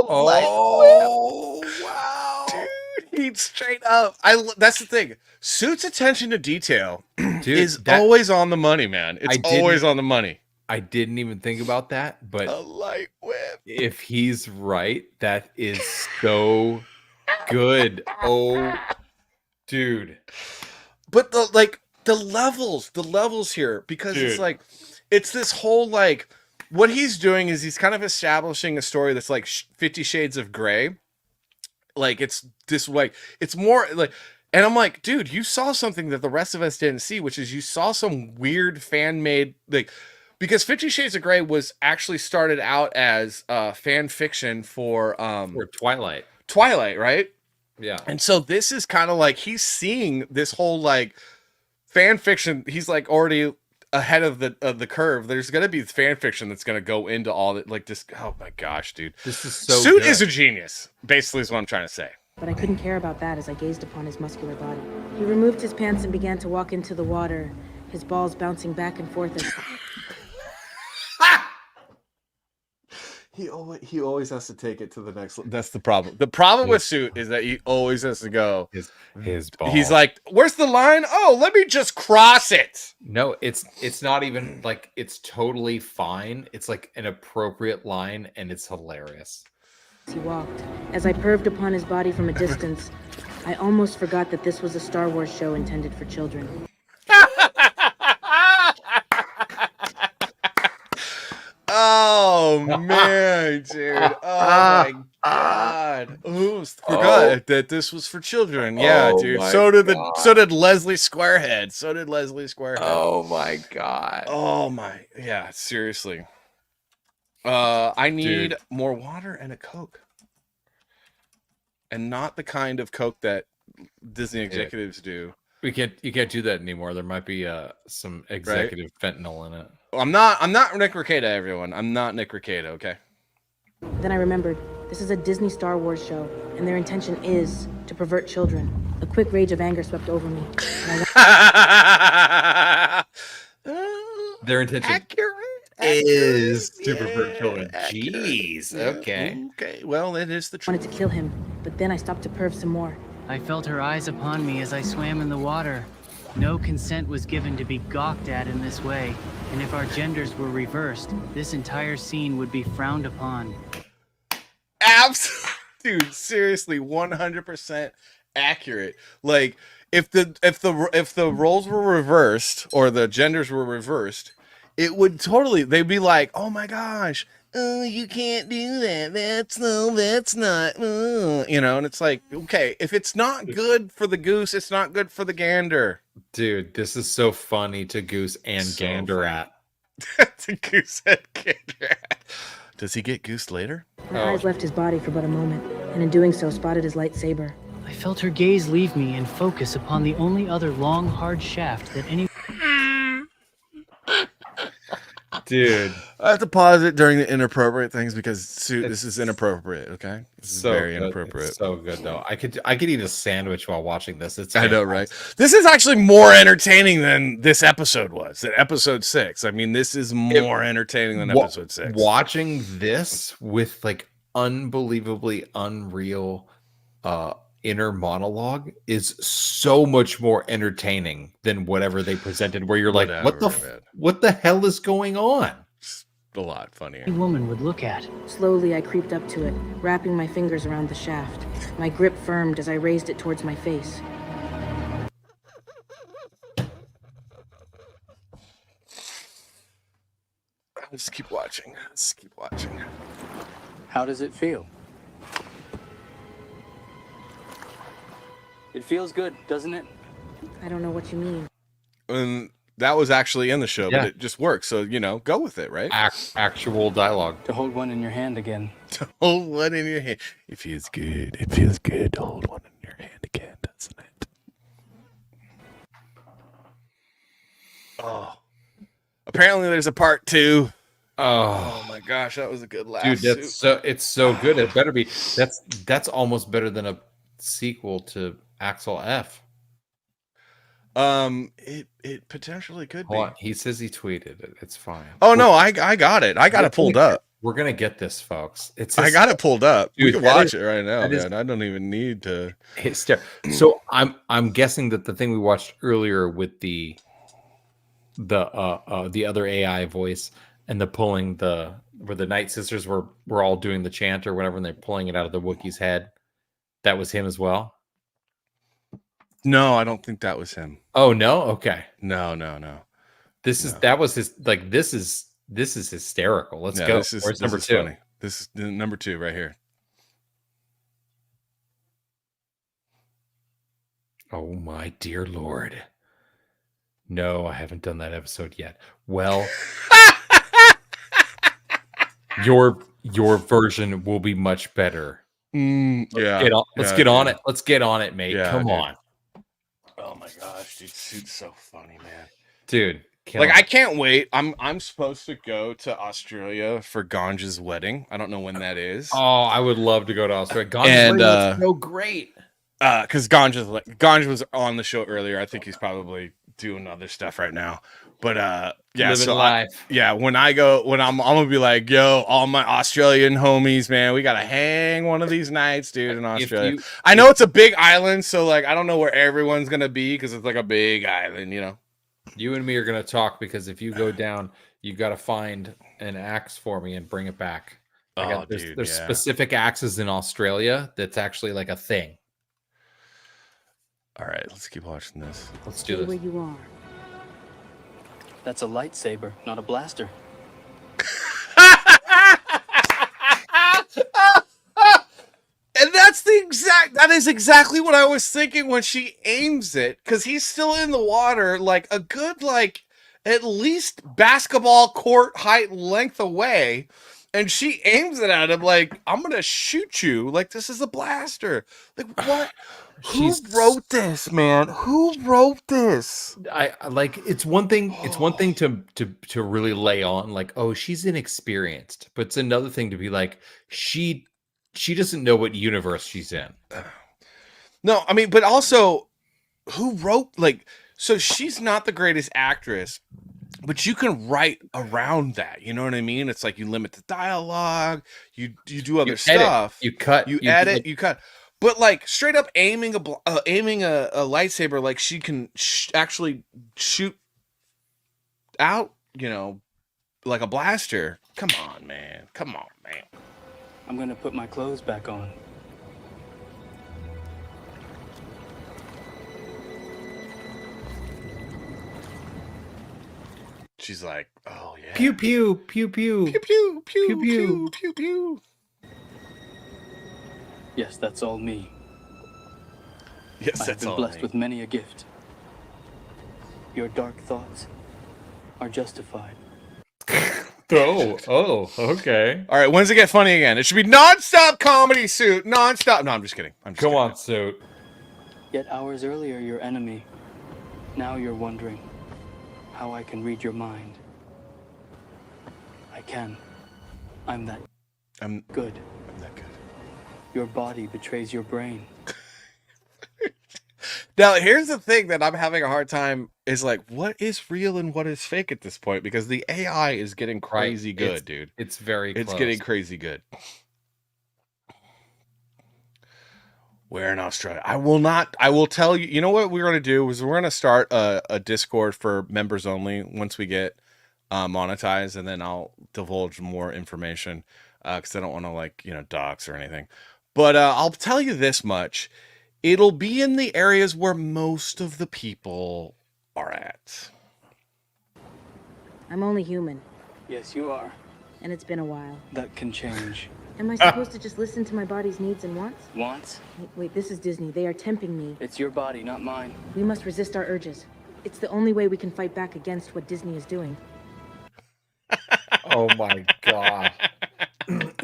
Light whip. Wow. Dude, he's straight up. That's the thing. Suit's attention to detail is always on the money, man. It's always on the money. I didn't even think about that, but a light whip. If he's right, that is so good. Oh, dude. But the levels here, because it's like, it's this whole like, what he's doing is he's kind of establishing a story that's like 50 Shades of Grey. Like it's this like, it's more like, and I'm like, dude, you saw something that the rest of us didn't see, which is you saw some weird fan made, like, because 50 Shades of Grey was actually started out as fan fiction for Twilight. Twilight, right? Yeah. And so this is kind of like he's seeing this whole like fan fiction. He's like already ahead of the curve. There's gonna be fan fiction that's gonna go into all that. Like this. Oh my gosh, dude. This is so Suit good. is a genius. Basically, is what I'm trying to say. But I couldn't care about that as I gazed upon his muscular body. He removed his pants and began to walk into the water, his balls bouncing back and forth as... He always has to take it to the next. That's the problem. The problem with Suit is that he always has to go. His ball. He's like, "Where's the line? Oh, let me just cross it." No, it's not even like it's totally fine. It's like an appropriate line, and it's hilarious. He walked. As I perved upon his body from a distance, I almost forgot that this was a Star Wars show intended for children. Oh man, dude! Oh my god! Ooh, forgot that this was for children. Yeah, dude. So did Leslie Squarehead. Oh my god! Oh my, yeah. Seriously. I need more water and a Coke. and not the kind of coke that Disney executives do. You can't do that anymore. There might be some executive fentanyl in it. I'm not Nick Rekieta, everyone. I'm not Nick Rekieta, okay? Then I remembered, this is a Disney Star Wars show, and their intention is to pervert children. A quick rage of anger swept over me. Their intention is to pervert children. Jeez. Okay. Okay. Well, it is the truth. I wanted to kill him, but then I stopped to perv some more. I felt her eyes upon me as I swam in the water. No consent was given to be gawked at in this way, and if our genders were reversed, this entire scene would be frowned upon. Dude, seriously, 100% accurate. Like, if the roles were reversed or the genders were reversed, it would totally, they'd be like, oh my gosh, oh, you can't do that. That's not, you know, and it's like, okay, if it's not good for the goose, it's not good for the gander. Dude, this is so funny to goose and gander at. To goose and gander at. Does he get goosed later? My eyes left his body for but a moment, and in doing so, spotted his lightsaber. I felt her gaze leave me and focus upon the only other long, hard shaft that any... Dude, I have to pause it during the inappropriate things because this is inappropriate. Okay, this is so very good. inappropriate. It's so good though. I could eat a sandwich while watching this. I know, right? This is actually more entertaining than this episode was. Than episode 6. I mean, this is more entertaining than episode 6. Watching this with like unbelievably unreal inner monologue is so much more entertaining than whatever they presented, where you're like, what the hell is going on? It's a lot funnier. Any woman would look at. Slowly, I creeped up to it, wrapping my fingers around the shaft. My grip firmed as I raised it towards my face. Just keep watching. Just keep watching. How does it feel? It feels good, doesn't it? I don't know what you mean. And that was actually in the show, but it just works. So, you know, go with it, right? Actual dialogue. To hold one in your hand again. To hold one in your hand. It feels good. It feels good to hold one in your hand again, doesn't it? Oh. Apparently there's a part 2. Oh my gosh, that was a good laugh. Dude, it's so good. It better be. That's almost better than a sequel to Axel F. It potentially could be. He says he tweeted it. It's fine. Oh no, I got it. I got it pulled up. We're gonna get this, folks. I got it pulled up. Dude, we can watch it right now, man. I don't even need to. So I'm guessing that the thing we watched earlier with the other AI voice and the pulling where the Night Sisters were all doing the chant or whatever, and they're pulling it out of the Wookiee's head. That was him as well. No, I don't think that was him. Oh no, okay. No. This is hysterical. Let's go. Where's number 2? Funny. This is number 2 right here. Oh my dear Lord. No, I haven't done that episode yet. Well, your version will be much better. Let's get on it. Let's get on it, mate. Come on. Oh my gosh, dude, it's so funny, man. Dude, I can't wait. I'm supposed to go to Australia for Ganja's wedding. I don't know when that is. Oh, I would love to go to Australia. Ganja's wedding is so great. Because Ganja was on the show earlier. I think he's probably doing other stuff right now. But yeah, living life. When I'm gonna be like, yo, all my Australian homies, man, we gotta hang one of these nights, dude, in Australia. I know it's a big island, so like I don't know where everyone's gonna be because it's like a big island, you know. You and me are gonna talk because if you go down, you gotta find an axe for me and bring it back. There's specific axes in Australia that's actually like a thing. All right, let's keep watching this. Let's do this. Where you are. That's a lightsaber, not a blaster. And that is exactly what I was thinking when she aims it, because he's still in the water, like a good, like at least basketball court height length away. And she aims it at him like, I'm gonna shoot you. Like, this is a blaster. Like, what? Who wrote this, man? Who wrote this? I like, it's one thing to really lay on like, oh, she's inexperienced, but it's another thing to be like, she doesn't know what universe she's in. No, I mean, but also, who wrote, like, so she's not the greatest actress, but you can write around that. You know what I mean? It's like you limit the dialogue, you do other stuff, you cut, you edit, you cut. But like straight up aiming a lightsaber, like she can actually shoot out, you know, like a blaster. Come on, man. Come on, man. I'm gonna put my clothes back on. She's like, oh yeah. Pew pew pew pew pew pew pew pew pew pew. Yes, that's all me. Yes, I've that's been all blessed me. with many a gift. Your dark thoughts are justified. Oh, okay. All right, when's it get funny again? It should be non-stop comedy, Suit. Non-stop. No, I'm just kidding. Come on, Suit. Yet hours earlier, your enemy. Now you're wondering how I can read your mind. I can. I'm that good. I'm that good. Your body betrays your brain. Now, here's the thing that I'm having a hard time is like, what is real and what is fake at this point? Because the AI is getting crazy good, dude. It's very It's close. getting crazy good. We're in Australia. I will tell you, you know what we're going to do is we're going to start a Discord for members only once we get monetized, and then I'll divulge more information because I don't want to, like, you know, dox or anything. But I'll tell you this much. It'll be in the areas where most of the people are at. I'm only human, Yes, you are. and it's been a while. That can change. Am I supposed to just listen to my body's needs and wants? Wants? Wait, this is Disney. They are tempting me. It's your body, not mine. We must resist our urges. It's the only way we can fight back against what Disney is doing. Oh my god.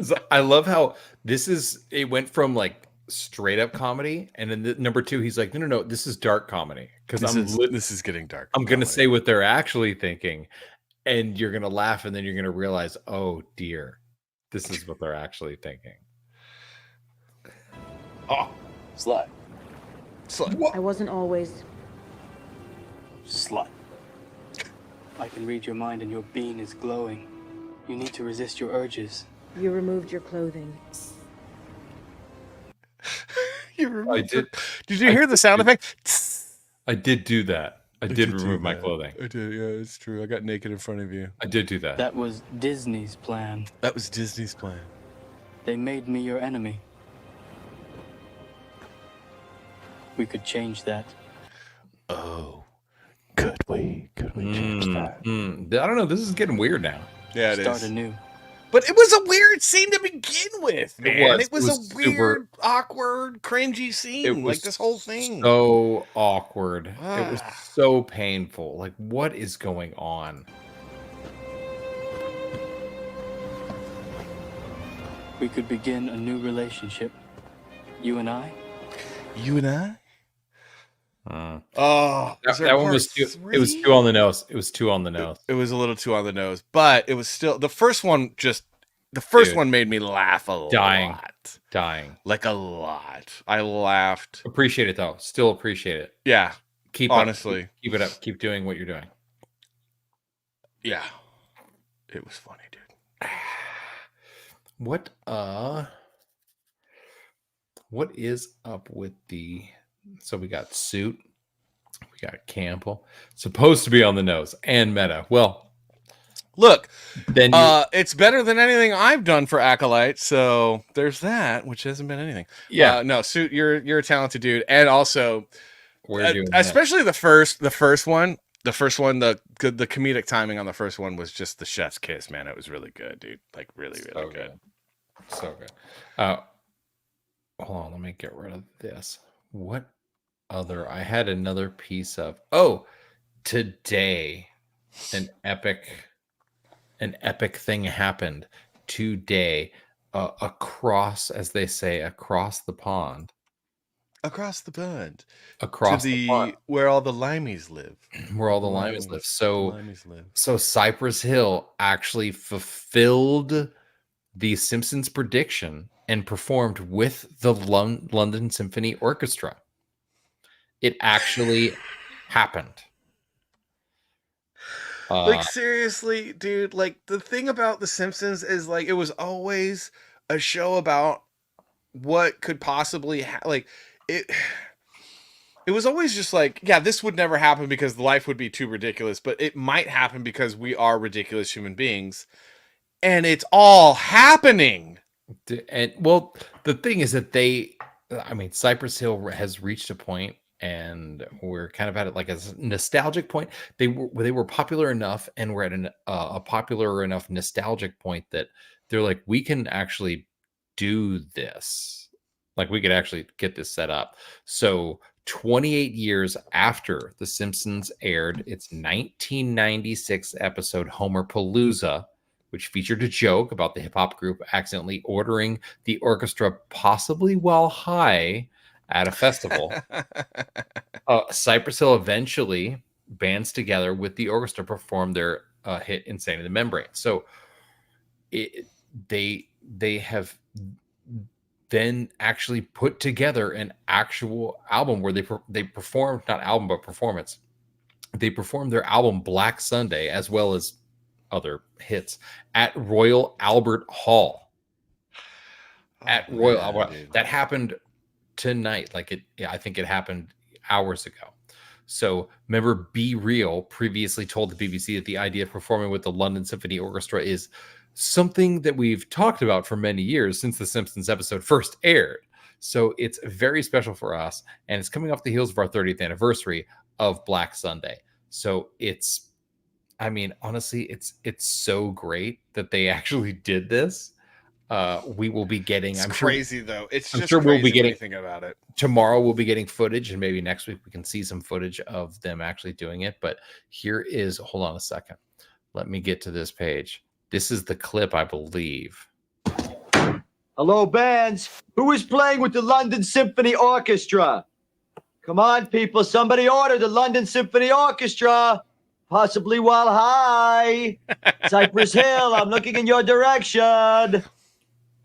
So I love how it went from like straight up comedy, and then number 2 he's like, no, this is dark comedy, because this is getting dark. I'm gonna say what they're actually thinking, and you're gonna laugh, and then you're gonna realize, oh dear, this is what they're actually thinking. Oh, slut. I wasn't always. Slut. I can read your mind and your being is glowing. You need to resist your urges. You removed your clothing. Did you hear the sound effect? I did do that. I did remove my clothing. I did, yeah, it's true. I got naked in front of you. I did do that. That was Disney's plan. That was Disney's plan. They made me your enemy. We could change that. Oh, could we change that? I don't know. This is getting weird now. Yeah, it Start is. anew. But it was a weird scene to begin with, man. It was a weird, super awkward, cringy scene. It was like this whole thing. so awkward. It was so painful. Like, what is going on? We could begin a new relationship. You and I? You and I? That one was too. It was too on the nose. It was too on the nose. It was a little too on the nose, but it was still the first one. The first one made me laugh a lot. Dying, like a lot. I laughed. Appreciate it though. Still appreciate it. Yeah. Honestly, keep it up. Keep doing what you're doing. Yeah, it was funny, dude. What is up with the? So we got Suit, we got Campbell, supposed to be on the nose, and Meta. Well, look, then it's better than anything I've done for Acolyte, so there's that, which hasn't been anything. Yeah, no, Suit, you're a talented dude, and also, especially the first one, the comedic timing on the first one was just the chef's kiss, man. It was really good, dude. Like really good. So good. Hold on, let me get rid of this. What other? I had another piece of. Oh, today, an epic thing happened. today across, as they say, across the pond. Across the pond. Across the pond. Where all the limeys live. Where all the limeys live. So Cypress Hill actually fulfilled the Simpsons prediction and performed with the London Symphony Orchestra. It actually happened. Like, seriously, dude, like, the thing about The Simpsons is, like, it was always a show about what could possibly like it was always just like, yeah, this would never happen because life would be too ridiculous, but it might happen because we are ridiculous human beings, and it's all happening. And well, the thing is that Cypress Hill has reached a point, and we're kind of at it like a nostalgic point. They were popular enough, and we're at a popular enough nostalgic point that they're like, we can actually do this. Like, we could actually get this set up. So 28 years after The Simpsons aired its 1996 episode Homer Palooza, which featured a joke about the hip-hop group accidentally ordering the orchestra, possibly while high, at a festival. Cypress Hill eventually bands together with the orchestra perform their hit Insane in the Membrane. So they have then actually put together an actual album where they performed, not album, but performance. They performed their album Black Sunday, as well as other hits, at Royal Albert Hall. That happened tonight. I think it happened hours ago. So remember, Be Real previously told the BBC that the idea of performing with the London Symphony Orchestra is something that we've talked about for many years since the Simpsons episode first aired. So it's very special for us, and it's coming off the heels of our 30th anniversary of Black Sunday. So honestly, it's so great that they actually did this. We will be getting. It's crazy though. It's just sure crazy we'll be getting. Think about it. Tomorrow we'll be getting footage, and maybe next week we can see some footage of them actually doing it. But here is. Hold on a second. Let me get to this page. This is the clip, I believe. Hello, bands. Who is playing with the London Symphony Orchestra? Come on, people. Somebody order the London Symphony Orchestra. Possibly while high. Cypress Hill, I'm looking in your direction.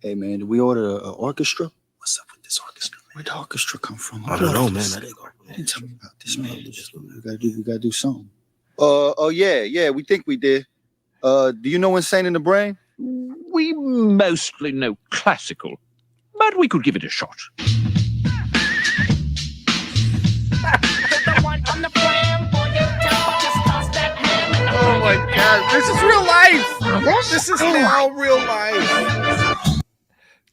Hey, man, did we order an orchestra? What's up with this orchestra, man? Where'd the orchestra come from? I don't know, man. You didn't tell me about this, man. You gotta do something. Yeah, we think we did. Do you know Insane in the Brain? We mostly know classical, but we could give it a shot. Oh my god, this is real life! This is now real life!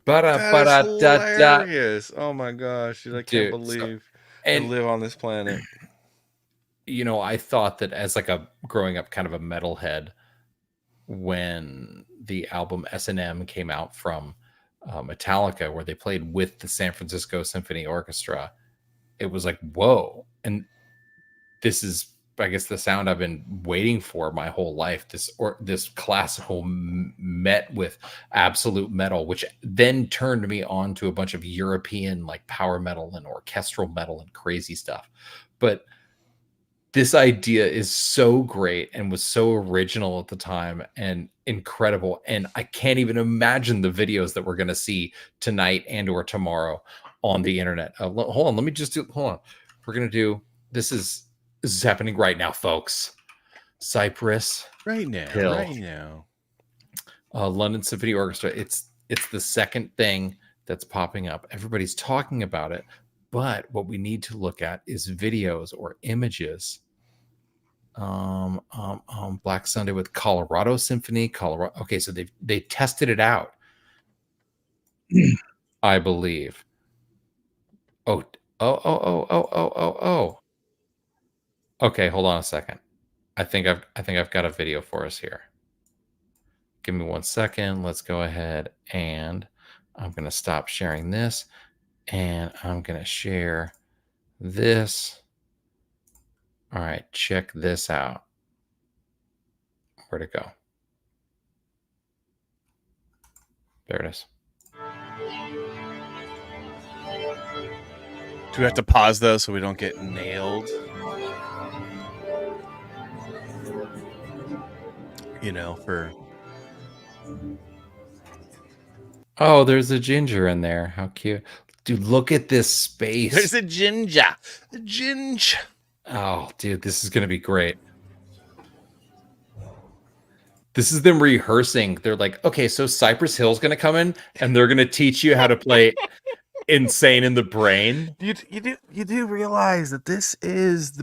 That is hilarious. Oh my gosh, dude, I can't believe I live on this planet. You know, I thought that as growing up kind of a metalhead, when the album S&M came out from Metallica, where they played with the San Francisco Symphony Orchestra, it was like, whoa. And this is, I guess, the sound I've been waiting for my whole life. This classical met with absolute metal, which then turned me on to a bunch of European power metal and orchestral metal and crazy stuff. But this idea is so great and was so original at the time and incredible. And I can't even imagine the videos that we're going to see tonight and or tomorrow on the internet. Hold on. Let me just do, hold on. We're going to do, this is happening right now, folks. Cypress Hill. London Symphony Orchestra. It's the second thing that's popping up. Everybody's talking about it. But what we need to look at is videos or images. Black Sunday with Colorado Symphony. Okay, so they tested it out. I believe. Oh. Okay, hold on a second. I think I've got a video for us here. Give me 1 second. Let's go ahead, and I'm going to stop sharing this. And I'm going to share this. All right, check this out. Where'd it go? There it is. Do we have to pause though so we don't get nailed? You know, for... Oh, there's a ginger in there. How cute. Dude, look at this space. There's a ginger. A ginger. Oh, dude, this is going to be great. This is them rehearsing. They're like, okay, so Cypress Hill's going to come in and they're going to teach you how to play Insane in the Brain. You do realize that this is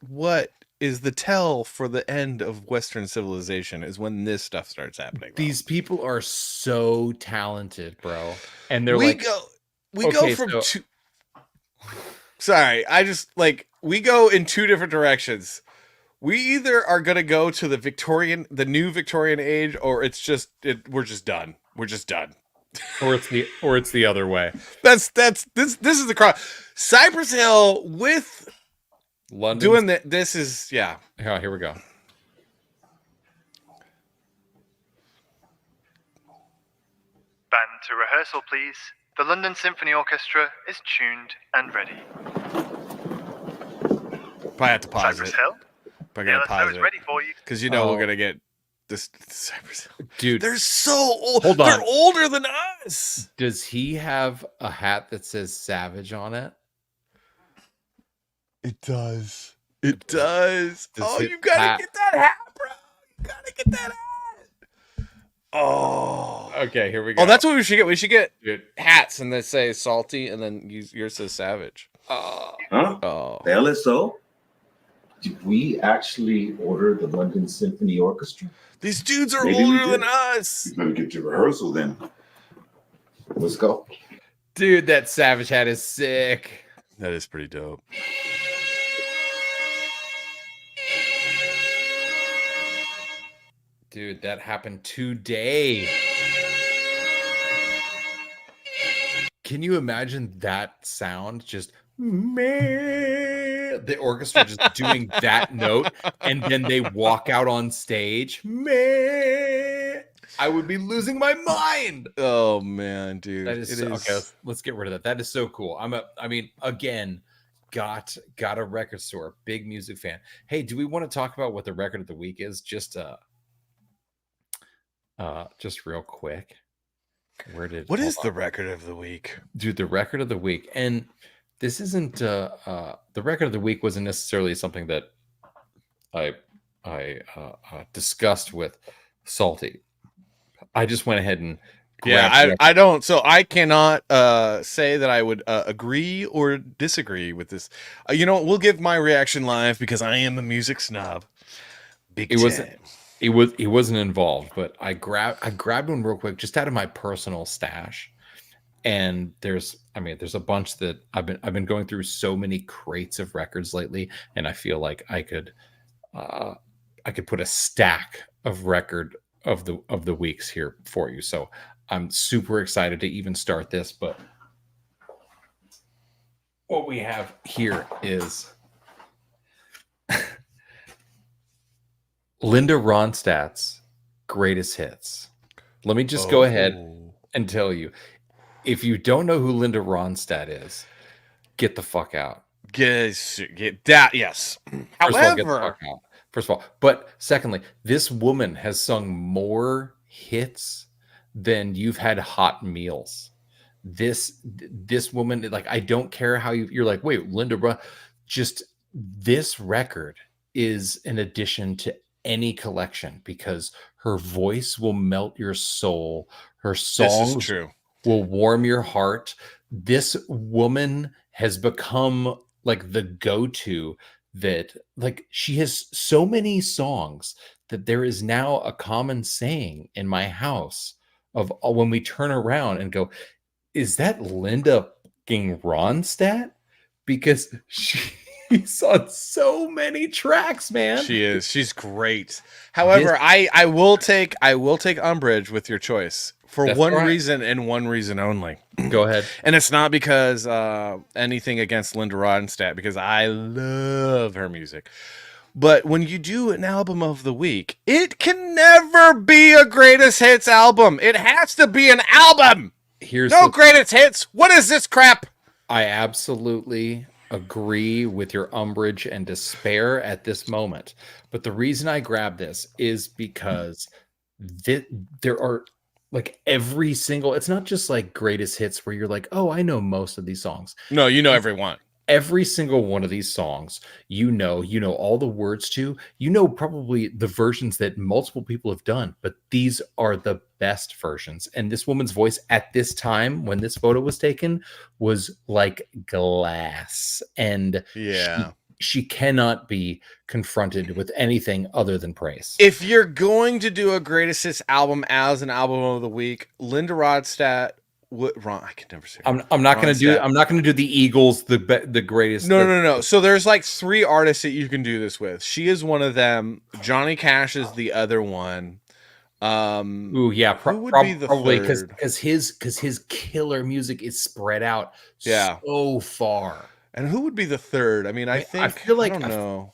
what is the tell for the end of Western civilization, is when this stuff starts happening. These people are so talented, bro. And they're we like, go from two. Sorry, we go in two different directions. We either are gonna go to the new Victorian age, or we're just done. We're just done. Or it's the other way. This is the cross. Cypress Hill with London doing that. This is Oh, here we go. Band to rehearsal, please. The London Symphony Orchestra is tuned and ready. Probably have to pause Cypress it. Hill? Probably gotta pause is it ready for you. because we're gonna get this Cypress Hill. Dude, they're so old. Hold on. They're older than us. Does he have a hat that says Savage on it? It does. It does. Does You gotta get that hat, bro. You gotta get that hat. Oh. Okay, here we go. Oh, that's what we should get. We should get hats and they say salty, and then yours says savage. Huh? Oh. The LSO? Did we actually order the London Symphony Orchestra? These dudes are Maybe we older than did. us. You better get to rehearsal then. Let's go. Dude, that Savage hat is sick. That is pretty dope. Dude, that happened today. Can you imagine that sound? Just man, the orchestra just doing that note, and then they walk out on stage. Man, I would be losing my mind. Oh man, dude, That is okay. Let's get rid of that. That is so cool. Again, got a record store, big music fan. Hey, do we want to talk about what the record of the week is? Just real quick. What is the record of the week? Dude, the record of the week. And this isn't the record of the week wasn't necessarily something that I discussed with Salty. I just went ahead and I don't. So I cannot say that I would agree or disagree with this. We'll give my reaction live because I am a music snob. He wasn't involved, but I grabbed one real quick just out of my personal stash. And there's a bunch that I've been going through so many crates of records lately, and I feel like I could put a stack of record of the weeks here for you. So I'm super excited to even start this, but what we have here is Linda Ronstadt's greatest hits. Let me just go ahead and tell you, if you don't know who Linda Ronstadt is, get the fuck out. Get that. Yes. However, First of all, but secondly, this woman has sung more hits than you've had hot meals. This woman, like, I don't care how you're like, wait, Linda, just this record is an addition to any collection because her voice will melt your soul. Her songs will warm your heart. This woman has become like the go-to that, like, she has so many songs that there is now a common saying in my house of when we turn around and go, is that Linda fucking Ronstadt? Because she's on so many tracks, man. She is. She's great. However, I will take umbrage with your choice for one reason and one reason only. Go ahead. And it's not because anything against Linda Ronstadt, because I love her music. But when you do an album of the week, it can never be a greatest hits album. It has to be an album. Here's no greatest hits. What is this crap? I absolutely agree with your umbrage and despair at this moment. But the reason I grab this is because there are like every single, it's not just like greatest hits where you're like, oh, I know most of these songs. No, you know every one. Every single one of these songs, you know all the words to, probably the versions that multiple people have done, but these are the best versions. And this woman's voice at this time, when this photo was taken, was like glass. And yeah, she cannot be confronted with anything other than praise. If you're going to do a greatest hits album as an album of the week, Linda Ronstadt. I can never say. I'm not going to do. I'm not going to do the Eagles. The greatest. No. So there's like 3 artists that you can do this with. She is one of them. Johnny Cash is the other one. Ooh, yeah. Who would be the probably third? because his killer music is spread out so far. And who would be the third? I mean, I feel like I don't know.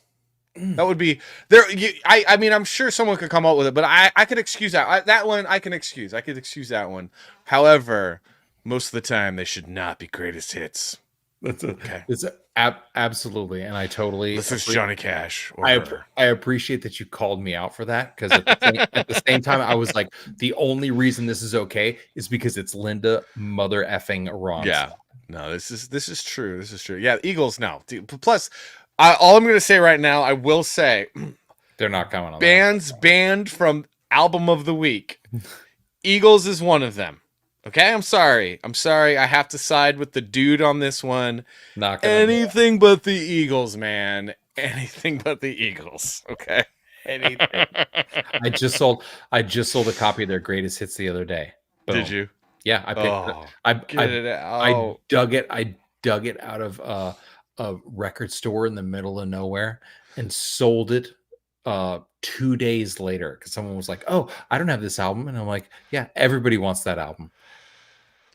That would be there. I mean, I'm sure someone could come up with it, but I could excuse that one. I could excuse that one. However, most of the time they should not be greatest hits. That's okay. It's absolutely, and I totally. This is Johnny Cash. I appreciate that you called me out for that, because at the same time I was like, the only reason this is okay is because it's Linda mother effing Ronstadt. Yeah, no, this is true. This is true. Yeah, Eagles. No, plus. All I'm going to say right now, I will say, they're not coming on. Bands banned from album of the week. Eagles is one of them. Okay, I'm sorry. I have to side with the dude on this one. Not gonna anything but the Eagles, man. Anything but the Eagles. Okay. Anything. I just sold a copy of their greatest hits the other day. Boom. Did you? Yeah, I picked I dug it out of a record store in the middle of nowhere and sold it 2 days later because someone was like, "Oh, I don't have this album," and I'm like, "Yeah, everybody wants that album."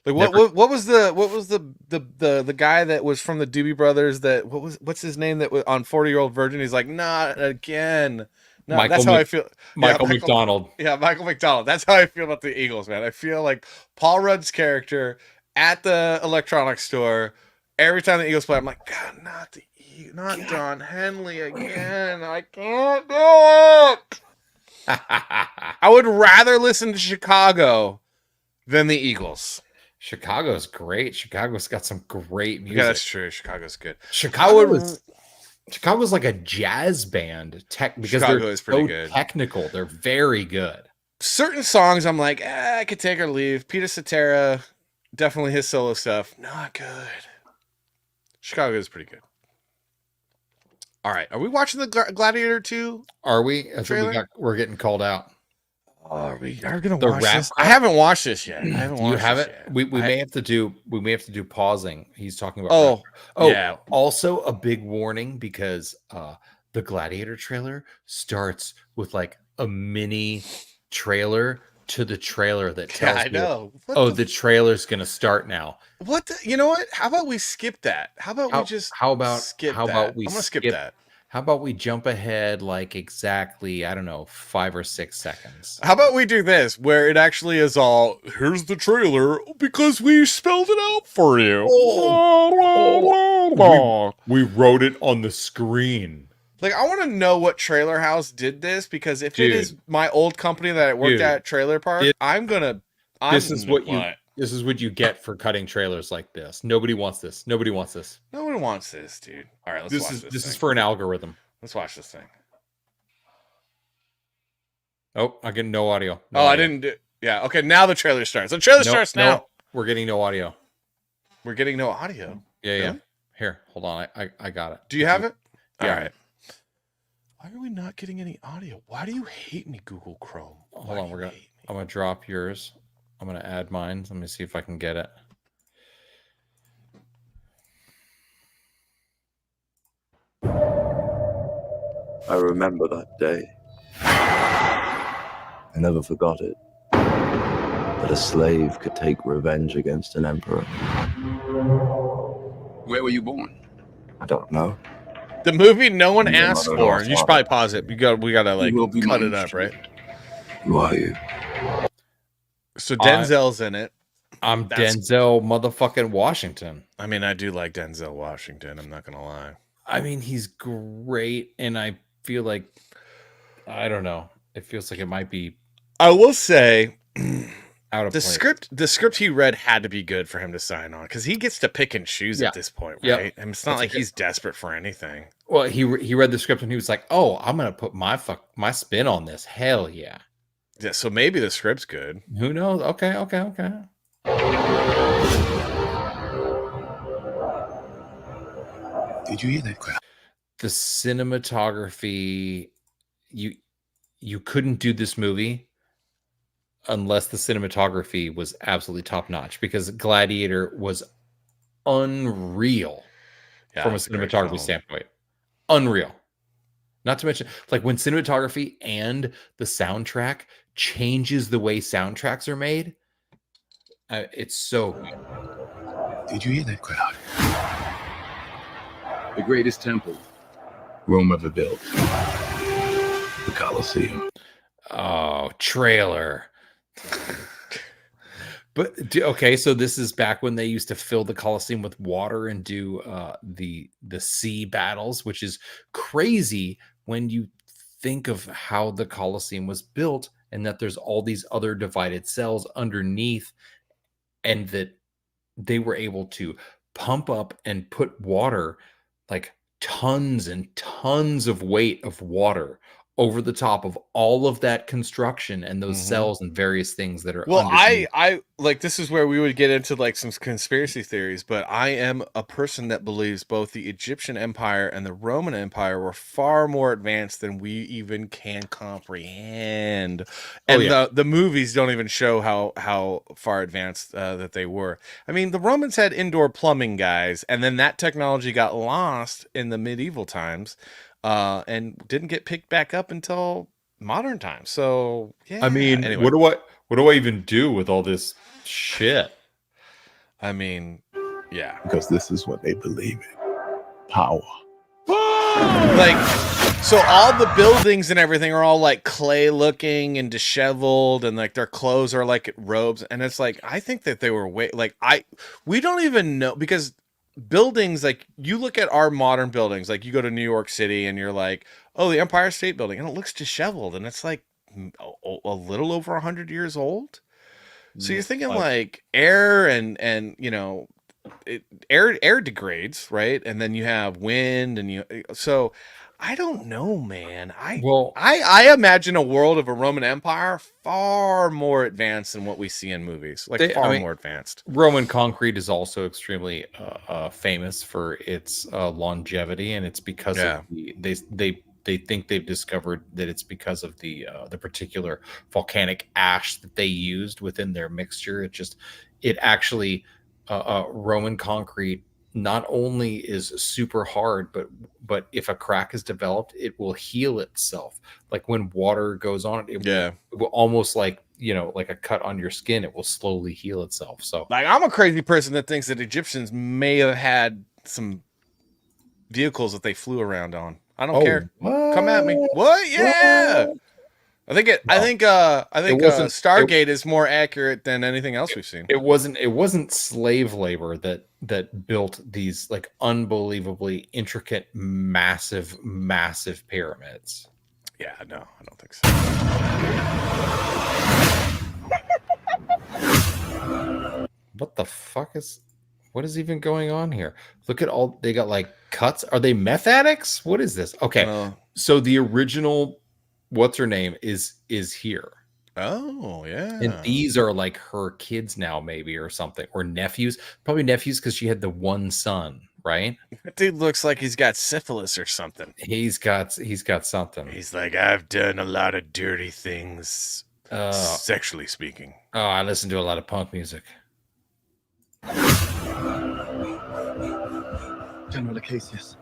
Like what was the guy that was from the Doobie Brothers that what's his name that was on 40-Year-Old Virgin? He's like, "Not again." No, that's how I feel. Michael McDonald. Yeah, Michael McDonald. That's how I feel about the Eagles, man. I feel like Paul Rudd's character at the electronics store. Every time the Eagles play, I'm like, God, not Don Henley again. I can't do it. I would rather listen to Chicago than the Eagles. Chicago's great. Chicago's got some great music. Yeah, that's true. Chicago's good. Chicago's like a jazz band because Chicago is pretty good. Technical. They're very good. Certain songs, I'm like, I could take or leave. Peter Cetera, definitely his solo stuff, not good. Chicago is pretty good. All right. Are we watching the Gladiator 2? Are we? I think we're getting called out. Are we going to watch this? I haven't watched this yet. You haven't? We may have to do pausing. He's talking about. Yeah. Also a big warning because the Gladiator trailer starts with like a mini trailer to the trailer that tells I know. The trailer's going to start now. You know what? How about we skip that? How about we skip that? I'm going to skip that. How about we jump ahead like exactly, I don't know, 5 or 6 seconds? How about we do this where it actually is all, here's the trailer because we spelled it out for you. We wrote it on the screen. Like, I want to know what Trailer House did this, because if it is my old company that I worked at Trailer Park, This is what you get for cutting trailers like this. Nobody wants this. Nobody wants this. Nobody wants this, dude. All right, let's watch this. This is for an algorithm. Let's watch this thing. Oh, I get no audio. I didn't do. Yeah, okay. Now the trailer starts. The trailer starts now. No, we're getting no audio. We're getting no audio. Yeah, really? yeah. Here, hold on. I got it. Do you have it? Yeah. All right. Why are we not getting any audio? Why do you hate me, Google Chrome? Hold on, I'm gonna drop yours. I'm gonna add mine. Let me see if I can get it. I remember that day. I never forgot it. That a slave could take revenge against an emperor. Where were you born? I don't know. The movie no one You're asked not for. at all You should probably pause it. We gotta like will be cut my it up, right? Who are you? So Denzel's in it. I'm Denzel motherfucking Washington. I mean, I do like Denzel Washington. I'm not gonna lie. I mean, he's great, and I feel like I don't know. It feels like it might be. I will say, out of the place. script he read had to be good for him to sign on because he gets to pick and choose at this point, right? Yep. And it's not like he's desperate for anything. Well, he read the script and he was like, "Oh, I'm gonna put my spin on this. Hell yeah!" Yeah. So maybe the script's good. Who knows? Okay. Did you hear that crowd? The cinematography, you couldn't do this movie unless the cinematography was absolutely top notch, because Gladiator was unreal from a cinematography standpoint. Unreal. Not to mention, like, when cinematography and the soundtrack changes the way soundtracks are made, it's so good. Did you hear that crowd? The greatest temple Rome ever built. The Colosseum. Oh, trailer. But okay, so this is back when they used to fill the Colosseum with water and do the sea battles, which is crazy when you think of how the Colosseum was built and that there's all these other divided cells underneath, and that they were able to pump up and put water, like tons and tons of weight of water, over the top of all of that construction and those cells and various things that are underneath. I like, this is where we would get into like some conspiracy theories, but I am a person that believes both the Egyptian Empire and the Roman Empire were far more advanced than we even can comprehend. And the movies don't even show how far advanced that they were. I mean, the Romans had indoor plumbing, guys, and then that technology got lost in the medieval times. And didn't get picked back up until modern times. So yeah. I mean, anyway. what do I even do with all this shit? I mean, yeah. Because this is what they believe in. Power. Like, so all the buildings and everything are all like clay looking and disheveled, and like their clothes are like robes. And it's like, I think that they were we don't even know, because buildings, like, you look at our modern buildings, like you go to New York City and you're like, oh, the Empire State Building, and it looks disheveled, and it's like a little over 100 years old. So you're thinking like air and you know, air degrades, right? And then you have wind, and so I don't know, man. I imagine a world of a Roman Empire far more advanced than what we see in movies, like far more advanced. Roman concrete is also extremely famous for its longevity, and it's because of they think they've discovered that it's because of the particular volcanic ash that they used within their mixture. It actually Roman concrete not only is super hard, but if a crack is developed, it will heal itself. Like when water goes on it, it will almost like, you know, like a cut on your skin, it will slowly heal itself. So, like, I'm a crazy person that thinks that Egyptians may have had some vehicles that they flew around on. I don't care. What? Come at me. What? Yeah. What? I think Stargate is more accurate than anything else we've seen. It wasn't slave labor that built these like unbelievably intricate, massive pyramids. Yeah, no, I don't think so. What is even going on here? Look at all, they got like cuts. Are they meth addicts? What is this? Okay. So the original, what's her name, is here. Oh yeah. And these are like her kids now, maybe, or something, or nephews. Probably nephews, because she had the one son, right? That dude looks like he's got syphilis or something. He's got something. He's like, I've done a lot of dirty things, sexually speaking. Oh, I listen to a lot of punk music. General Acacius,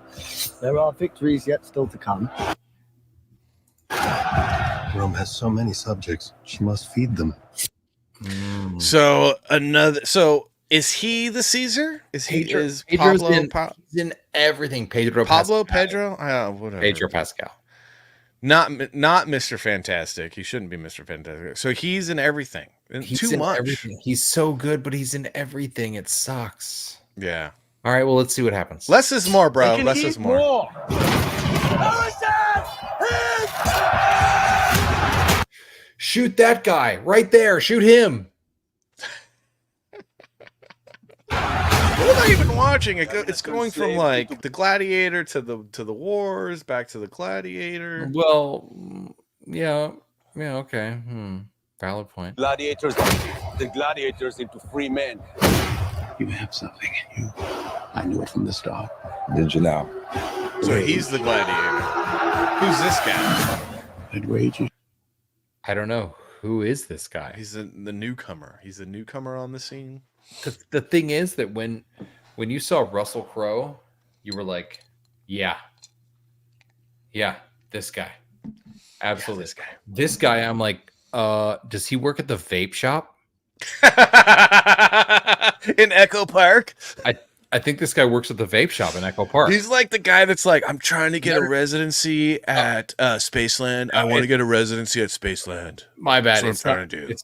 there are victories yet still to come. Rome has so many subjects. She must feed them. So Is he the Caesar? Is he Pedro's Pablo? he's in everything. Pedro Pablo Pascal. Pedro? Whatever. Pedro Pascal. Not Mr. Fantastic. He shouldn't be Mr. Fantastic. So he's in everything. He's Too in much. everything. He's so good, but he's in everything. It sucks. Yeah. All right. Well, let's see what happens. Less is more, bro. Less is more. Shoot that guy right there. Shoot him. What am I even watching? It's going from like the Gladiator to the wars, back to the Gladiator. Well, yeah, okay. Valid point. The gladiators into free men. You have something in you. I knew it from the start. Did you now? So he's the Gladiator. Who's this guy? That wages. I don't know. Who is this guy? He's the newcomer. He's a newcomer on the scene. The thing is that when you saw Russell Crowe, you were like, yeah, this guy. Absolutely. Yeah, this guy, I'm like, does he work at the vape shop? In Echo Park? I think this guy works at the vape shop in Echo Park. He's like the guy that's like, I'm trying to get a residency at Spaceland. I want to get a residency at Spaceland. My bad. That's what I'm trying to do. It's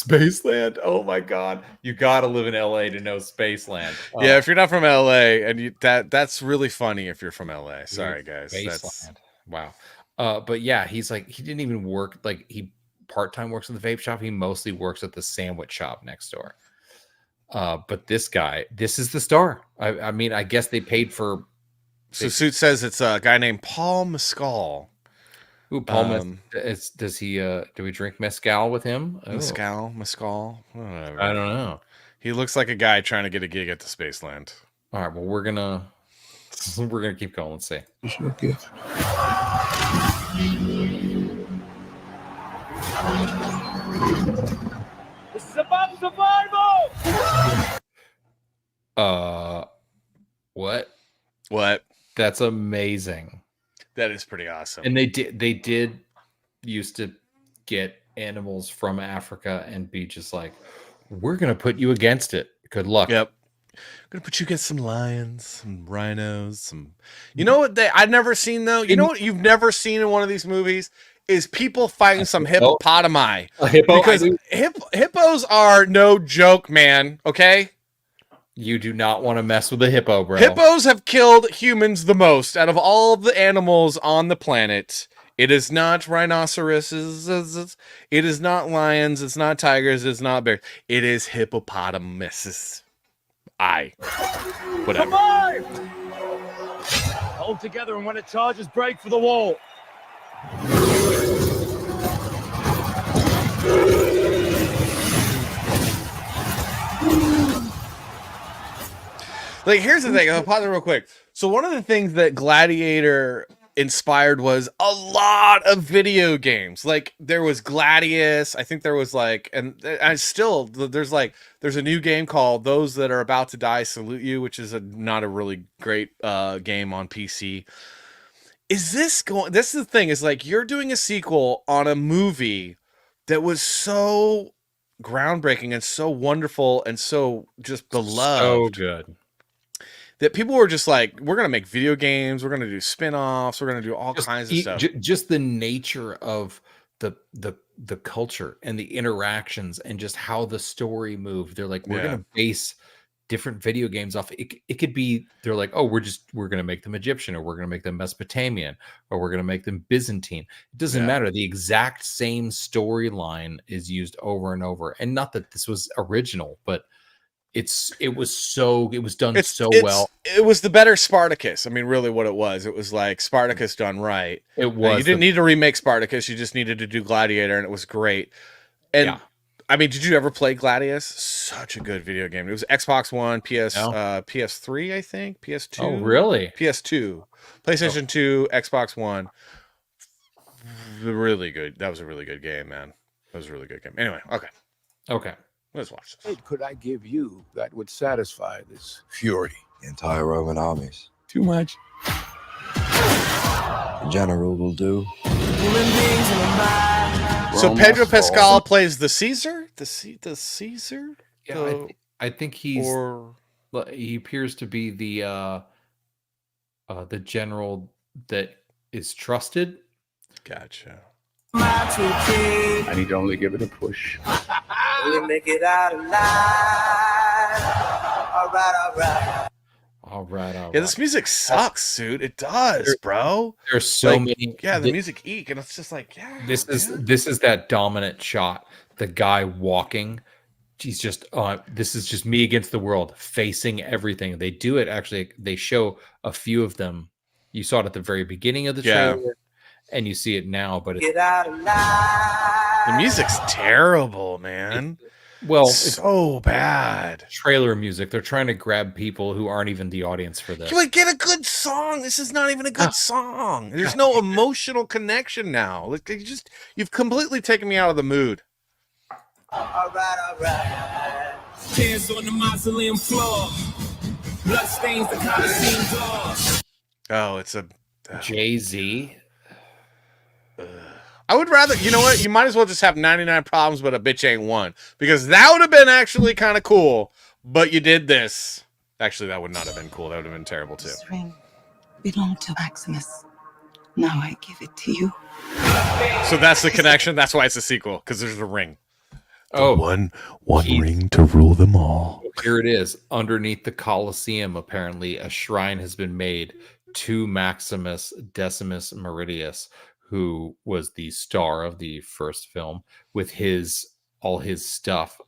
Spaceland. Oh my God. You got to live in LA to know Spaceland. Yeah, if you're not from LA, and that's really funny if you're from LA. Sorry, guys. Spaceland. Wow. But yeah, he's like, he didn't even work. Like he part-time works at the vape shop. He mostly works at the sandwich shop next door. But this guy, this is the star. I mean, I guess they paid for. So Suit says it's a guy named Paul Mescal. Ooh, Paul does he? Do we drink mezcal with him? Mescal. Whatever. I don't know. He looks like a guy trying to get a gig at the Spaceland. All right. Well, we're gonna keep going. Let's see. It's your gift. This is about survival! What? That's amazing. That is pretty awesome. And they did used to get animals from Africa and be just like, we're gonna put you against it. Good luck. Yep. Gonna put you against some lions, some rhinos, some. You know what I've never seen though. You know what you've never seen in one of these movies is people fighting some hippopotami. A hippo? Because hippos are no joke, man. Okay. You do not want to mess with a hippo, bro. Hippos have killed humans the most out of all of the animals on the planet. It is not rhinoceroses. It is not lions. It's not tigers. It's not bears. It is hippopotamuses. Whatever. Survive! Hold together, and when it charges, break for the wall. Like, here's the thing. I'll pause it real quick. So one of the things that Gladiator inspired was a lot of video games. Like there was Gladius. I think there was like, and I still there's a new game called Those That Are About to Die Salute You, which is not a really great game on PC. Is this going? This is the thing. Is like you're doing a sequel on a movie that was so groundbreaking and so wonderful and so just beloved. So good. That people were just like, we're gonna make video games, we're gonna do spin-offs, we're gonna do all kinds of stuff. Just the nature of the culture and the interactions and just how the story moved. They're like, we're gonna base different video games off. It could be they're like, oh, we're gonna make them Egyptian, or we're gonna make them Mesopotamian, or we're gonna make them Byzantine. It doesn't matter. The exact same storyline is used over and over. And not that this was original, but it was done so well. It was the better Spartacus. I mean, really what it was like Spartacus done right. It was. You didn't need to remake Spartacus. You just needed to do Gladiator, and it was great. And I mean, did you ever play Gladius? Such a good video game. It was Xbox One, PS3, I think, PS2. Oh, really? PS2, PlayStation 2, Xbox One. Really good. That was a really good game, man. That was a really good game. Anyway, okay. Let's watch this. What could I give you that would satisfy this fury? Entire Roman armies. Too much. The general will do. So Pedro Pascal plays the Caesar? The Caesar? Yeah, I think he appears to be the general that is trusted. Gotcha. I need to only give it a push. We make it out alive. All right. All right. Yeah, this music sucks, Suit. It does, bro. There's so many. Yeah, the music eek, and it's just like, yeah. This is that dominant shot. The guy walking. He's just this is just me against the world, facing everything. They do it actually. They show a few of them. You saw it at the very beginning of the trailer, and you see it now. But the music's terrible, man. Well, so bad. Trailer music. They're trying to grab people who aren't even the audience for this. You would get a good song. This is not even a good song. There's no emotional connection now. Like you've completely taken me out of the mood. All right. Hands on the mausoleum floor. Blood stains the Coliseum doors. Oh, it's a Jay-Z. I would rather, you know what? You might as well just have 99 problems, but a bitch ain't one. Because that would have been actually kind of cool. But you did this. Actually, that would not have been cool. That would have been terrible, too. This ring belonged to Maximus. Now I give it to you. So that's the connection? That's why it's a sequel. Because there's a ring. One ring to rule them all. Here it is. Underneath the Colosseum, apparently, a shrine has been made to Maximus Decimus Meridius, who was the star of the first film, with all his stuff.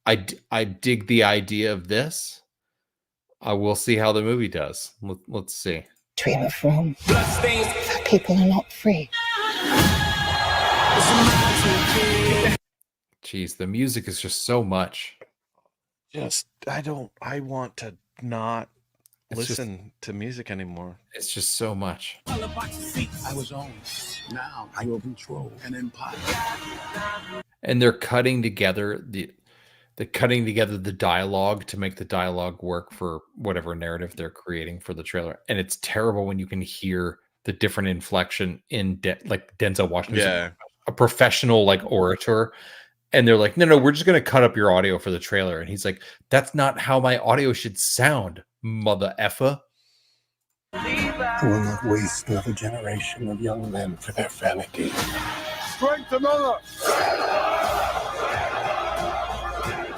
I dig the idea of this. I will see how the movie does. Let's see. Dream of Rome. People are not free. Jeez, the music is just so much. I want to not listen to music anymore. It's just so much. I was owned. Now I will control an empire. And they're cutting together the dialogue to make the dialogue work for whatever narrative they're creating for the trailer. And it's terrible when you can hear the different inflection in like Denzel Washington, a professional like orator. And they're like, no, we're just going to cut up your audio for the trailer. And he's like, that's not how my audio should sound, mother effer. I will not waste another generation of young men for their vanity. Strength another!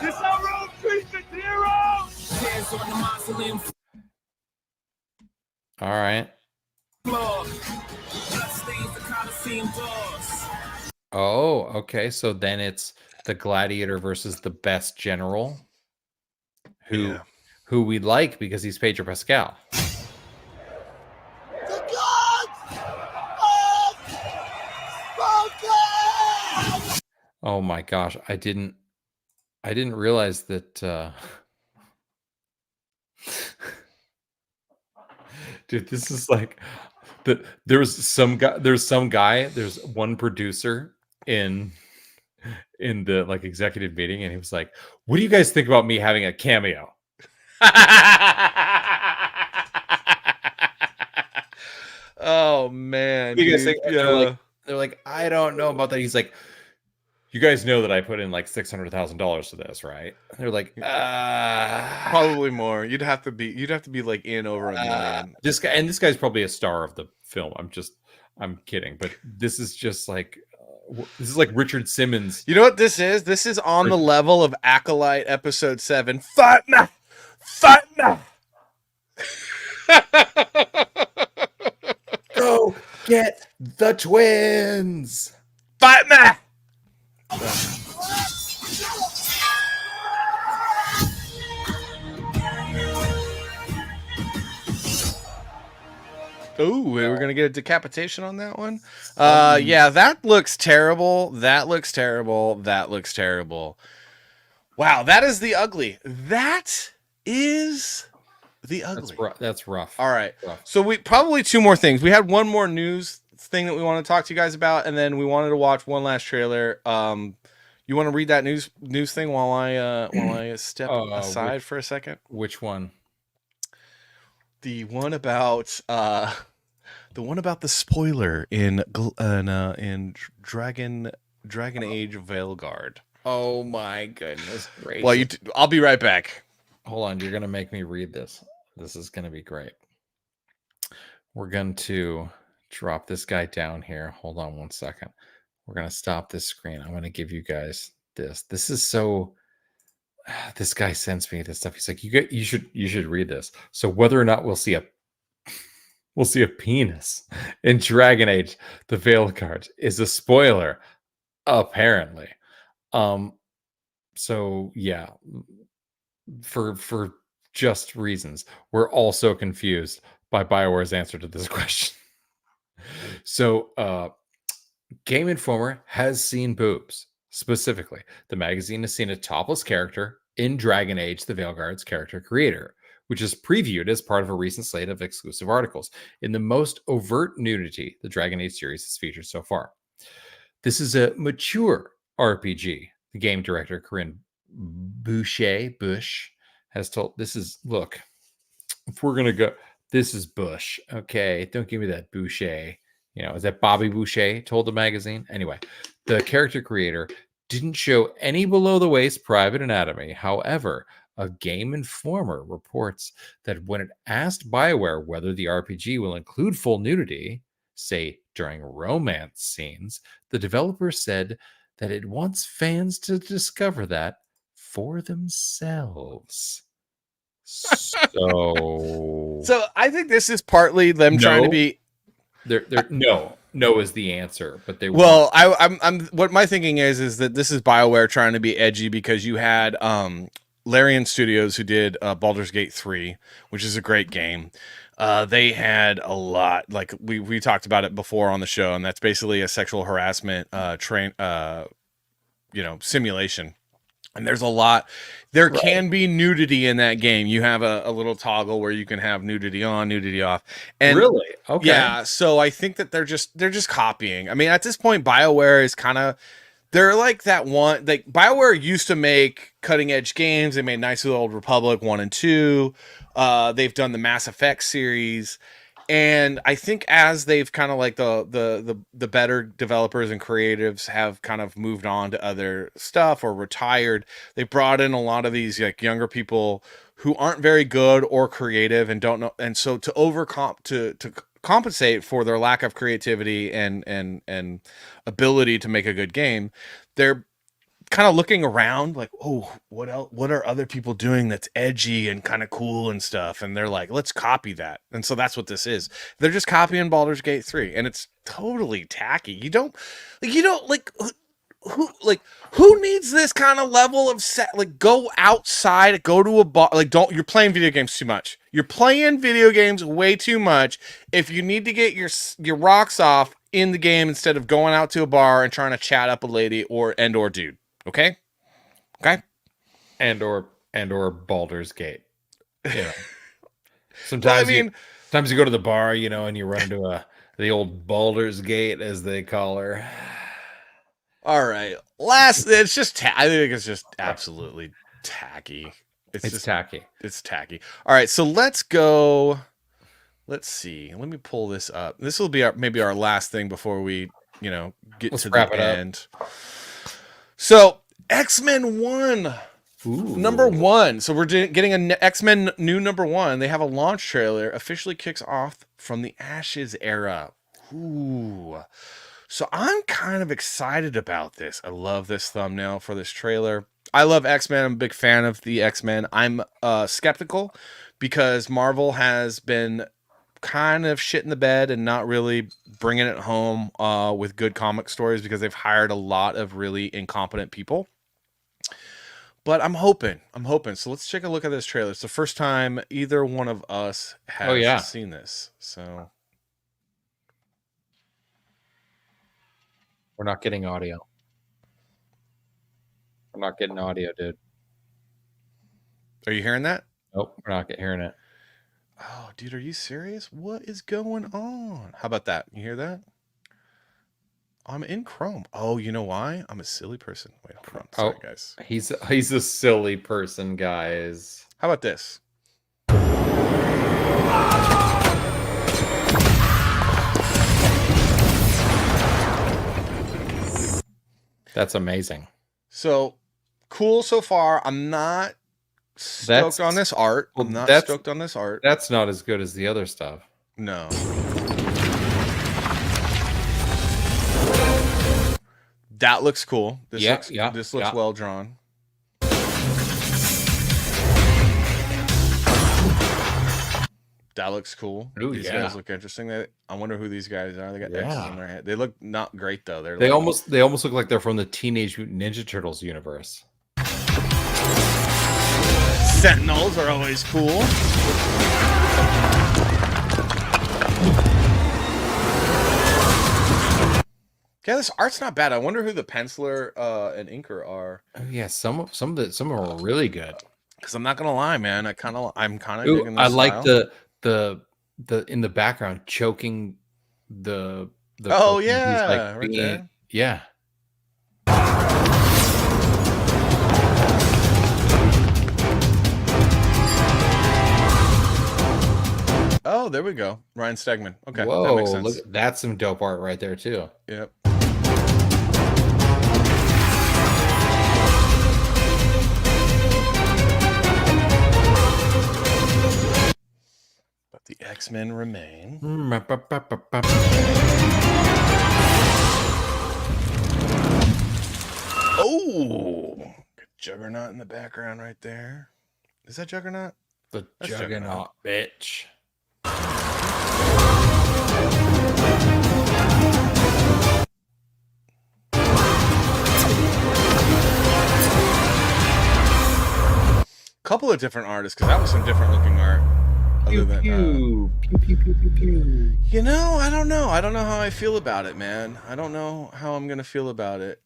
This our own treatment, heroes! Hands on the mausoleum All right. floor. Blood stains the Coliseum doors. Oh, okay. So then it's the gladiator versus the best general, who we like because he's Pedro Pascal. Oh my gosh, I didn't realize that. Dude, this is like there's one producer in the like executive meeting, and he was like, what do you guys think about me having a cameo? Oh man, You guys think, yeah. they're like, I don't know about that. He's like, you guys know that I put in like $600,000 to this, right? They're like, probably more. You'd have to be like in over $1 million. This guy's probably a star of the film. I'm kidding, but this is just like this is like Richard Simmons. You know what this is? This is on the level of Acolyte episode 7. Fatma! Go get the twins! Fatma! Ooh, we're gonna get a decapitation on that one. Yeah, that looks terrible. That looks terrible. Wow, that is the ugly. That is the ugly. That's rough. All right. Rough. So we probably 2 more things. We had one more news thing that we want to talk to you guys about, and then we wanted to watch one last trailer. You want to read that news thing while I step aside for a second? Which one? The one about the spoiler in Dragon Age Veilguard. Oh my goodness gracious. Well, I'll be right back. Hold on, you're gonna make me read this. This is gonna be great. We're going to drop this guy down here. Hold on one second. We're gonna stop this screen. I'm gonna give you guys this. This is so. This guy sends me this stuff. He's like, you should read this. So whether or not we'll see a penis in Dragon Age: The Veilguard is a spoiler, apparently. So yeah, for just reasons, we're all so confused by BioWare's answer to this question. So Game Informer has seen boobs. Specifically, the magazine has seen a topless character in Dragon Age: The Veilguard's character creator, which is previewed as part of a recent slate of exclusive articles in the most overt nudity the Dragon Age series has featured so far. This is a mature RPG. The game director, Corinne Bush, has told, look, if we're going to go, this is Bush. Okay, don't give me that Boucher. Is that Bobby Boucher told the magazine? Anyway, the character creator didn't show any below the waist private anatomy. However, a Game Informer reports that when it asked BioWare whether the RPG will include full nudity, say during romance scenes, the developer said that it wants fans to discover that for themselves. So I think this is partly them trying to be. No is the answer, but they. Well, I'm what my thinking is that this is BioWare trying to be edgy because you had Larian Studios who did Baldur's Gate 3, which is a great game. They had a lot, like we talked about it before on the show, and that's basically a sexual harassment simulation. And there's a lot. There can be nudity in that game. You have a little toggle where you can have nudity on, nudity off. And really? Okay. Yeah. So I think that they're just copying. I mean, at this point, BioWare is kind of, they're like that one. Like BioWare used to make cutting edge games. They made Knights of the Old Republic 1 and 2. They've done the Mass Effect series. And I think as they've kind of like the better developers and creatives have kind of moved on to other stuff or retired, they brought in a lot of these like younger people who aren't very good or creative and don't know. And so to compensate for their lack of creativity and ability to make a good game, they're kind of looking around like, oh, what else? What are other people doing that's edgy and kind of cool and stuff? And they're like, let's copy that. And so that's what this is. They're just copying Baldur's Gate 3, and it's totally tacky. You don't who needs this kind of level of set? Like, go outside, go to a bar. Like, you're playing video games too much. You're playing video games way too much. If you need to get your rocks off in the game instead of going out to a bar and trying to chat up a lady or dude. Okay. And or Baldur's Gate. Sometimes sometimes you go to the bar, and you run into the old Baldur's Gate, as they call her. All right. It's just I think it's just absolutely tacky. It's tacky. It's tacky. All right, so let's go. Let's see. Let me pull this up. This will be maybe our last thing before we, get to the end. So X-Men 1, number 1. So we're getting an X-Men new number 1. They have a launch trailer. Officially kicks off from the Ashes era. Ooh. So I'm kind of excited about this. I love this thumbnail for this trailer. I love X-Men. I'm a big fan of the X-Men. I'm skeptical because Marvel has been kind of shit in the bed and not really bringing it home with good comic stories because they've hired a lot of really incompetent people. But I'm hoping. So let's take a look at this trailer. It's the first time either one of us has seen this. So we're not getting audio. I'm not getting audio, dude. Are you hearing that? Nope, we're not hearing it. Oh, dude, are you serious? What is going on? How about that? You hear that? I'm in Chrome. Oh, you know why? I'm a silly person. Wait, hold on. Sorry, guys. He's a silly person, guys. How about this? That's amazing. So cool so far. I'm not stoked on this art. I'm not stoked on this art. That's not as good as the other stuff. No. That looks cool. This looks well drawn. That looks cool. Ooh, These guys look interesting. I wonder who these guys are. They got X's on their head. They look not great though. They almost look like they're from the Teenage Mutant Ninja Turtles universe. Sentinels are always cool. Yeah, this art's not bad. I wonder who the penciler and inker are. Oh, yeah, some of them are really good. Because I'm not gonna lie, man, I'm kind of digging this I like style. the in the background choking the oh person yeah, who's, like, right there. Yeah. Oh, there we go. Ryan Stegman. Okay, Whoa, that makes sense. look, that's some dope art right there too. Yep. But the X-Men remain. Oh, good Juggernaut in the background right there. Is that Juggernaut? The Juggernaut, bitch. Couple of different artists, because that was some different looking art. Other than, pew, pew, pew, pew, pew. You know, I don't know. I don't know how I feel about it, man. I don't know how I'm gonna feel about it.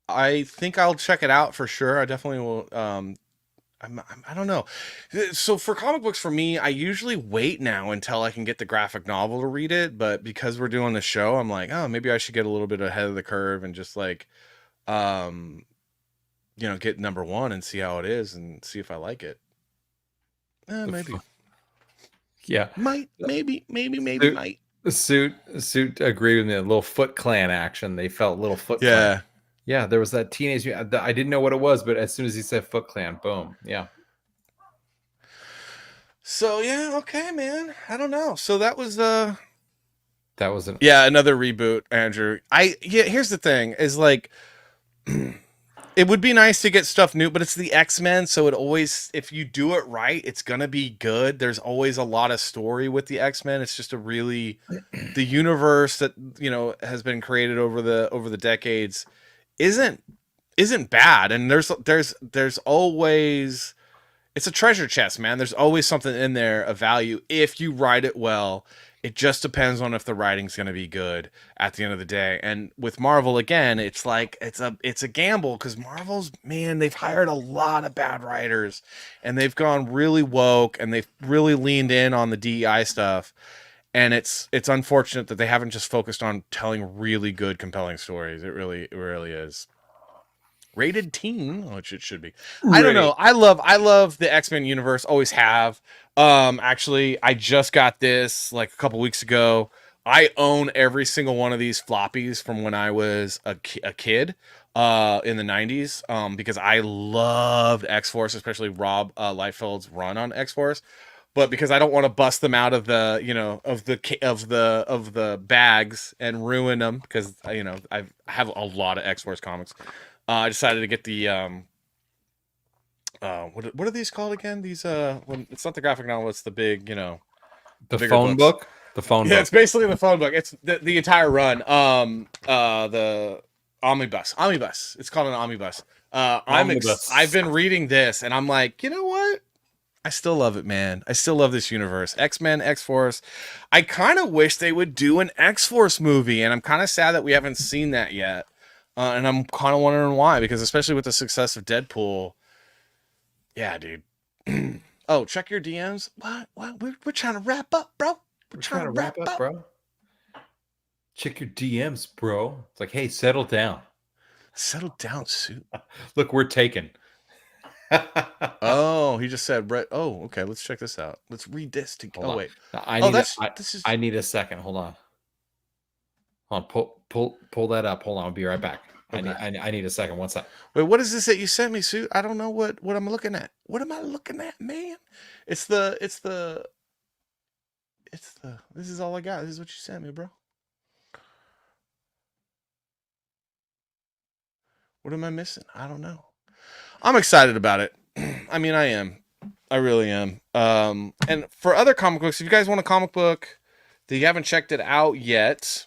I think I'll check it out for sure. I definitely will. I don't know. So for comic books, for me, I usually wait now until I can get the graphic novel to read it. But because we're doing the show, I'm like, oh, maybe I should get a little bit ahead of the curve and just like, you know, get number one and see how it is and see if I like it. Maybe. Yeah. Maybe. Might. The suit agreed with me. A little Foot Clan action. They felt little Foot Clan. Yeah. Yeah, there was that teenage. I didn't know what it was, but as soon as he said Foot Clan, boom. Yeah. So yeah, okay, man. I don't know. So that was another reboot, Andrew. Here's the thing: is like, it would be nice to get stuff new, but it's the X-Men, so it always, if you do it right, it's gonna be good. There's always a lot of story with the X-Men. It's just the universe that, you know, has been created over the decades isn't bad, and there's always, it's a treasure chest, man. There's always something in there of value if you write it well. It just depends on if the writing's going to be good at the end of the day. And with Marvel, again, it's like it's a gamble, because Marvel's, man, they've hired a lot of bad writers, and they've gone really woke, and they've really leaned in on the DEI stuff. And it's unfortunate that they haven't just focused on telling really good, compelling stories. It really is. Rated teen, which it should be. I don't know. I love the X-Men universe. Always have. Actually, I just got this like a couple weeks ago. I own every single one of these floppies from when I was a kid in the 90s, because I loved X-Force, especially Rob Liefeld's run on X-Force. But because I don't want to bust them out of the, you know, of the bags and ruin them, because, you know, I have a lot of X-Force comics. I decided to get the what are these called again? These when it's not the graphic novel, it's the big, you know, the phone book. The phone book. Yeah, it's basically the phone book. It's the entire run. The omnibus. It's called an omnibus. I've been reading this, and I'm like, you know what? I still love it, man. I still love this universe. X-Men, X-Force. I kind of wish they would do an X-Force movie, and I'm kind of sad that we haven't seen that yet. And I'm kind of wondering why, because especially with the success of Deadpool. Yeah, dude. Oh, check your DMs. What? We're trying to wrap up, bro. We're trying to wrap up, bro. Check your DMs, bro. It's like, hey, settle down. Settle down, suit. Look, we're taken. Oh, he just said, Brett. Oh, okay. Let's check this out. Let's read this. Wait. I need a second. Hold on. Pull that up. Hold on. I'll be right back. I need a second. What's that? Wait, what is this that you sent me, Sue? I don't know what I'm looking at. What am I looking at, man? This is all I got. This is what you sent me, bro. What am I missing? I don't know. I'm excited about it. I mean, I am. I really am. And for other comic books, if you guys want a comic book that you haven't checked it out yet,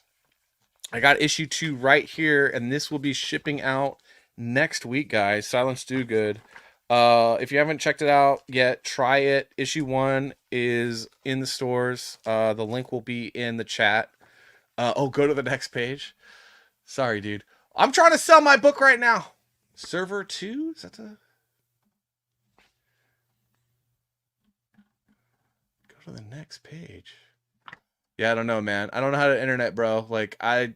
I got issue 2 right here, and this will be shipping out next week, guys. Silence Do Good. If you haven't checked it out yet, try it. Issue 1 is in the stores. The link will be in the chat. Go to the next page. Sorry, dude. I'm trying to sell my book right now. Server 2? Is that the... Go to the next page. Yeah, I don't know, man. I don't know how to internet, bro. Like, I'm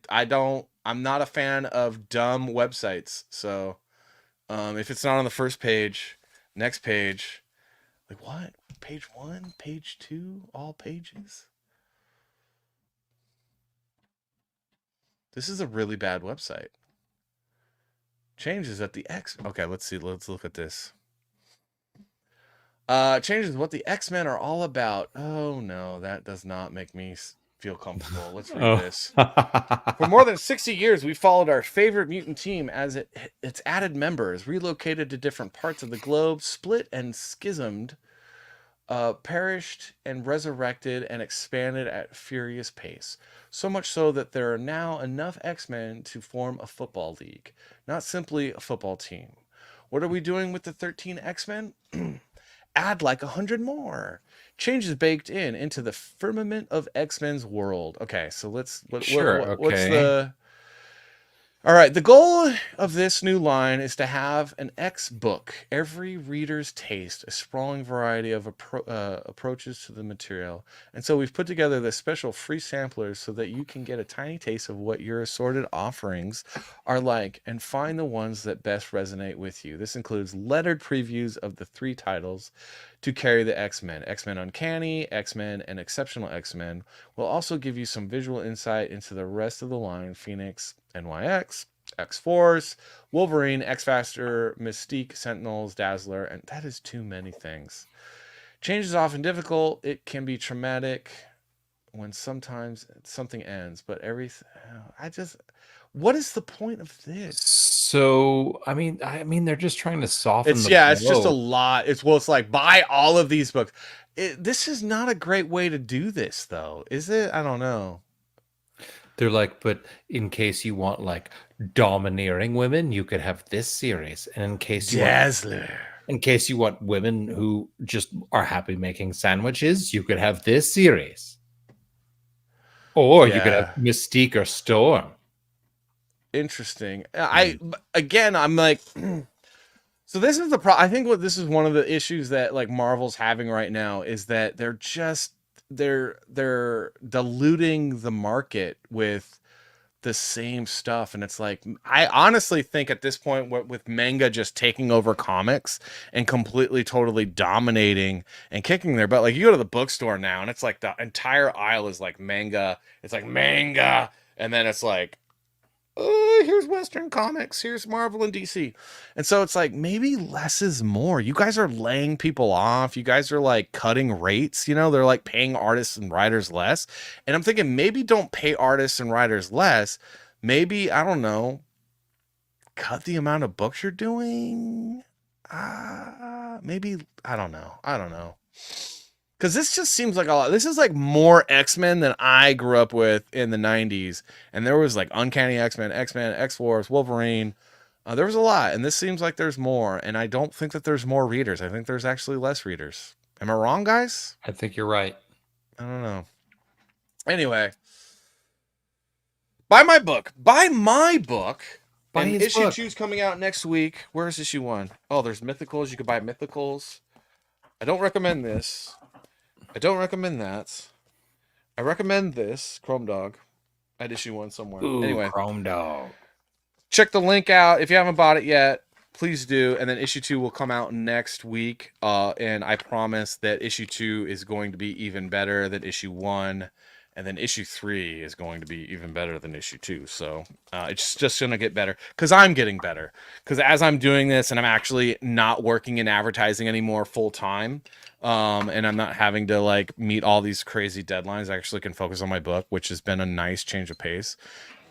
not a fan of dumb websites. So, if it's not on the first page, next page, like what? Page 1, page 2, all pages? This is a really bad website. Changes at the X. Okay, let's see. Let's look at this. Changes what the X-Men are all about. Oh no, that does not make me feel comfortable. Let's read this. For more than 60 years, we followed our favorite mutant team as its added members relocated to different parts of the globe, split and schismed, perished and resurrected and expanded at furious pace. So much so that there are now enough X-Men to form a football league, not simply a football team. What are we doing with the 13 X-Men? Add like 100 more. Changes baked into the firmament of X-Men's world. Okay, so what's the... All right, the goal of this new line is to have an X book, every reader's taste, a sprawling variety of approaches to the material. And so we've put together this special free samplers so that you can get a tiny taste of what your assorted offerings are like and find the ones that best resonate with you. This includes lettered previews of the 3 titles to carry the X-Men. X-Men Uncanny, X-Men, and Exceptional X-Men. We'll also give you some visual insight into the rest of the line: Phoenix, NYX, X-Force, Wolverine, X-Factor, Mystique, Sentinels, Dazzler, and that is too many things. Change is often difficult. It can be traumatic when sometimes something ends, but everything... What is the point of this? So, I mean, they're just trying to soften It's the blow. it's just a lot. It's like buy all of these books. This is not a great way to do this, though, is it? I don't know. They're like, but in case you want like domineering women, you could have this series. And in case you want women who just are happy making sandwiches, you could have this series. Or you could have Mystique or Storm. Interesting. I'm like, so this is the I think this is one of the issues that like Marvel's having right now is that they're diluting the market with the same stuff, and it's like, I honestly think at this point with manga just taking over comics and completely totally dominating and kicking their butt, like you go to the bookstore now and it's like the entire aisle is like manga. It's like manga, and then it's like, here's Western comics, here's Marvel and DC. And so it's like, maybe less is more. You guys are laying people off. You guys are like cutting rates, they're like paying artists and writers less. And I'm thinking, maybe don't pay artists and writers less. Maybe, I don't know, cut the amount of books you're doing. Maybe, I don't know. Because this just seems like a lot. This is like more X-Men than I grew up with in the 90s. And there was like Uncanny X-Men, X-Force, Wolverine. There was a lot. And this seems like there's more. And I don't think that there's more readers. I think there's actually less readers. Am I wrong, guys? I think you're right. I don't know. Anyway. Buy my book. Buy issue 2 is coming out next week. Where's issue 1? Oh, there's Mythicals. You could buy Mythicals. I don't recommend this. I don't recommend that. I recommend this, Chrome Dog. I'd issue 1 somewhere. Ooh, anyway, Chrome Dog. Check the link out. If you haven't bought it yet, please do. And then issue 2 will come out next week. And I promise that issue 2 is going to be even better than issue 1. And then issue 3 is going to be even better than issue 2. So it's just going to get better because I'm getting better. Because as I'm doing this and I'm actually not working in advertising anymore full time, and I'm not having to like meet all these crazy deadlines, I actually can focus on my book, which has been a nice change of pace.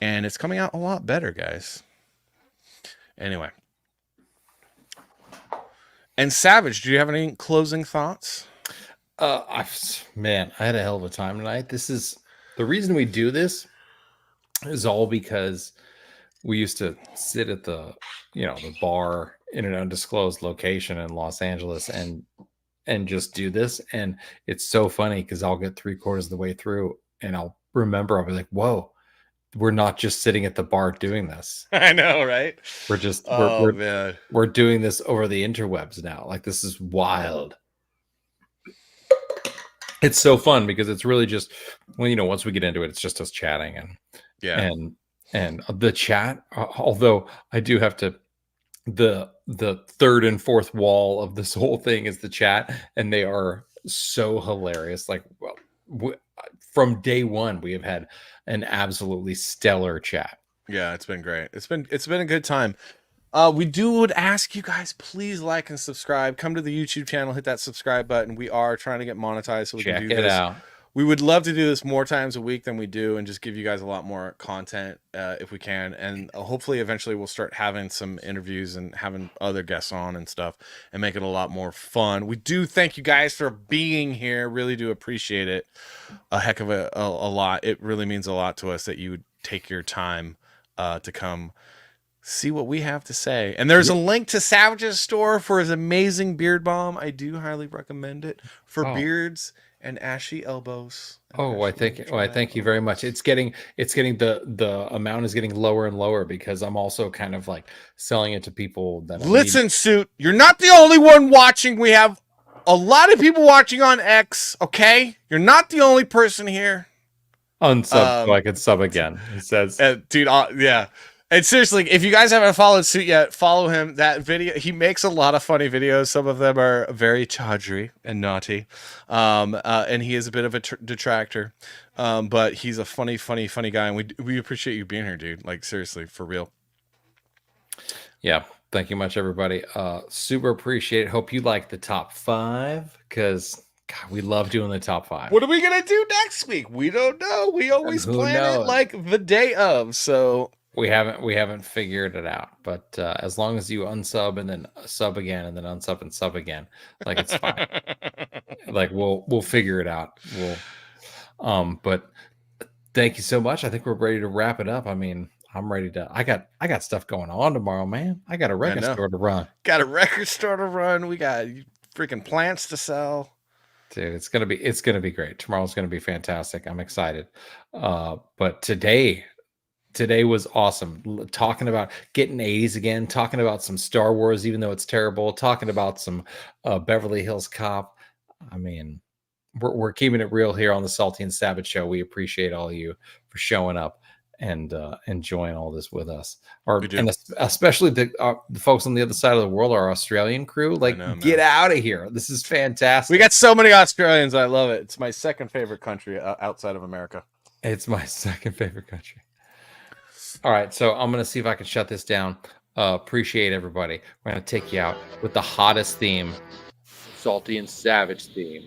And it's coming out a lot better, guys. Anyway. And Savage, do you have any closing thoughts? Man, I had a hell of a time tonight. This is the reason we do this is all because we used to sit at the bar in an undisclosed location in Los Angeles and just do this. And it's so funny because I'll get 3/4 of the way through and I'll be like, whoa, we're not just sitting at the bar doing this. I know, right? We're just man. We're doing this over the interwebs now. Like, this is wild. It's so fun because it's really just, well, once we get into it, it's just us chatting and the chat. Although I do have to, the third and fourth wall of this whole thing is the chat, and they are so hilarious. Like, from day one, we have had an absolutely stellar chat. Yeah, it's been great. It's been a good time. We would ask you guys, please like and subscribe. Come to the YouTube channel, hit that subscribe button. We are trying to get monetized so we can do this. Out. We would love to do this more times a week than we do and just give you guys a lot more content if we can. And hopefully eventually we'll start having some interviews and having other guests on and stuff and make it a lot more fun. We do thank you guys for being here. Really do appreciate it a heck of a lot. It really means a lot to us that you would take your time to come see what we have to say. And there's a link to Savage's store for his amazing beard balm. I do highly recommend it for beards and ashy elbows. I thank you very much. It's getting the amount is getting lower and lower because I'm also kind of like selling it to people that listen, Suit, you're not the only one watching. We have a lot of people watching on X, okay? You're not the only person here. Unsub so I can sub again. He says, dude, yeah. And seriously, if you guys haven't followed Suit yet, follow him. That video, he makes a lot of funny videos. Some of them are very tawdry and naughty. And he is a bit of a detractor. But he's a funny guy. And we appreciate you being here, dude. Like, seriously, for real. Yeah. Thank you much, everybody. Super appreciate it. Hope you like the top 5 because we love doing the top 5. What are we going to do next week? We don't know. We always plan it like the day of. So... We haven't figured it out, but as long as you unsub and then sub again and then unsub and sub again, like, it's fine. Like, we'll figure it out. But thank you so much. I think we're ready to wrap it up. I mean, I'm ready to. I got stuff going on tomorrow, man. I got a record store to run. Got a record store to run. We got freaking plants to sell. Dude, it's gonna be great. Tomorrow's gonna be fantastic. I'm excited. But today was awesome. Talking about getting 80s again, talking about some Star Wars, even though it's terrible, talking about some Beverly Hills Cop. I mean, we're keeping it real here on the Salty and Savage Show. We appreciate all of you for showing up and enjoying all this with us. And especially the folks on the other side of the world, our Australian crew. Like, get out of here. This is fantastic. We got so many Australians. I love it. It's my second favorite country outside of America. It's my second favorite country. All right, so I'm going to see if I can shut this down. Appreciate everybody. We're going to take you out with the hottest theme, Salty and Savage theme.